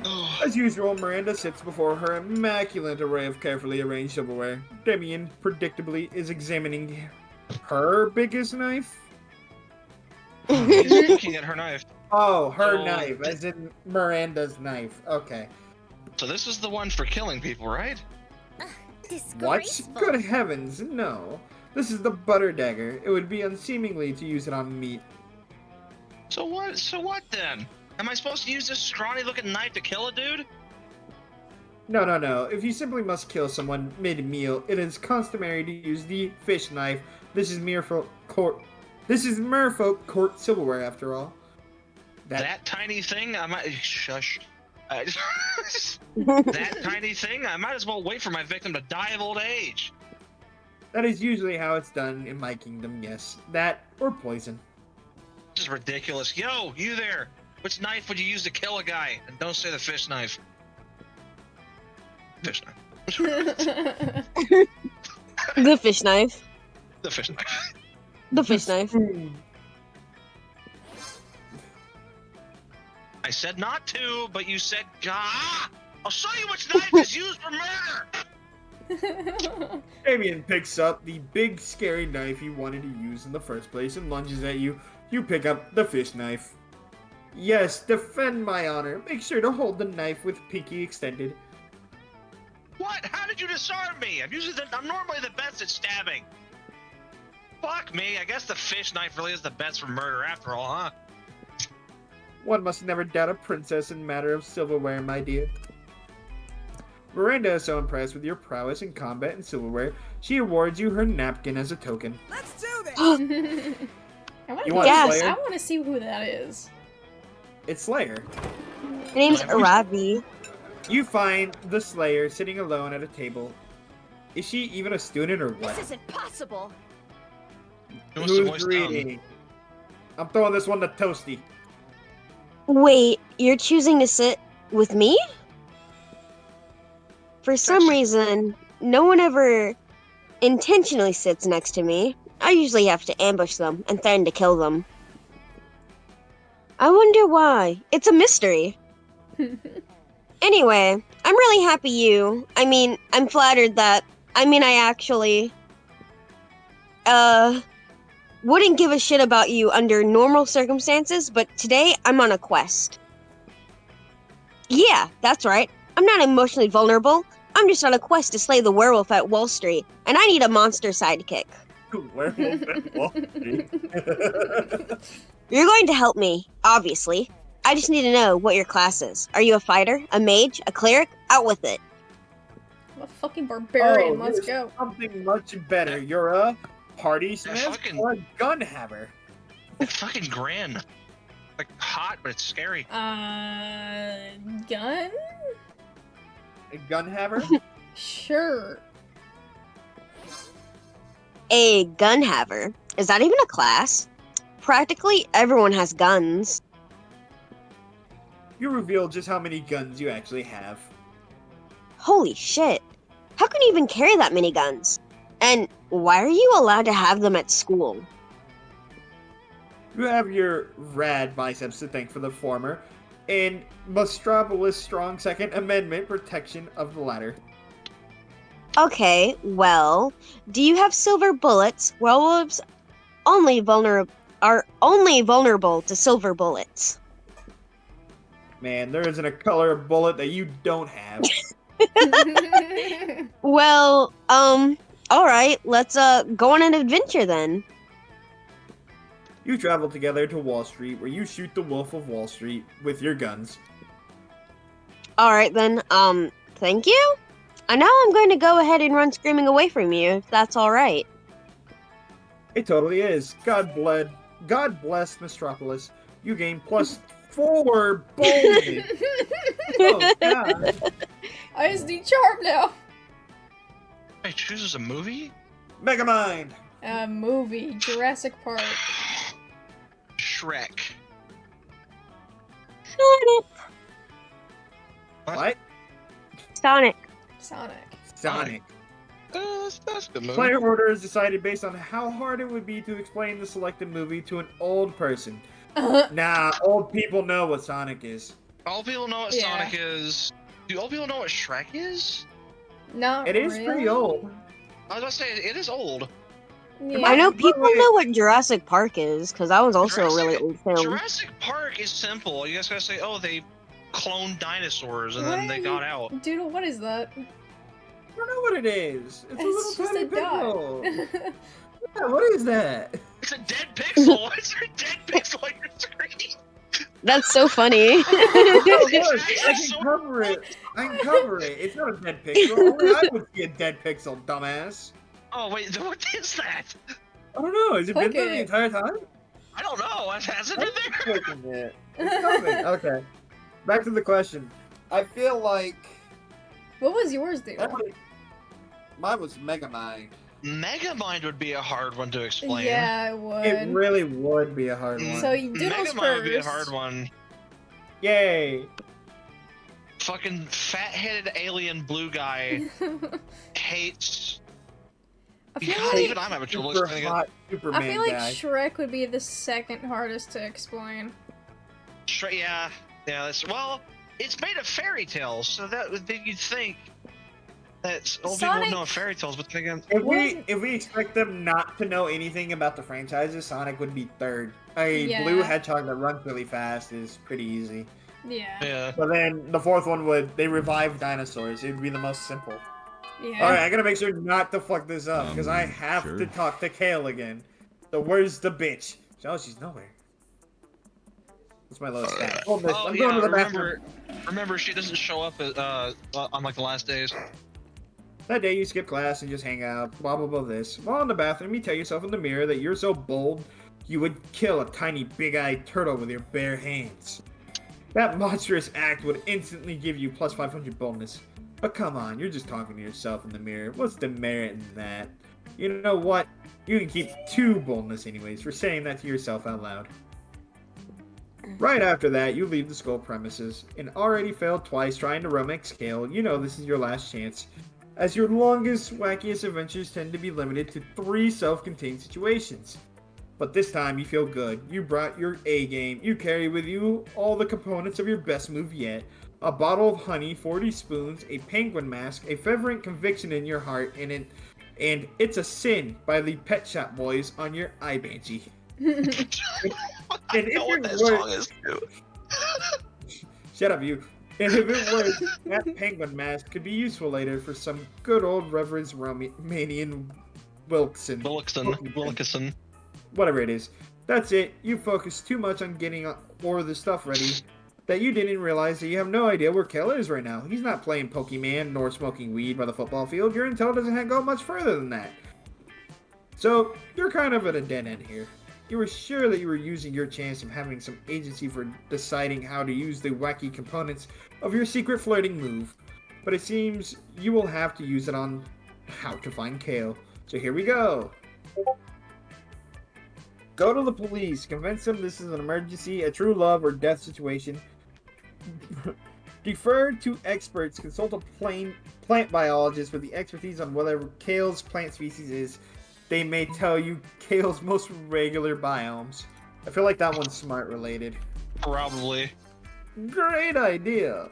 Oh. As usual, Miranda sits before her immaculate array of carefully arranged silverware. Damien, predictably, is examining her biggest knife? He's looking at her knife. Oh, her Oh. knife, as in Miranda's knife. Okay. So this is the one for killing people, right? What? Disgraceful. Good heavens, no. This is the butter dagger. It would be unseemly to use it on meat. So what then? Am I supposed to use this scrawny-looking knife to kill a dude? No. If you simply must kill someone mid-meal, it is customary to use the fish knife. This is merfolk court silverware, after all. That tiny thing? I might... Shush. That tiny thing? I might as well wait for my victim to die of old age. That is usually how it's done in my kingdom, yes. That, or poison. This is ridiculous. Yo, you there! Which knife would you use to kill a guy? And don't say the fish knife. Fish knife. The fish knife. The fish knife. The fish knife. I said not to, but you said, ah! I'll show you which knife is used for murder! Damien picks up the big scary knife you wanted to use in the first place and lunges at you. You pick up the fish knife. Yes, defend my honor. Make sure to hold the knife with pinky extended. What? How did you disarm me? I'm normally the best at stabbing. Fuck me, I guess the fish knife really is the best for murder after all, huh? One must never doubt a princess in matter of silverware, my dear. Miranda is so impressed with your prowess in combat and silverware, she awards you her napkin as a token. Let's do this. I want You to want Yes. Slayer? I want to see who that is. It's Slayer. Her name's Arabi. You find the Slayer sitting alone at a table. Is she even a student or what? This isn't possible. Who wants to Who's voice down? greedy? I'm throwing this one to Toasty. Wait, you're choosing to sit with me? For some reason, no one ever intentionally sits next to me. I usually have to ambush them and threaten to kill them. I wonder why. It's a mystery. Anyway, I'm really happy I'm flattered that, I actually, wouldn't give a shit about you under normal circumstances, but today I'm on a quest. Yeah, that's right. I'm not emotionally vulnerable. I'm just on a quest to slay the werewolf at Wall Street, and I need a monster sidekick. Werewolf at Wall Street. You're going to help me, obviously. I just need to know what your class is. Are you a fighter, a mage, a cleric? Out with it. I'm a fucking barbarian. Let's here's go. Something much better. You're a party smith fucking- or a gun haver? It's fucking grand. Like hot, but it's scary. Gun? A gun haver? Sure. A gun haver. Is that even a class? Practically everyone has guns. You reveal just how many guns you actually have. Holy shit. How can you even carry that many guns? And why are you allowed to have them at school? You have your rad biceps to thank for the former, and Mastropolis' strong Second Amendment protection of the latter. Okay, well, do you have silver bullets? Werewolves are only vulnerable to silver bullets. Man, there isn't a color of bullet that you don't have. Well, alright, let's go on an adventure then. You travel together to Wall Street, where you shoot the Wolf of Wall Street with your guns. Alright then, thank you? And now I'm going to go ahead and run screaming away from you, if that's alright. It totally is. God bless Mastropolis. You gain +4 boldness. Oh, God. I just need charm now. I chooses a movie? Megamind! A movie. Jurassic Park. Shrek. Sonic. What? Sonic. Sonic. That's a good movie. Player order is decided based on how hard it would be to explain the selected movie to an old person. Nah, old people know what Sonic is. All people know what Yeah. Sonic is. Do all people know what Shrek is? Not It is really. pretty old. I was about to say, it is old. Yeah. I know By the people way- know what Jurassic Park is, because that was also a really old film. Jurassic Park is simple. You guys gotta say, oh, they cloned dinosaurs and then What they are got you- out. Dude, what is that? I don't know what it is. It's a It's little just tiny a dot. pixel. Yeah, what is that? It's a dead pixel. Why is there a dead pixel on your screen? That's so funny. Oh, look, I so- can cover it. I can cover it. It's not a dead pixel. Only I would see a dead pixel, dumbass. Oh wait, what is that? I don't know. Has it been Click there the it. entire time? I don't know. Has it been there? Clicking it. It's coming. Okay. Back to the question. I feel like What was yours, dude? mine was Megamind. Megamind would be a hard one to explain. Yeah, it would. It really would be a hard one. So you do those Megamind would be a first. hard one. Yay! Fucking fat-headed alien blue guy hates. I feel God, like even I'm having trouble Super explaining it. hot Superman I feel like guy. Shrek would be the second hardest to explain. Yeah. That's well. It's made of fairy tales, so that would think you'd think that old people Sonic- would know fairy tales, but then again, If we expect them not to know anything about the franchises, Sonic would be third. A Yeah. blue hedgehog that runs really fast is pretty easy. Yeah. yeah. But then the fourth one would they revive dinosaurs. It would be the most simple. Yeah. All right, I gotta make sure not to fuck this up because I have Sure. to talk to Kale again. So where's the bitch? Oh, she's nowhere. What's my lowest stat? Hold this. Oh I'm yeah, going to the remember, bathroom. Remember, she doesn't show up on like the last days. That day you skip class and just hang out, blah blah blah this. While in the bathroom, you tell yourself in the mirror that you're so bold you would kill a tiny big-eyed turtle with your bare hands. That monstrous act would instantly give you plus 500 bonus. But come on, you're just talking to yourself in the mirror. What's the merit in that? You know what? You can keep 2 bonus anyways for saying that to yourself out loud. Right after that, you leave the school premises, and already failed twice trying to romance Kale. You know this is your last chance, as your longest, wackiest adventures tend to be limited to 3 self-contained situations. But this time, you feel good. You brought your A game. You carry with you all the components of your best move yet. A bottle of honey, 40 spoons, a penguin mask, a fervent conviction in your heart, and It's a Sin by the Pet Shop Boys on your iBanshee. I know what that song is too. Shut up, you. And if it works, that penguin mask could be useful later for some good old Reverend Romanian Wilson. Wilkinson. Whatever it is. That's it. You focus too much on getting all the stuff ready that you didn't realize that you have no idea where Kel is right now. He's not playing Pokemon nor smoking weed by the football field. Your intel doesn't go much further than that. So, you're kind of at a dead end here. You were sure that you were using your chance of having some agency for deciding how to use the wacky components of your secret flirting move, but it seems you will have to use it on how to find Kale. So here we go. Go to the police. Convince them this is an emergency, a true love or death situation. Defer to experts. Consult a plant biologist with the expertise on whatever Kale's plant species is. They may tell you Kale's most regular biomes. I feel like that one's smart related. Probably. Great idea.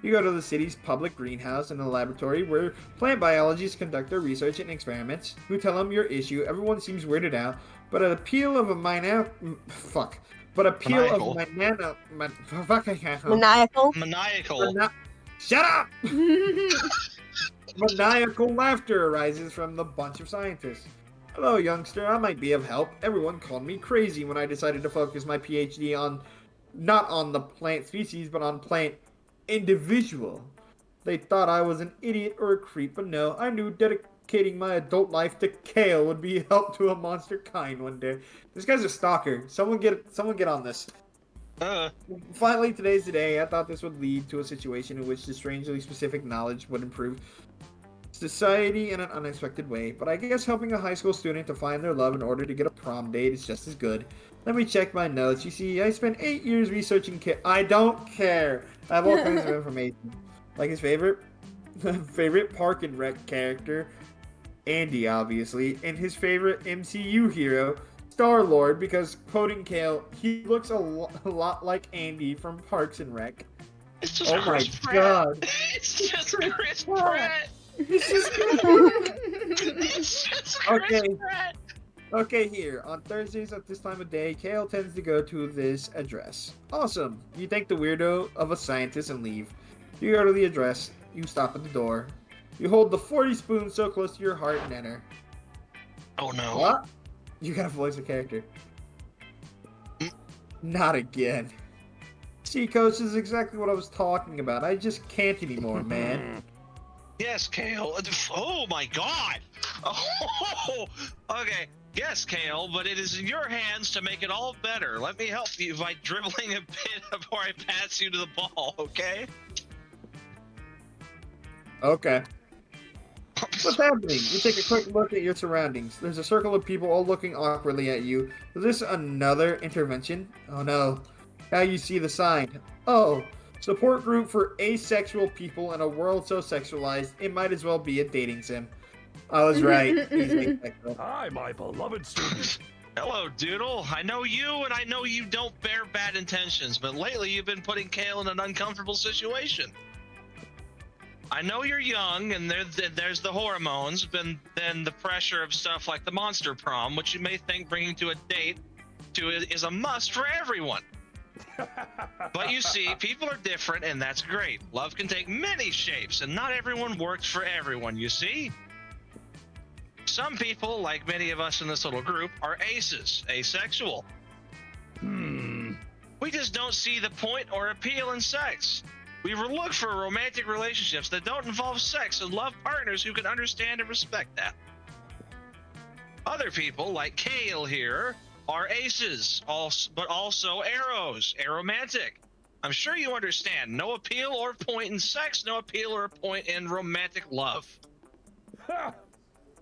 You go to the city's public greenhouse and a laboratory where plant biologists conduct their research and experiments. You tell them your issue. Everyone seems weirded out, but an appeal of a maniacal. Shut up! Maniacal laughter arises from the bunch of scientists. Hello, youngster. I might be of help. Everyone called me crazy when I decided to focus my PhD on, not on the plant species, but on plant individual. They thought I was an idiot or a creep, but no, I knew dedicating my adult life to Kale would be help to a monster kind one day. This guy's a stalker. Someone get on this. Finally, today's the day. I thought this would lead to a situation in which the strangely specific knowledge would improve society in an unexpected way, but I guess helping a high school student to find their love in order to get a prom date is just as good. Let me check my notes. You see, I spent 8 years researching I don't care. I have all kinds of information. Like his favorite Park and Rec character, Andy, obviously, and his favorite MCU hero, Star-Lord, because quoting Kale, he looks a lot like Andy from Parks and Rec. It's just oh Chris my Pratt. god. It's just Chris Pratt. It's just Chris Pratt. Okay, here. On Thursdays at this time of day, Kale tends to go to this address. Awesome. You thank the weirdo of a scientist and leave. You go to the address. You stop at the door. You hold the 40 spoon so close to your heart and enter. Oh no. What? You gotta voice a character. Not again. See, Coach, this is exactly what I was talking about. I just can't anymore, man. Yes, Kale. Oh my god. Oh, okay. Yes, Kale, but it is in your hands to make it all better. Let me help you by dribbling a bit before I pass you to the ball, okay? Okay. What's happening? You take a quick look at your surroundings. There's a circle of people all looking awkwardly at you. Is this another intervention? Oh no. Now you see the sign. Oh, support group for asexual people in a world so sexualized, it might as well be a dating sim. I was right. He's asexual. Hi, my beloved student. Hello, Doodle. I know you, and I know you don't bear bad intentions, but lately you've been putting Kale in an uncomfortable situation. I know you're young, and there's the hormones, but then the pressure of stuff like the monster prom, which you may think bringing to a date is a must for everyone. But you see, people are different, and that's great. Love can take many shapes, and not everyone works for everyone, you see? Some people, like many of us in this little group, are aces, asexual. We We just don't see the point or appeal in sex. We look for romantic relationships that don't involve sex and love partners who can understand and respect that. Other people, like Kale here, are aces, but also arrows, aromantic. I'm sure you understand. No appeal or point in sex, no appeal or point in romantic love.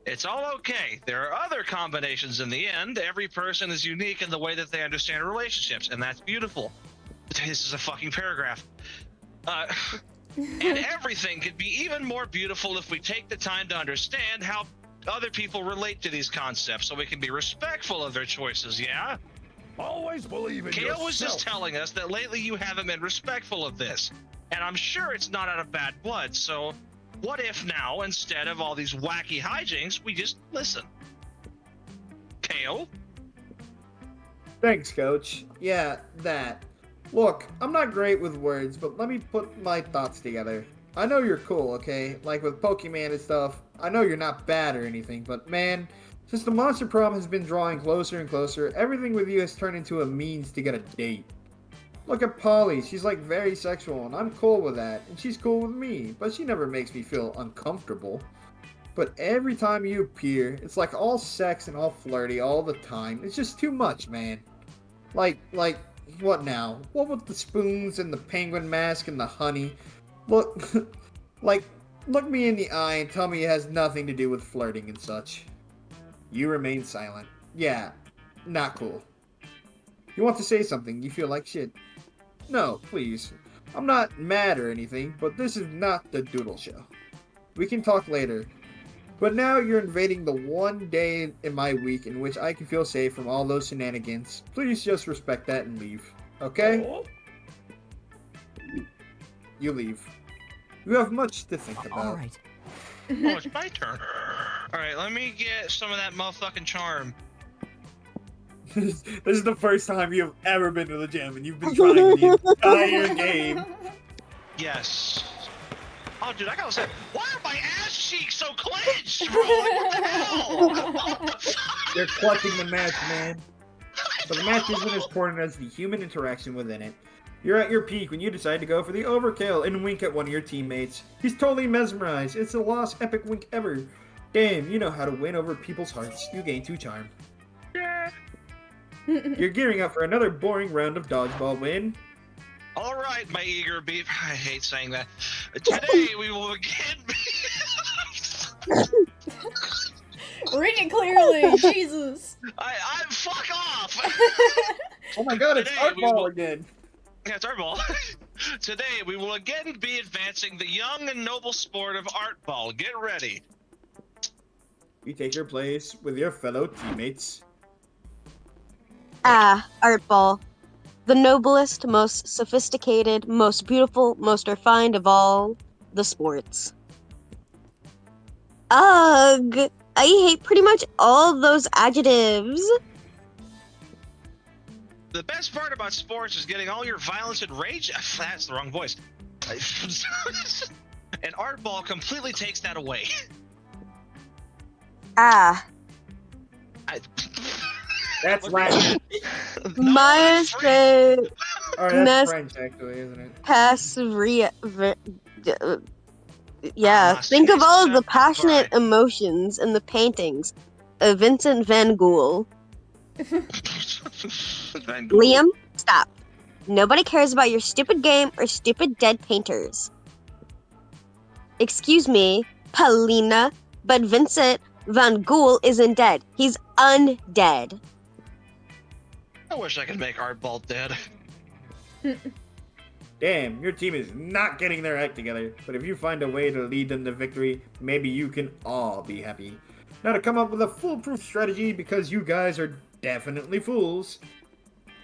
It's all okay. There are other combinations in the end. Every person is unique in the way that they understand relationships, and that's beautiful. This is a fucking paragraph. And everything could be even more beautiful if we take the time to understand how other people relate to these concepts so we can be respectful of their choices, yeah? Always believe in Kale yourself. was just telling us that lately you haven't been respectful of this. And I'm sure it's not out of bad blood, so what if now, instead of all these wacky hijinks, we just listen? Kale? Thanks, Coach. Yeah, that. Look, I'm not great with words, but let me put my thoughts together. I know you're cool, okay? Like with Pokemon and stuff. I know you're not bad or anything, but man, since the Monster Prom has been drawing closer and closer, everything with you has turned into a means to get a date. Look at Polly, she's like very sexual, and I'm cool with that, and she's cool with me, but she never makes me feel uncomfortable. But every time you appear, it's like all sex and all flirty all the time. It's just too much, man. Like, what now? What with the spoons and the penguin mask and the honey? Look, look me in the eye and tell me it has nothing to do with flirting and such. You remain silent. Yeah, not cool. You want to say something, you feel like shit. No, please. I'm not mad or anything, but this is not the Doodle Show. We can talk later. But now you're invading the one day in my week in which I can feel safe from all those shenanigans. Please just respect that and leave. Okay? Oh, You leave. You have much to think about. All right. Oh, it's my turn. Alright, let me get some of that motherfucking charm. This is the first time you've ever been to the gym and you've been trying the entire game. Yes. Oh, dude, I gotta say, why are my ass cheeks so clenched, bro? What the hell? What the fuck? You're clutching the match, man. But the match isn't as important as the human interaction within it. You're at your peak when you decide to go for the overkill and wink at one of your teammates. He's totally mesmerized. It's the last epic wink ever. Damn, you know how to win over people's hearts. You gain 2 charm. Yeah. You're gearing up for another boring round of dodgeball win. All right, my eager beef. I hate saying that. Today we will again be... Read it clearly, Jesus. I fuck off. Oh my god, it's Today we Artball will- again. Yeah, it's art ball. Today we will again be advancing the young and noble sport of art ball. Get ready. You take your place with your fellow teammates. Art ball. The noblest, most sophisticated, most beautiful, most refined of all the sports. Ugh! I hate pretty much all those adjectives. The best part about sports is getting all your violence and rage. That's the wrong voice. And art ball completely takes that away. Ah. That's Latin. No, it's free. Maestre Alright, that's Nes- French actually, isn't it? Passeria. Yeah, think of all of the passionate emotions in the paintings of Vincent van Gogh. Van Gogh. Liam, stop. Nobody cares about your stupid game or stupid dead painters. Excuse me, Paulina, but Vincent van Gogh isn't dead. He's undead. I wish I could make art ball dead. Damn, your team is not getting their act together, but if you find a way to lead them to victory, maybe you can all be happy. Now to come up with a foolproof strategy, because you guys are definitely fools.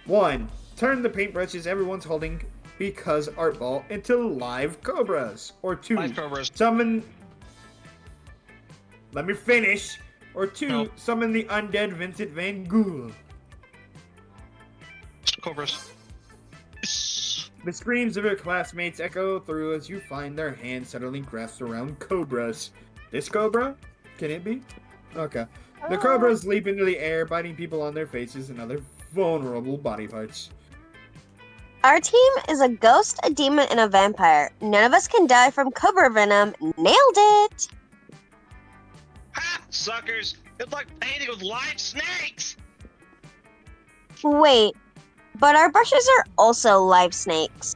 1. Turn the paintbrushes everyone's holding because art ball into live cobras. Or 2. Live cobras. Summon... Let me finish. Or 2. No. Summon the undead Vincent van Gogh. Cobras. The screams of your classmates echo through as you find their hands suddenly grasped around cobras. This cobra? Can it be? Okay. The cobras leap into the air, biting people on their faces and other vulnerable body parts. Our team is a ghost, a demon, and a vampire. None of us can die from cobra venom. Nailed it! Ha! Suckers! Good luck painting with live snakes! Wait, but our brushes are also live snakes.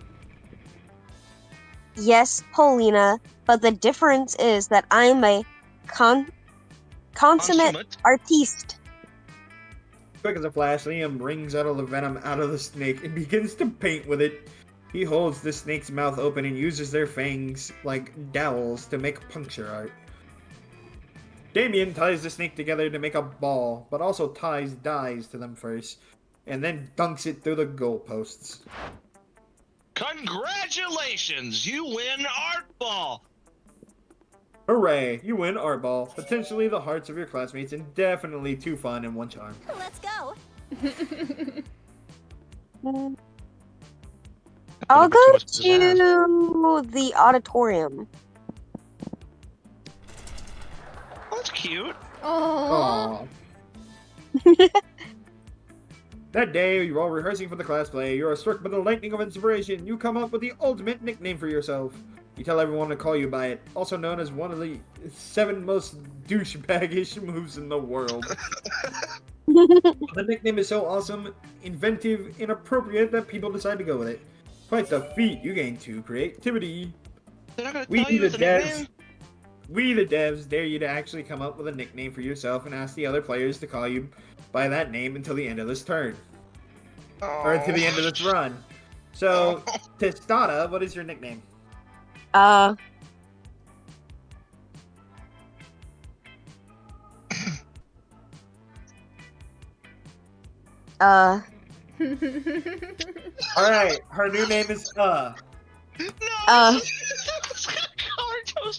Yes, Paulina, but the difference is that I'm a consummate artiste. Quick as a flash, Liam brings out all the venom out of the snake and begins to paint with it. He holds the snake's mouth open and uses their fangs like dowels to make puncture art. Damien ties the snake together to make a ball, but also ties dyes to them first, and then dunks it through the goalposts. Congratulations! You win Art Ball! Hooray! You win Art Ball, potentially the hearts of your classmates, and definitely 2 fun and 1 charm. Let's go. I'll go to the auditorium. That's cute. Aww. That day, you're all rehearsing for the class play. You are struck by the lightning of inspiration. You come up with the ultimate nickname for yourself. You tell everyone to call you by it, also known as one of the 7 most douchebaggish moves in the world. The nickname is so awesome, inventive, inappropriate that people decide to go with it. Quite the feat you gain 2 creativity. We the devs dare you to actually come up with a nickname for yourself and ask the other players to call you by that name until the end of this turn. Or until the end of this run. So, Testata, what is your nickname? Alright, her new name is No!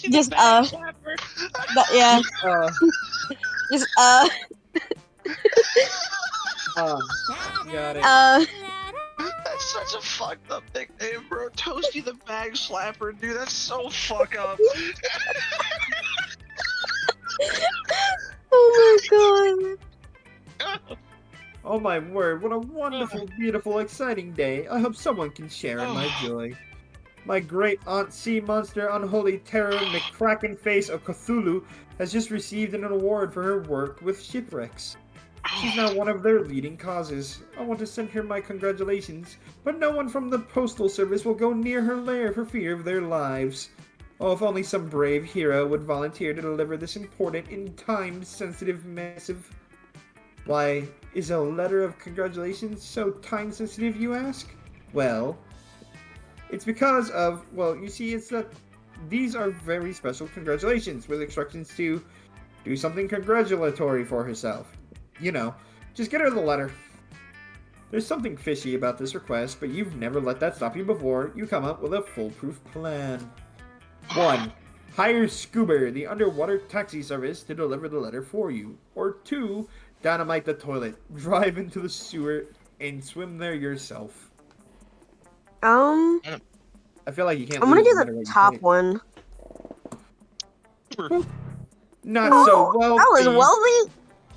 Just yeah. Just got it. That's such a fucked up nickname, bro. Toasty the Bag Slapper, dude. That's so fuck up. Oh my god. Oh my word, what a wonderful, beautiful, exciting day. I hope someone can share in my joy. My great aunt sea monster, unholy terror, McCracken face of Cthulhu has just received an award for her work with shipwrecks. She's now one of their leading causes. I want to send her my congratulations, but no one from the postal service will go near her lair for fear of their lives. Oh, if only some brave hero would volunteer to deliver this important and time-sensitive missive. Why, is a letter of congratulations so time-sensitive, you ask? Well, it's because of, well, you see, it's that these are very special congratulations with instructions to do something congratulatory for herself. You know, just get her the letter. There's something fishy about this request, but you've never let that stop you before. You come up with a foolproof plan. 1. Hire Scuba, the underwater taxi service, to deliver the letter for you. Or 2. Dynamite the toilet, drive into the sewer, and swim there yourself. I feel like you can't. I'm gonna do the top one. Not so wealthy. That was wealthy.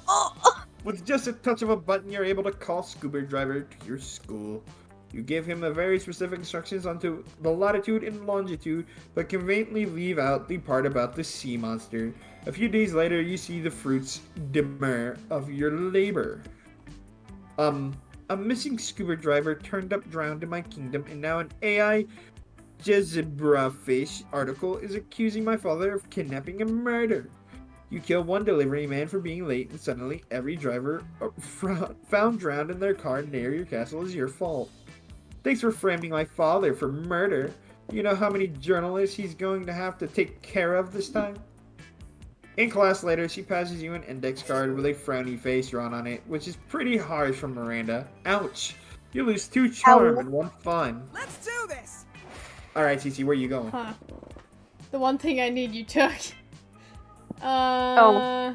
Oh. With just a touch of a button, you're able to call Scuba Driver to your school. You give him a very specific instructions onto the latitude and longitude, but conveniently leave out the part about the sea monster. A few days later, you see the fruits demur of your labor. A missing scuba driver turned up drowned in my kingdom, and now an AI Jezebra-fish article is accusing my father of kidnapping and murder. You kill one delivery man for being late, and suddenly every driver found drowned in their car near your castle is your fault. Thanks for framing my father for murder. You know how many journalists he's going to have to take care of this time? In class later, she passes you an index card with a frowny face drawn on it, which is pretty harsh from Miranda. Ouch! You lose 2 charm and 1 fun. Let's do this! Alright, Cece, where you going? Huh. The one thing I need you took. Oh.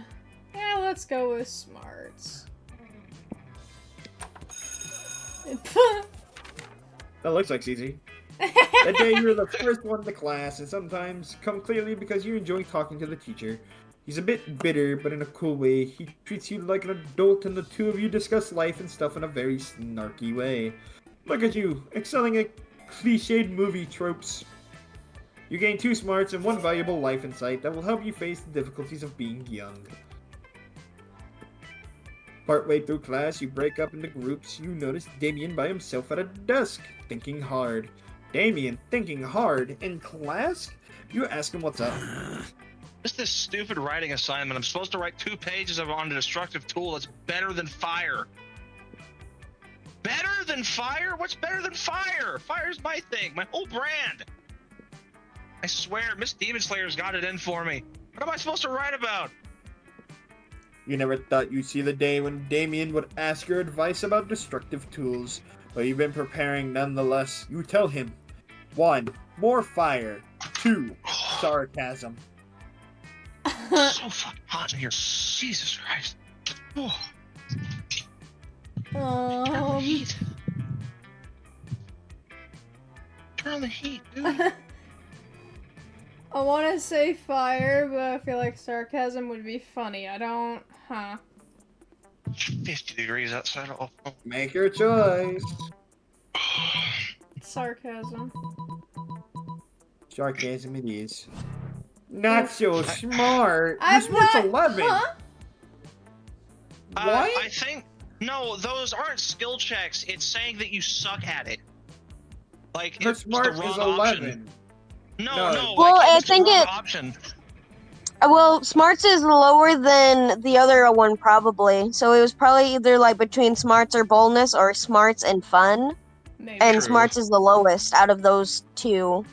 Yeah, let's go with smarts. That looks like Cece. That day you're the first one in the class, and sometimes come clearly because you enjoy talking to the teacher. He's a bit bitter, but in a cool way. He treats you like an adult, and the two of you discuss life and stuff in a very snarky way. Look at you, excelling at cliched movie tropes. You gain 2 smarts and 1 valuable life insight that will help you face the difficulties of being young. Partway through class, you break up into groups. You notice Damien by himself at a desk, thinking hard. Damien, thinking hard? In class? You ask him what's up. Just this stupid writing assignment. I'm supposed to write 2 pages on a destructive tool that's better than fire. Better than fire? What's better than fire? Fire's my thing, my whole brand. I swear, Miss Demon Slayer's got it in for me. What am I supposed to write about? You never thought you'd see the day when Damien would ask your advice about destructive tools, but you've been preparing nonetheless. You tell him, 1. More fire. 2. Sarcasm. It's so fucking hot in here. Jesus Christ. Oh. Turn on the heat. Turn on the heat, dude. I want to say fire, but I feel like sarcasm would be funny. I don't... 50 degrees outside. Oh. Make your choice. Sarcasm. Sarcasm it is. Not so smart. Your I'm smart's not... 11. Huh? What? I think... No, those aren't skill checks. It's saying that you suck at it. Like, Her it's smart the wrong is 11. option. No. Well, like, I it's think the wrong it- option. Well, smarts is lower than the other one probably. So it was probably either like between smarts or boldness or smarts and fun. Maybe. And True. smarts is the lowest out of those 2.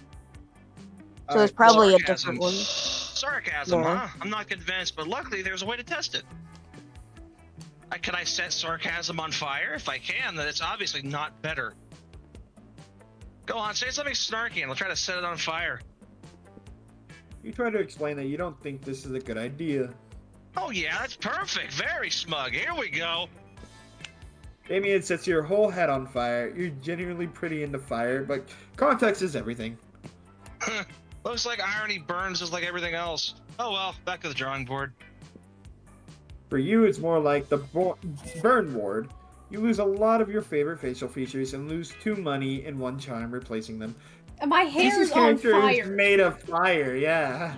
So it's probably a different one. Sarcasm, Yeah. huh? I'm not convinced, but luckily there's a way to test it. Can I set sarcasm on fire? If I can, then it's obviously not better. Go on, say something snarky and I'll try to set it on fire. You try to explain that you don't think this is a good idea. Oh yeah, that's perfect. Very smug. Here we go. Damien sets your whole head on fire. You're genuinely pretty into fire, but context is everything. Looks like irony burns just like everything else. Oh well, back to the drawing board. For you, it's more like the burn ward. You lose a lot of your favorite facial features and lose 2 money and 1 charm replacing them. And my hair's This on character is fire. made of fire, yeah.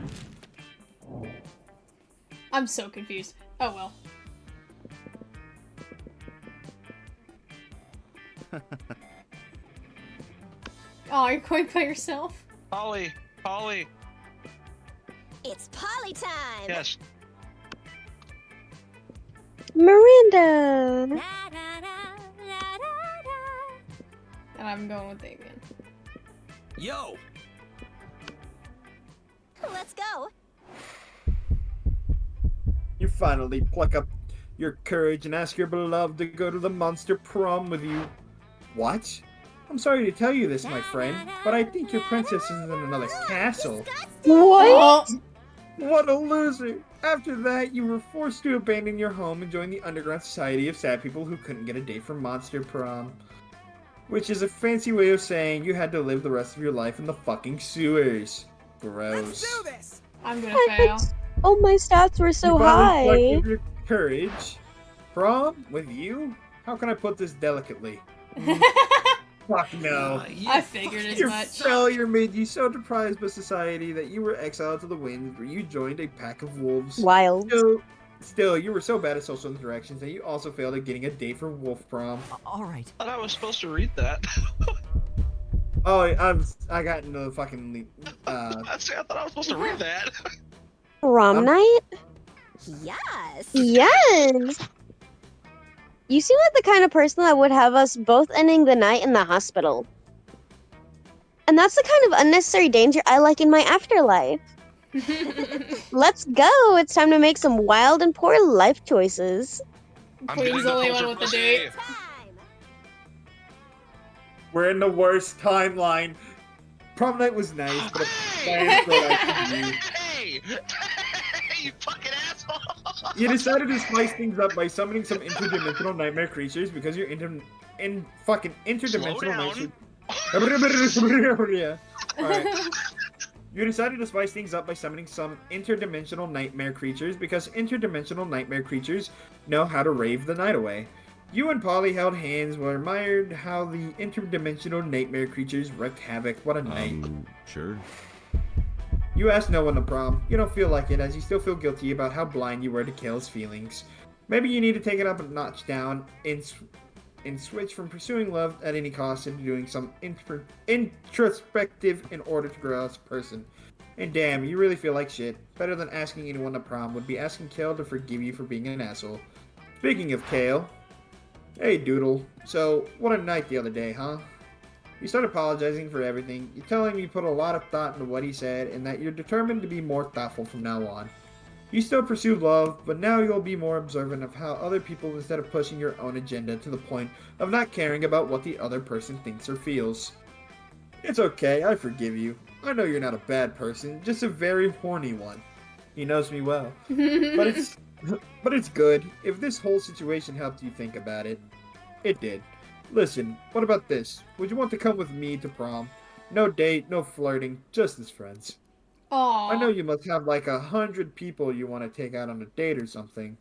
I'm so confused. Oh well. Oh, you're going by yourself? Polly. It's Polly time! Yes. Miranda. Da, da, da, da, da, And I'm going with Damien. Yo! da. Let's go! You finally pluck up your courage and ask your beloved to go to the monster prom with you. What? I'm sorry to tell you this, my friend, but I think your princess is in another castle. What? What a loser! After that, you were forced to abandon your home and join the underground society of sad people who couldn't get a date for monster prom. Which is a fancy way of saying you had to live the rest of your life in the fucking sewers. Gross. this! I'm gonna fail. Oh, my stats were so You finally plucked high. up your courage. Prom? With you? How can I put this delicately? Fuck no. I figured as Your much. failure made you so deprived by society that you were exiled to the winds where you joined a pack of wolves. Wild. Still, you were so bad at social interactions that you also failed at getting a date for wolf prom. Alright. I thought I was supposed to read that. Oh, I got into the fucking I thought I was supposed to read that. Prom night? Yes! Yes! You seem like the kind of person that would have us both ending the night in the hospital. And that's the kind of unnecessary danger I like in my afterlife. Let's go! It's time to make some wild and poor life choices. I'm Queen's getting the only closer one with to the date. Time! We're in the worst timeline. Prom night was nice, but plans were like you. Hey! You fucking asshole! You decided to spice things up by summoning some interdimensional nightmare creatures because you're fucking interdimensional nightmare. Alright. You decided to spice things up by summoning some interdimensional nightmare creatures because interdimensional nightmare creatures know how to rave the night away. You and Polly held hands while admired how the interdimensional nightmare creatures wreaked havoc. What a night. Sure. You asked no one to prom. You don't feel like it, as you still feel guilty about how blind you were to Kale's feelings. Maybe you need to take it up a notch down and switch from pursuing love at any cost into doing some introspective in order to grow as a person. And damn, you really feel like shit. Better than asking anyone to prom would be asking Kale to forgive you for being an asshole. Speaking of Kale, hey Doodle, so what a night the other day, huh? You start apologizing for everything. You tell him you put a lot of thought into what he said and that you're determined to be more thoughtful from now on. You still pursue love, but now you'll be more observant of how other people instead of pushing your own agenda to the point of not caring about what the other person thinks or feels. It's okay, I forgive you. I know you're not a bad person, just a very horny one. He knows me well. But it's good. If this whole situation helped you think about it, it did. Listen, what about this? Would you want to come with me to prom? No date, no flirting, just as friends. Aww. I know you must have like 100 people you want to take out on a date or something,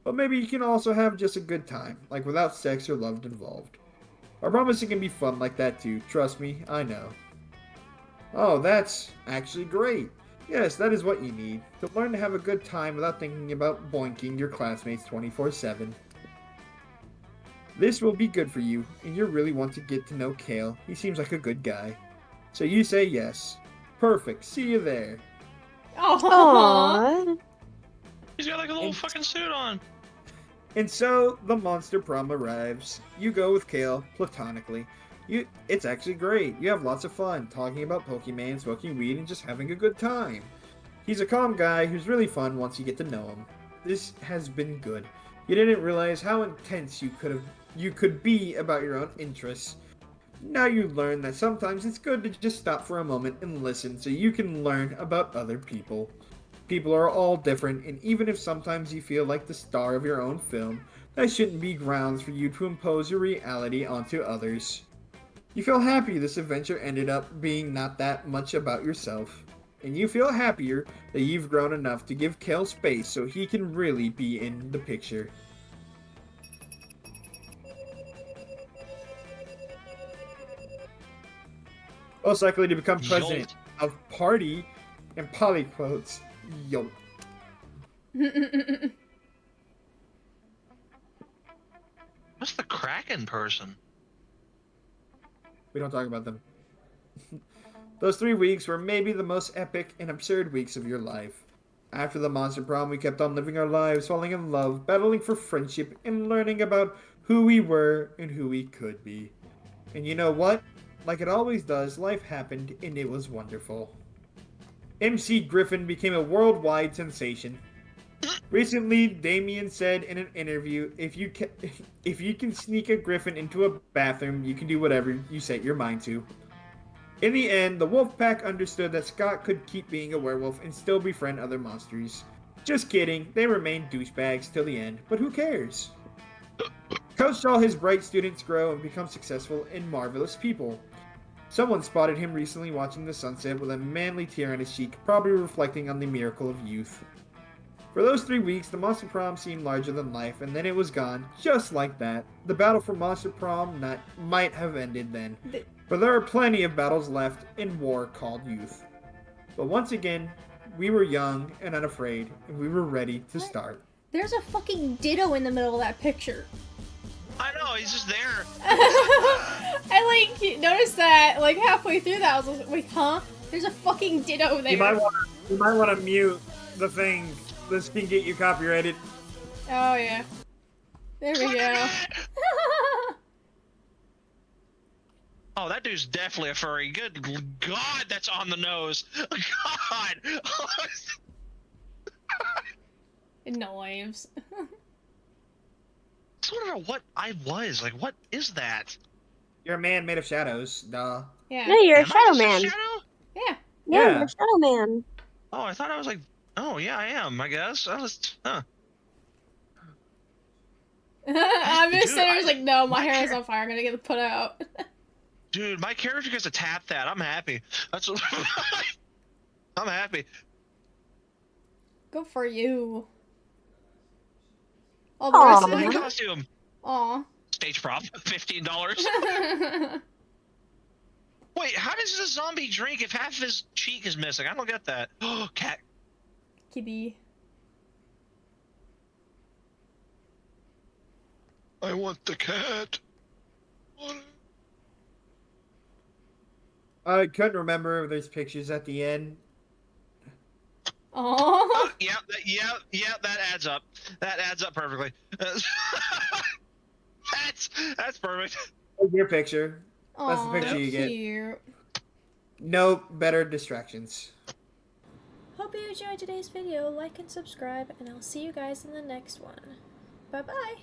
but maybe you can also have just a good time, like without sex or love involved. I promise it can be fun like that too, trust me, I know. Oh, that's actually great. Yes, that is what you need, to learn to have a good time without thinking about boinking your classmates 24/7. This will be good for you, and you really want to get to know Kale. He seems like a good guy. So you say yes. Perfect, see you there. Aww. He's got like a little fucking suit on. And so, the monster prom arrives. You go with Kale, platonically. It's actually great. You have lots of fun, talking about Pokemon, smoking weed, and just having a good time. He's a calm guy who's really fun once you get to know him. This has been good. You didn't realize how intense you could be about your own interests. Now you learn that sometimes it's good to just stop for a moment and listen so you can learn about other people. People are all different, and even if sometimes you feel like the star of your own film, that shouldn't be grounds for you to impose your reality onto others. You feel happy this adventure ended up being not that much about yourself. And you feel happier that you've grown enough to give Kale space so he can really be in the picture. Most likely to become president of party, and Polly quotes, yo. What's the Kraken person? We don't talk about them. Those 3 weeks were maybe the most epic and absurd weeks of your life. After the monster prom, we kept on living our lives, falling in love, battling for friendship, and learning about who we were and who we could be. And you know what? Like it always does, life happened and it was wonderful. MC Griffin became a worldwide sensation. Recently, Damien said in an interview, if you can sneak a griffin into a bathroom, you can do whatever you set your mind to. In the end, the Wolfpack understood that Scott could keep being a werewolf and still befriend other monsters. Just kidding, they remained douchebags till the end, but who cares? Coach saw his bright students grow and become successful and marvelous people. Someone spotted him recently watching the sunset with a manly tear on his cheek, probably reflecting on the miracle of youth. For those 3 weeks, the Monster Prom seemed larger than life, and then it was gone, just like that. The battle for Monster Prom might have ended then, but there are plenty of battles left in war called youth. But once again, we were young and unafraid, and we were ready to start. There's a fucking Ditto in the middle of that picture. I know, he's just there. I noticed that halfway through that I was like, wait, huh? There's a fucking Ditto there. You might want to mute the thing. This can get you copyrighted. Oh yeah. There we go. Oh, that dude's definitely a furry. Good God, that's on the nose. God. Knives. I just want to know what I was. Like, what is that? You're a man made of shadows, duh. Yeah. No, you're a Am I shadow just a man. shadow? Yeah. Yeah, Yeah. you're a shadow man. Oh, I thought I was like, oh yeah, I am, I guess. I'm just Sitting there Dude, like, no, my my hair is hair- on fire. I'm gonna get it put out. Dude, my character gets to tap that. I'm happy. That's what I'm happy. Good for you. Oh, Aw. the My rest of costume. Aw. Stage prop, $15. Wait, how does the zombie drink if half of his cheek is missing? I don't get that. Oh, cat. Kitty. I want the cat. I couldn't remember if there's pictures at the end. Oh. Yeah, that adds up. That adds up perfectly. That's perfect. That's your picture. That's the picture you get. Cute. No better distractions. Hope you enjoyed today's video. Like and subscribe, and I'll see you guys in the next one. Bye bye.